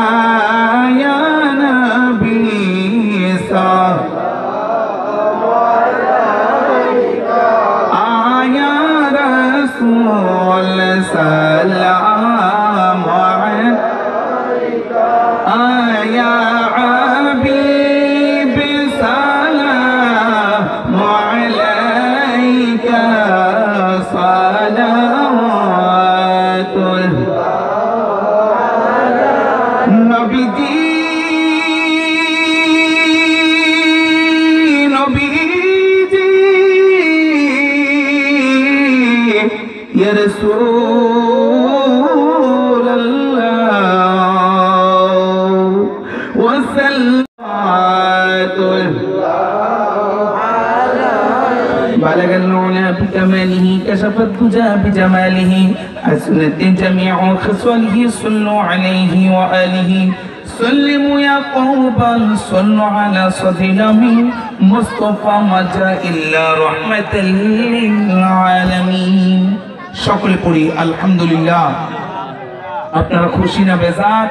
ইয়া নবী সালাম আলাইকা, ইয়া রাসূল সালাম আলাইকা, ইয়া হাবিব সালাম আলাইকা, সালাওয়াতুল্লাহ। নবীজি নবীজি ইয়া রাসূলুল্লাহ ওয়া সাল্লাল্লাহু بلغ العلا بكماله، كشف الدجى بجماله، حسنت جميع خصاله، صلوا عليه وآله سلموا يا قربان صلوا على صدر الأمين مصطفى ما جاء إلا رحمة للعالمين সকলে পড়ি আলহামদুলিল্লাহ। আপনারা খুশি না বেজার?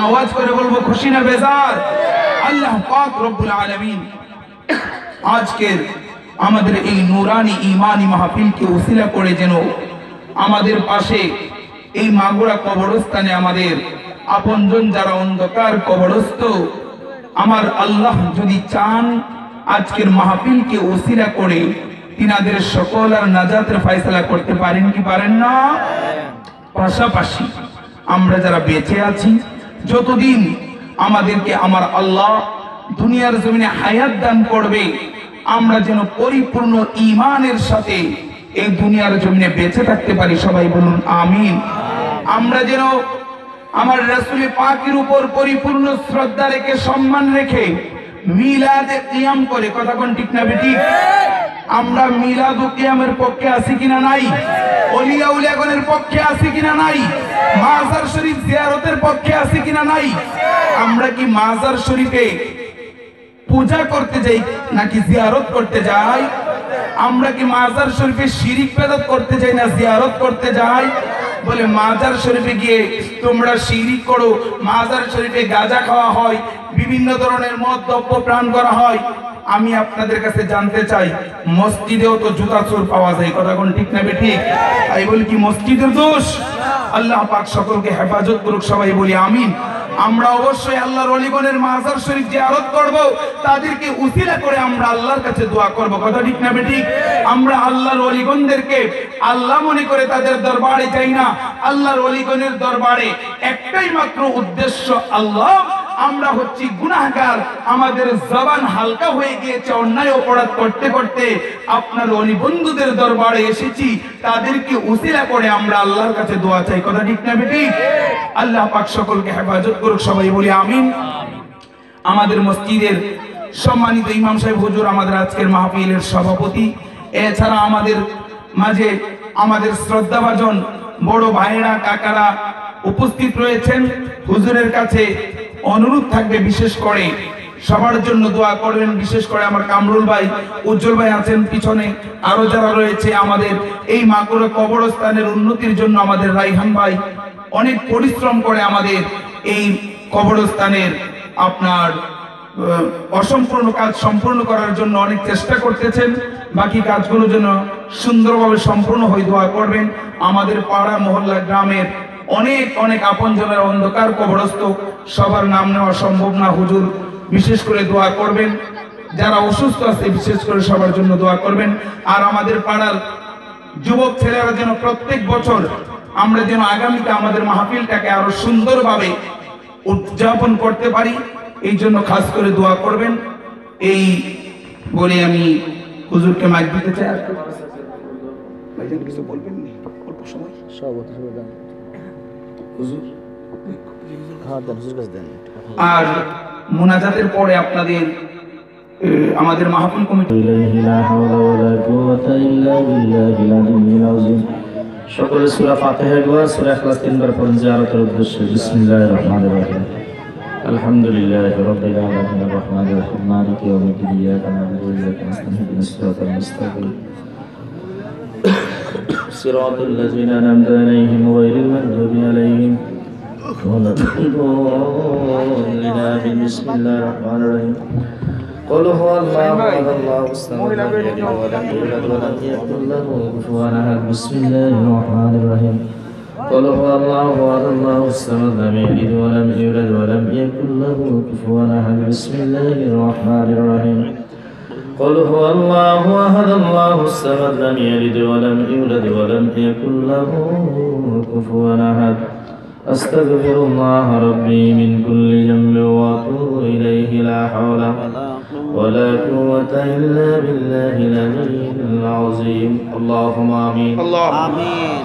আওয়াজ করে বলবো খুশি না বেজার? আল্লাহ পাক রব্বুল আলামিন আজকের আমাদের এই নূরানি ঈমানি মাহফিলকে উসিলা করে যেন আমাদের পাশে এই মাগুরা কবরস্থানে আমাদের আপনজন যারা অন্ধকার কবরস্থ, আমার আল্লাহ যদি চান আজকের মাহফিলকে উসিলা করে তিনাদের সকল আর নাজাতের ফয়সালা করতে পারেন কি পারেন না? পাশাপাশি আমরা যারা বেঁচে আছি, যতদিন আমাদেরকে আমার আল্লাহ দুনিয়ার জমিনে হায়াত দান করবে, আমরা যেন পরিপূর্ণ ঈমানের সাথে এই দুনিয়ার জমিনে বেঁচে থাকতে পারি। সবাই বলুন আমিন। আমরা যেন আমার রাসূল পাকের উপর পরিপূর্ণ শ্রদ্ধা রেখে সম্মান রেখে মিলাদে কিয়াম করে, কথা কোন ঠিক না বেঠিক? আমরা মিলাদ ও কিয়ামের পক্ষে আছি কিনা নাই? ওলিয়া উলিয়াগণের পক্ষে আছি কিনা নাই? মাজার শরীফ জিয়ারতের পক্ষে আছি কিনা নাই? আমরা কি মাজার শরীফে পূজা করতে যাই নাকি জিয়ারত করতে যাই? আমরা কি মাজার শরীফে শিরিক বেদাত করতে যাই না জিয়ারত করতে যাই? বলে মাজার শরীফে গিয়ে তোমরা শিরিক করো, মাজার শরীফে গাঁজা খাওয়া হয়, বিভিন্ন ধরনের মদ দ্রব্য পান করা হয়। আমি আপনাদের কাছে জানতে চাই, মসজিদেও তো জুতা চোর পাওয়া যায়, কথা কোন ঠিক না বেঠিক? তাই বলি কি মসজিদের দোষ? আল্লাহ পাক সকলকে হেফাজত করুক, সবাই বলি আমিন। আমরা অবশ্যই আল্লাহর ওলিগণের মাজার শরীফ জিয়ারত করব, তাদেরকে উসিলা করে আমরা আল্লাহর কাছে দোয়া করব, কথা ঠিক না বেঠিক? আমরা আল্লাহর ওলিগণদেরকে আল্লাহ মনে করে তাদের দরবারে যাই না। আল্লাহর ওলিগণের দরবারে একটাই মাত্র উদ্দেশ্য, আল্লাহ আমরা হচ্ছি গুনাহগার, আমাদের জবান হালকা হয়ে গিয়েছে অন্যায় অপরাধ করতে করতে, আপনার ওলি বন্ধুদের দরবারে এসেছি, তাদেরকে উসিলা করে আমরা আল্লাহর কাছে দোয়া চাই, কথা ঠিক না বেঠিক? আল্লাহ পাক সকলকে হেফাজত করুক, সবাই বলি আমিন। আমাদের মসজিদের সম্মানিত ইমাম সাহেব হুজুর আমাদের আজকের মাহফিলের সভাপতি, এছাড়া আমাদের মাঝে আমাদের শ্রদ্ধাভাজন বড় ভাইয়েরা কাকারা উপস্থিত রয়েছেন। হুজুরের কাছে অনুরোধ থাকবে বিশেষ করে সবার জন্য দোয়া করবেন, বিশেষ করে আমার কামরুল ভাই, উজ্জ্বল ভাই আছেন পিছনে, আরো যারা রয়েছে আমাদের এই মাগুরা কবরস্থানের উন্নতির জন্য আমাদের রাইহান ভাই অনেক পরিশ্রম করে আমাদের এই কবরস্থানের আপনার অসম্পূর্ণ কাজ সম্পূর্ণ করার জন্য অনেক চেষ্টা করতেছেন। বাকি কাজগুলো যেন সুন্দরভাবে সম্পূর্ণ হয়ে দোয়া করবেন। আমাদের পাড়া মহল্লা গ্রামের অনেক অনেক আপনজনের অন্ধকার কবরস্থ, সবার নাম নেওয়া সম্ভব না, হুজুর বিশেষ করে দোয়া করবেন। যারা অসুস্থ আছে বিশেষ করে সবার জন্য দোয়া করবেন। আর আমাদের পাড়ার যুবক ছেলেরা যেন প্রত্যেক বছর আমরা যেন আগামীতে আমাদের মাহফিলটাকে আরো সুন্দরভাবে উদযাপন করতে পারি, এই জন্য খাস করে দোয়া করবেন। এই বলে আমি হুজুরকে মাইক দিতে চাই। ভাইজান কিছু বলবেন নি? অল্প সময় হুজুর আর মুনাজাতের পরে আপনাদের আমাদের মাহফিল কমিটি সকলে সূরা ফাতিহা একবার, সূরা ইখলাস তিনবার পড়ুন জিয়ারতের উদ্দেশ্যে। বিসমিল্লাহির রহমানির রহিম। আলহামদুলিল্লাহি রাব্বিল আলামিন আর রহমানির রহিম মালিকি ইয়াউমিদ্দিন ইয়্যাকা না'বুদু ওয়া ইয়্যাকা নাস্তাঈন ইহদিনাস সিরাতাল মুস্তাকিম সিরাতাল লাযিনা আন'আমতা আলাইহিম গায়রিল মাগদুবি আলাইহিম ওয়ালাদ-দাল্লিন। বিসমিল্লাহির রহমানির রহিম। قل هو الله احد الله الصمد لم يلد ولم يولد ولم يكن له كفوا احد. بسم الله الرحمن الرحيم. قل هو الله احد الله الصمد لم يلد ولم يولد ولم يكن له كفوا احد. بسم الله الرحمن الرحيم. قل هو الله احد الله الصمد لم يلد ولم يولد ولم يكن له كفوا احد. أستغفر الله ربي من كل ذنب وأتوب إليه لا حول ولا قوة إلا بالله العلي العظيم. اللهم آمين. আমিন।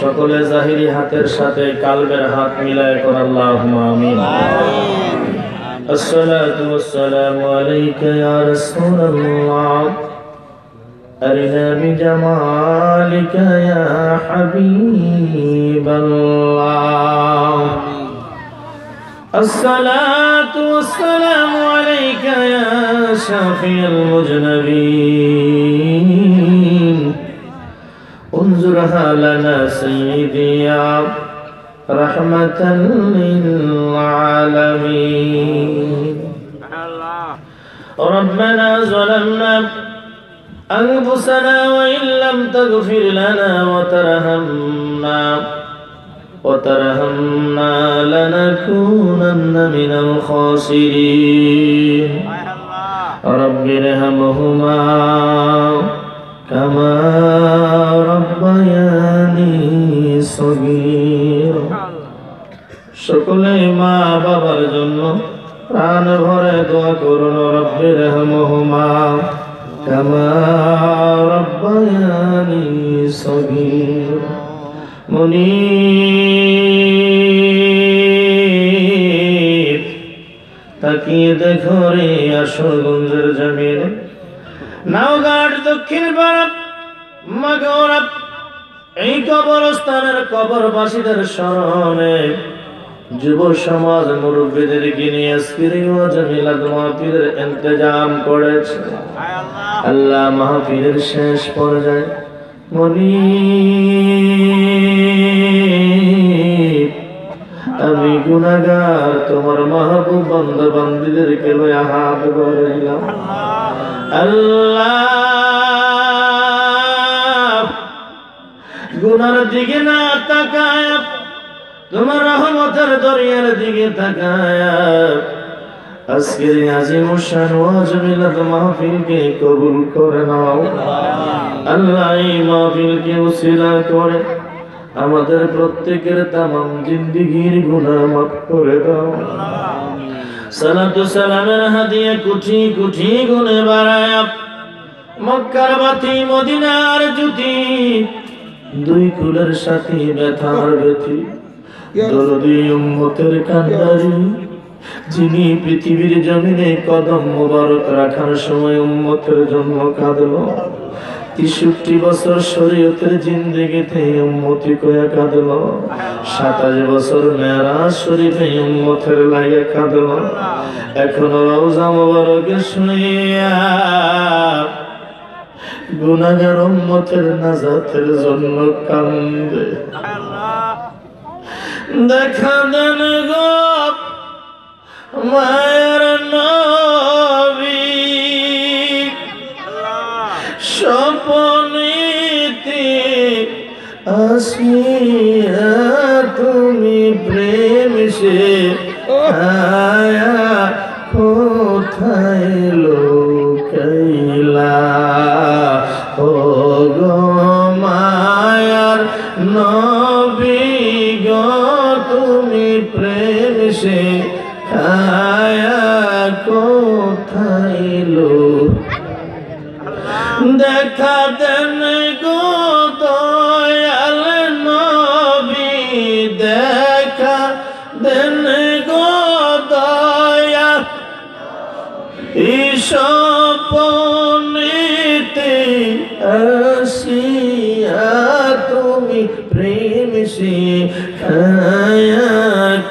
সকলে জাহিরি হাতের সাথে কালবের হাত মিলায় কর আল্লাহুম্মা আমিন। الصلاة والسلام عليك يا رسول الله أرنا بجمالك يا حبيب الله الصلاة والسلام عليك يا شافي المذنبين انظرها لنا سيدي يا رحمة للعالمين ربنا ظلمنا أنفسنا وإن لم تغفر لنا وترحمنا لنكونن من الخاسرين رب ارحمهما كما ربياني صغيرا সকলে মা বাবার জন্য প্রাণ ভরে দোয়া করুন রব্বি রহমহুমা কামা রব্বায়ানি সগীরা মুনিব তাকিয়ে দেখো রে আসরগঞ্জের জমিন নাওঘাট দক্ষিণ পাড়া মাগরা এই কবরস্থানের কবরবাসীদের স্মরণে যুব সমাজ মুরব্বীদেরকে নিয়ে আজকের ওয়াজ মিলাদ মাহফিলের ইন্তজাম করেছে আল্লাহ মাহফিলের শেষ পর্যায়ে মুনিব আমি গুনাহগার তোমার মাহবুব বান্দা বান্দীদেরকে লইয়া হাত বাড়াইলাম আল্লাহ গুনার দিকে না তাকায় তোমার রহমতের দরিয়ার দিকে তাকায় আজকের আজিম শান ওয়াজ মিলাদ মাহফিলকে কবুল করে নাও আল্লাহ এই মাহফিলকে উসিলা করে আমাদের প্রত্যেকের তামাম জিন্দেগীর গুনাহ মাফ করে দাও সালাতু সালামের হাদিয়া কুঠি কুঠি গুনে বাড়ায় মক্কার বাতি মদিনার জ্যোতি দুই কুলের সাথী ব্যথার ব্যথি দরদি উম্মতের কান্ডারি যিনি পৃথিবীর জমিনে কদম মোবারক রাখার সময় উম্মতের জন্য কাঁদলো ৬৩ বছর শরীয়তের জিন্দেগিতে উম্মতি কয়া কাঁদলো ২৭ বছর মেরাজ শরীফে উম্মতের লাগে কাঁদলো এখনো রওজা মোবারকে শুইয়া গুনাহগার উম্মতের নাজাতের জন্য কান্দে দেখা দেন গো মায়ের নবী স্বপনেতে আসিয়া তুমি প্রেম সে আয়া কোথায় লোকাইলা ও গো মায়ার নবী গো তুমি প্রেম সে আয়া কোথায় লোক দেখা দেন গো দয়াল নবী দেখা দেন গো দয়া স্বপনেতে আসিয়া তুমি প্রেম শিখায়া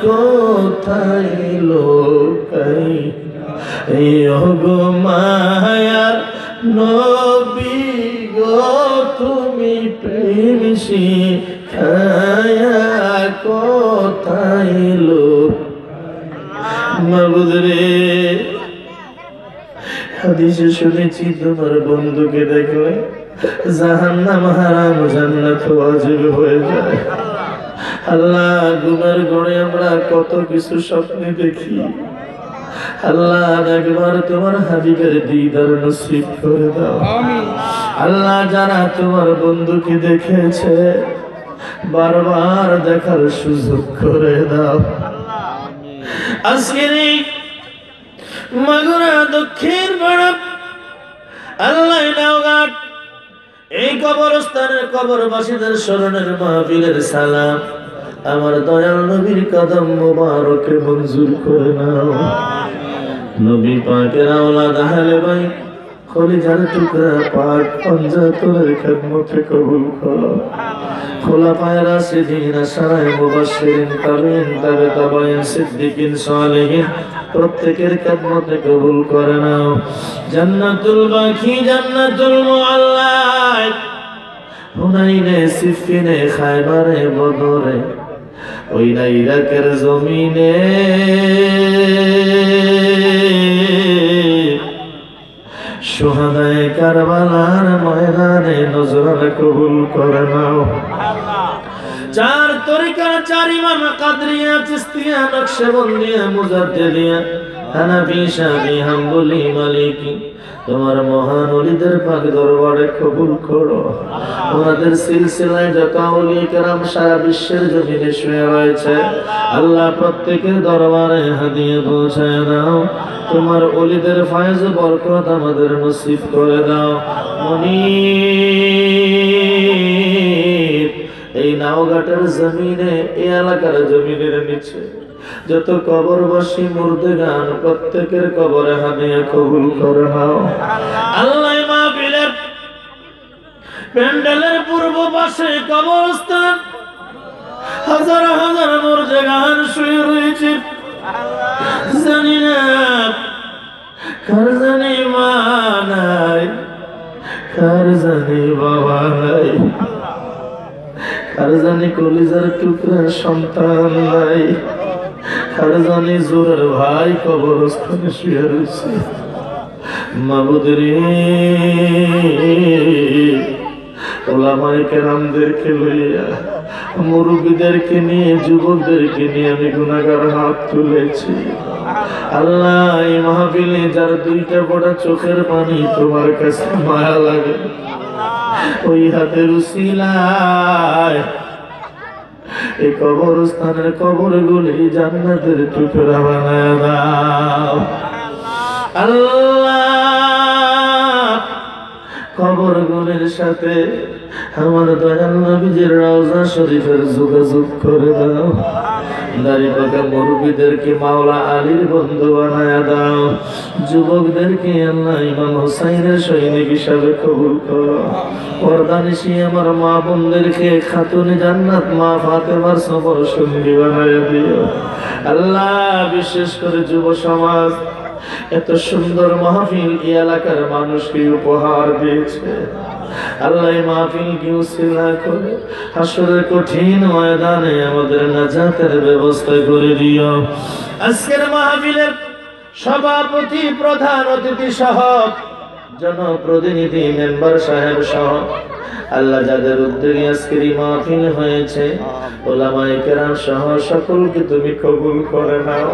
কোথায় লোকাই গো মায়ার নবী গো তুমি প্রেম শিখায়া কোথায় লোক মাবুদ রে হাদিসে শুনেছি তোমার বন্ধুকে দেখলে জাহান্নাম হারাম জান্নাত ওয়াজিব হয়ে যায় আল্লাহ ঘুমের ঘরে আমরা কত কিছু স্বপ্নে দেখি আল্লাহ একবার তোমার হাবিবের দিদার নসিব করে দাও আল্লাহ যারা তোমার বন্ধুকে দেখেছে বারবার দেখার সুযোগ করে দাও আজকের এই মাগুরা দক্ষিণ পাড়া আল্লাহ নাওঘাট এই কবরস্থানের কবরবাসীদের স্মরণের মাহফিলের সালাম আমার দয়াল নবীর কদম মোবারকে মঞ্জুর করে নাও নবী পাকের আওলাদ আহলে বাইত কলিজার টুকরা পাক পঞ্জাতনের খেদমতে কবুল করো। খোলা পায়রা সিদ্দিন সারায় মুবাশশিরিন তাবিন তাবে তাবাইন সিদ্দিকিন সালেহিন প্রত্যেকের খেদমতে কবুল করে নাও। জান্নাতুল বাকি জান্নাতুল মুআল্লা হুনাইনে সিফিনে খায়বারে বদরে ওই না ইরাকের জমিনে শুহাদায়ে কারবালার ময়দানে নজরান কবুল করে নাও। চার তরিকার চার ইমাম কাদরিয়া চিশতিয়া নকশবন্দিয়া মুজাদ্দিদিয়া হানাফি শাফি হাম্বলি মালিকি তোমার মহান ওলিদের পাক দরবারে কবুল করো। ওনাদের সিলসিলায় যত ওলি কেরাম সারা বিশ্বের জমিনে শুয়ে রয়েছে আল্লাহ প্রত্যেকের দরবারে হাদিয়া পৌঁছায় দাও। তোমার ওলিদের ফয়েজ বরকত আমাদের নসিব করে দাও। মুনির এই নাওঘাটের জমিনে এই এলাকার জমিনের নিচে যত কবরবাসী মুর্দেগান প্রত্যেকের কবরে হাদিয়া কবুল করে নাও। আল্লাহ মাহফিলের প্যান্ডেলের পূর্ব পাশে কবরস্থান হাজার হাজার মুর্দেগান শুয়ে রয়েছে। জানি না কার জানি মা নাই, কার জানি বাবা নাই, কার জানি কলিজার টুকরা সন্তান নাই, কার জানি জোরের ভাই কবরস্থানে শুয়ে রয়েছে। মাবুদ রে ওলামায়ে কেরামদেরকে লইয়া মুরব্বীদেরকে নিয়ে যুবকদেরকে নিয়ে আমি গুনাহগার হাত তুলেছি। আল্লাহ এই মাহফিলে যার দুইটা বড় চোখের পানি তোমার কাছে মায়া লাগে ওই হাতের উসিলায় এই কবরস্থানের কবরগুলি জান্নাতের টুকরা বানায় দাও। আল্লাহ কবরগুলির সাথে আমার দয়াল নবীজির রওজা শরীফের যোগাযোগ করে দাও। দাড়ি পাকা মুরব্বীদেরকে মাওলা আলীর বন্ধু বানায় দাও। যুবকদেরকে আল্লাহ ইমাম হুসাইনের সৈনিক হিসাবে কবুল করো। পর্দানিশী আমার মা বোনদেরকে খাতুনে জান্নাত মা ফাতেমার সফর সঙ্গী বানায় দিও। আল্লাহ বিশেষ করে যুব সমাজ এত সুন্দর মাহফিল এই এলাকার মানুষকে উপহার দিয়েছে। আল্লাহ মাহফিল কি উসিলা করে হাসরের কঠিন ময়দানে আমাদের নাজাতের ব্যবস্থা করে দিও। আজকের মাহফিলের সভাপতি প্রধান অতিথি সহ জনপ্রতিনিধি মেম্বার সাহেব সহ আল্লাহ যাদের উদ্যোগে আজকের এই মাহফিল হয়েছে ওলামায়ে কেরাম সহ সকলকে তুমি কবুল করে নাও।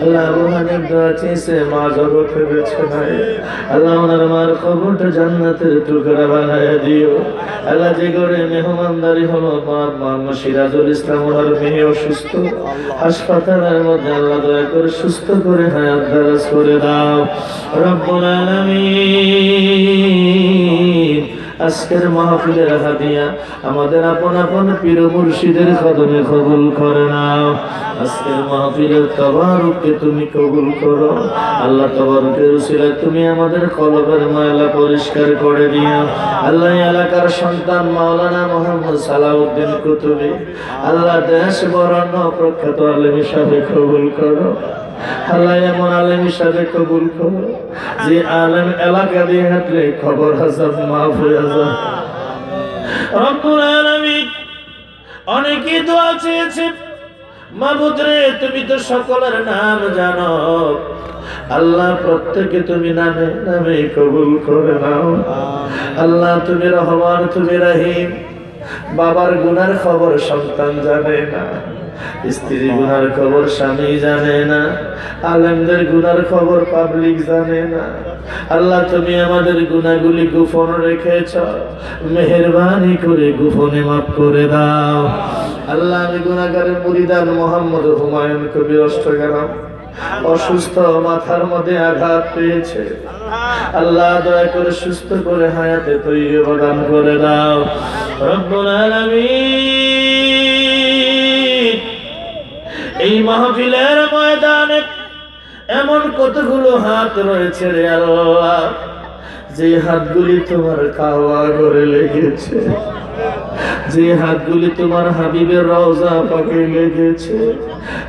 আল্লাহ রুহানির দোয়া চেয়েছে মা জগতে বেছে নাই। আল্লাহ ওনার মার কবরটা জান্নাতের টুকরা বানায় দিও। আল্লাহ যে ঘরে মেহমানদারি হলো মা সিরাজুল ইসলাম ওনার মেয়ে অসুস্থ হাসপাতালের মধ্যে আল্লাহ দয়া করে সুস্থ করে হায়াত দারাজ করে দাও। রব্বুল আলামিন আজকের মাহফিলের হাদিয়া আমাদের আপন আপন পীর মুর্শিদের কদমে কবুল করে নাও। আজকের মাহফিলের তাবারুককে তুমি কবুল করো। আল্লাহ তাবারুকের উসিলায় তুমি আমাদের কলবের ময়লা পরিষ্কার করে দিও। আল্লাহ এলাকার সন্তান মাওলানা মোহাম্মদ সালাউদ্দিন কুতুবী আল্লাহ দেশ বরণ্য প্রখ্যাত আলেম হিসাবে কবুল করো। আল্লাহ এমন আলেম হিসাবে কবুল করো যে আলেম এলাকা দিয়ে হাঁটলে খবর হাসাব মাফ হয়ে যায়। রব্বুল আলামিন অনেকে দোয়া চেয়েছে মাবুদ রে তুমি তো সকলের নাম জানো। আল্লাহ প্রত্যেকে তুমি নামে নামে কবুল করে নাও। আল্লাহ তুমি রহমান তুমি রহিম। বাবার গুনার খবর সন্তান জানে না, স্ত্রী গুনার খবর স্বামী জানে না, আলেমদের গুনার খবর পাবলিক জানে না। আল্লাহ তুমি আমাদের গুনাহগুলি গোপন রেখেছ, মেহেরবানি করে গোপনে মাফ করে দাও। আল্লাহ আমি গুনাহগারের মুরিদান মোহাম্মদ হুমায়ুন কবির অষ্টগ্রাম অসুস্থ, মাথার মধ্যে আঘাত পেয়েছে। আল্লাহ দয়া করে সুস্থ করে হায়াতে তৈয়বা দান করে দাও। রব্বুল আলামিন এই মাহফিলের ময়দানে এমন কতগুলো হাত রয়েছে রে আল্লাহ যে হাতগুলি তোমার কাওয়া করে লেগেছে, যে হাতগুলি তোমার হাবিবের রওজা পাকে লেগেছে,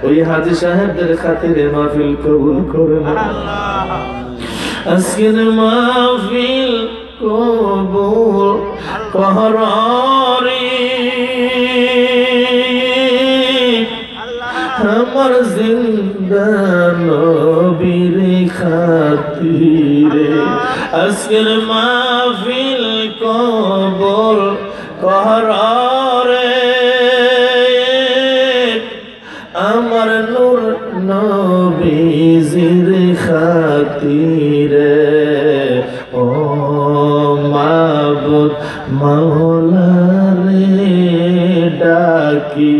ওই হাজী সাহেবদের খাতিরে মাহফিল কবুল করে না। আজকের মাহফিল কবুল কররে, আমার জিন্দা নবীর খাতিরে। আজকের মাহফিল কবুল কররে, আমার নূর নবীজির খাতিরে। ও মাবুদ মাওলা রে, ডাকি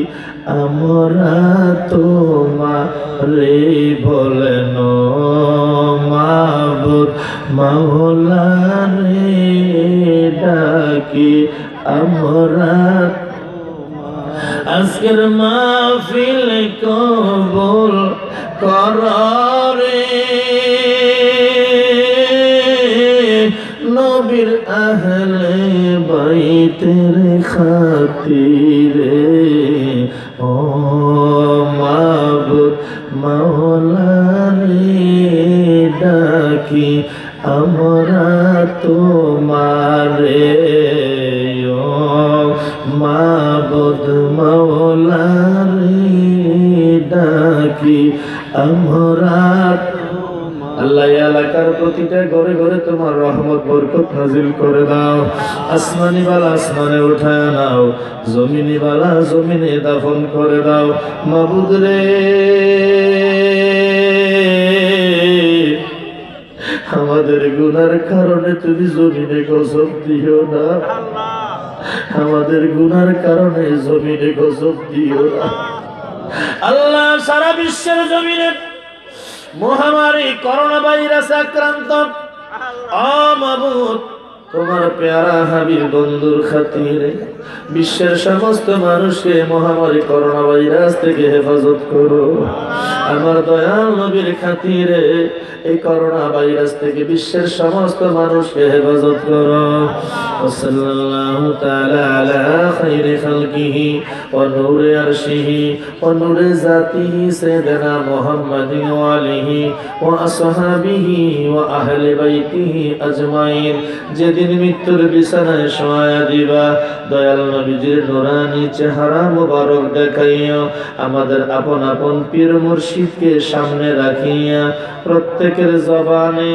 আমরা তোমারে বলেন। মাবুদ মাওলা রে, ডাকি আমরা। আজকের মাহফিল কবুল কররে, নবীর আহলে বাইতের খাতিরে। ও মাবুদ মাওলা রে, ডাকি আমরা তোমারে। ও মাবুদ মাওলা রে, ডাকি আমরা। আল্লাহ এলাকার প্রতিটা ঘরে ঘরে তোমার রহমত বরকত নাজিল করে দাও। আসমানি বালা আসমানে উঠায় নাও, জমিনি বালা জমিনে দাফন করে দাও। মাবুদ রে, আমাদের গুনার কারণে তুমি জমিনে গজব দিও না, আমাদের গুনার কারণে জমিনে গজব দিও না। আল্লাহ সারা বিশ্বের জমিনে মহামারী করোনা ভাইরাস আক্রান্ত, মাবুদ তোমার পেয়ারা হাবিব বন্ধুর খাতিরে বিশ্বের সমস্ত মানুষকে মহামারী করোনা ভাইরাস থেকে হেফাজত করো। আমার দয়াল নবীর খাতিরে এই করোনা ভাইরাস থেকে বিশ্বের সমস্ত মানুষকে হেফাজত করো। সাল্লাল্লাহু তাআলা আলা খায়রি খালকিহি ওয়া নূরি আরশিহি ওয়া নূরি জাতিহি সাইয়্যিদিনা মুহাম্মাদিন ওয়া আলিহি ওয়া আসহাবিহি ওয়া আহলি বাইতিহি আজমাইন। যেদিন মৃত্যুর বিছানায় শোয়া দিবা, দয়াল নবীজির নূরানি চেহারা মুবারক দেখাইয়া আমাদের আপন আপন পীর মুর্শিদকে সামনে রাখিয়া প্রত্যেকের জবানে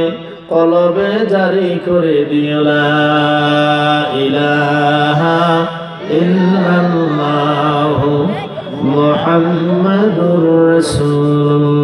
কলবে জারি করে দিও লা ইলাহা ইল্লাল্লাহু মুহাম্মাদুর রাসূলুল্লাহ।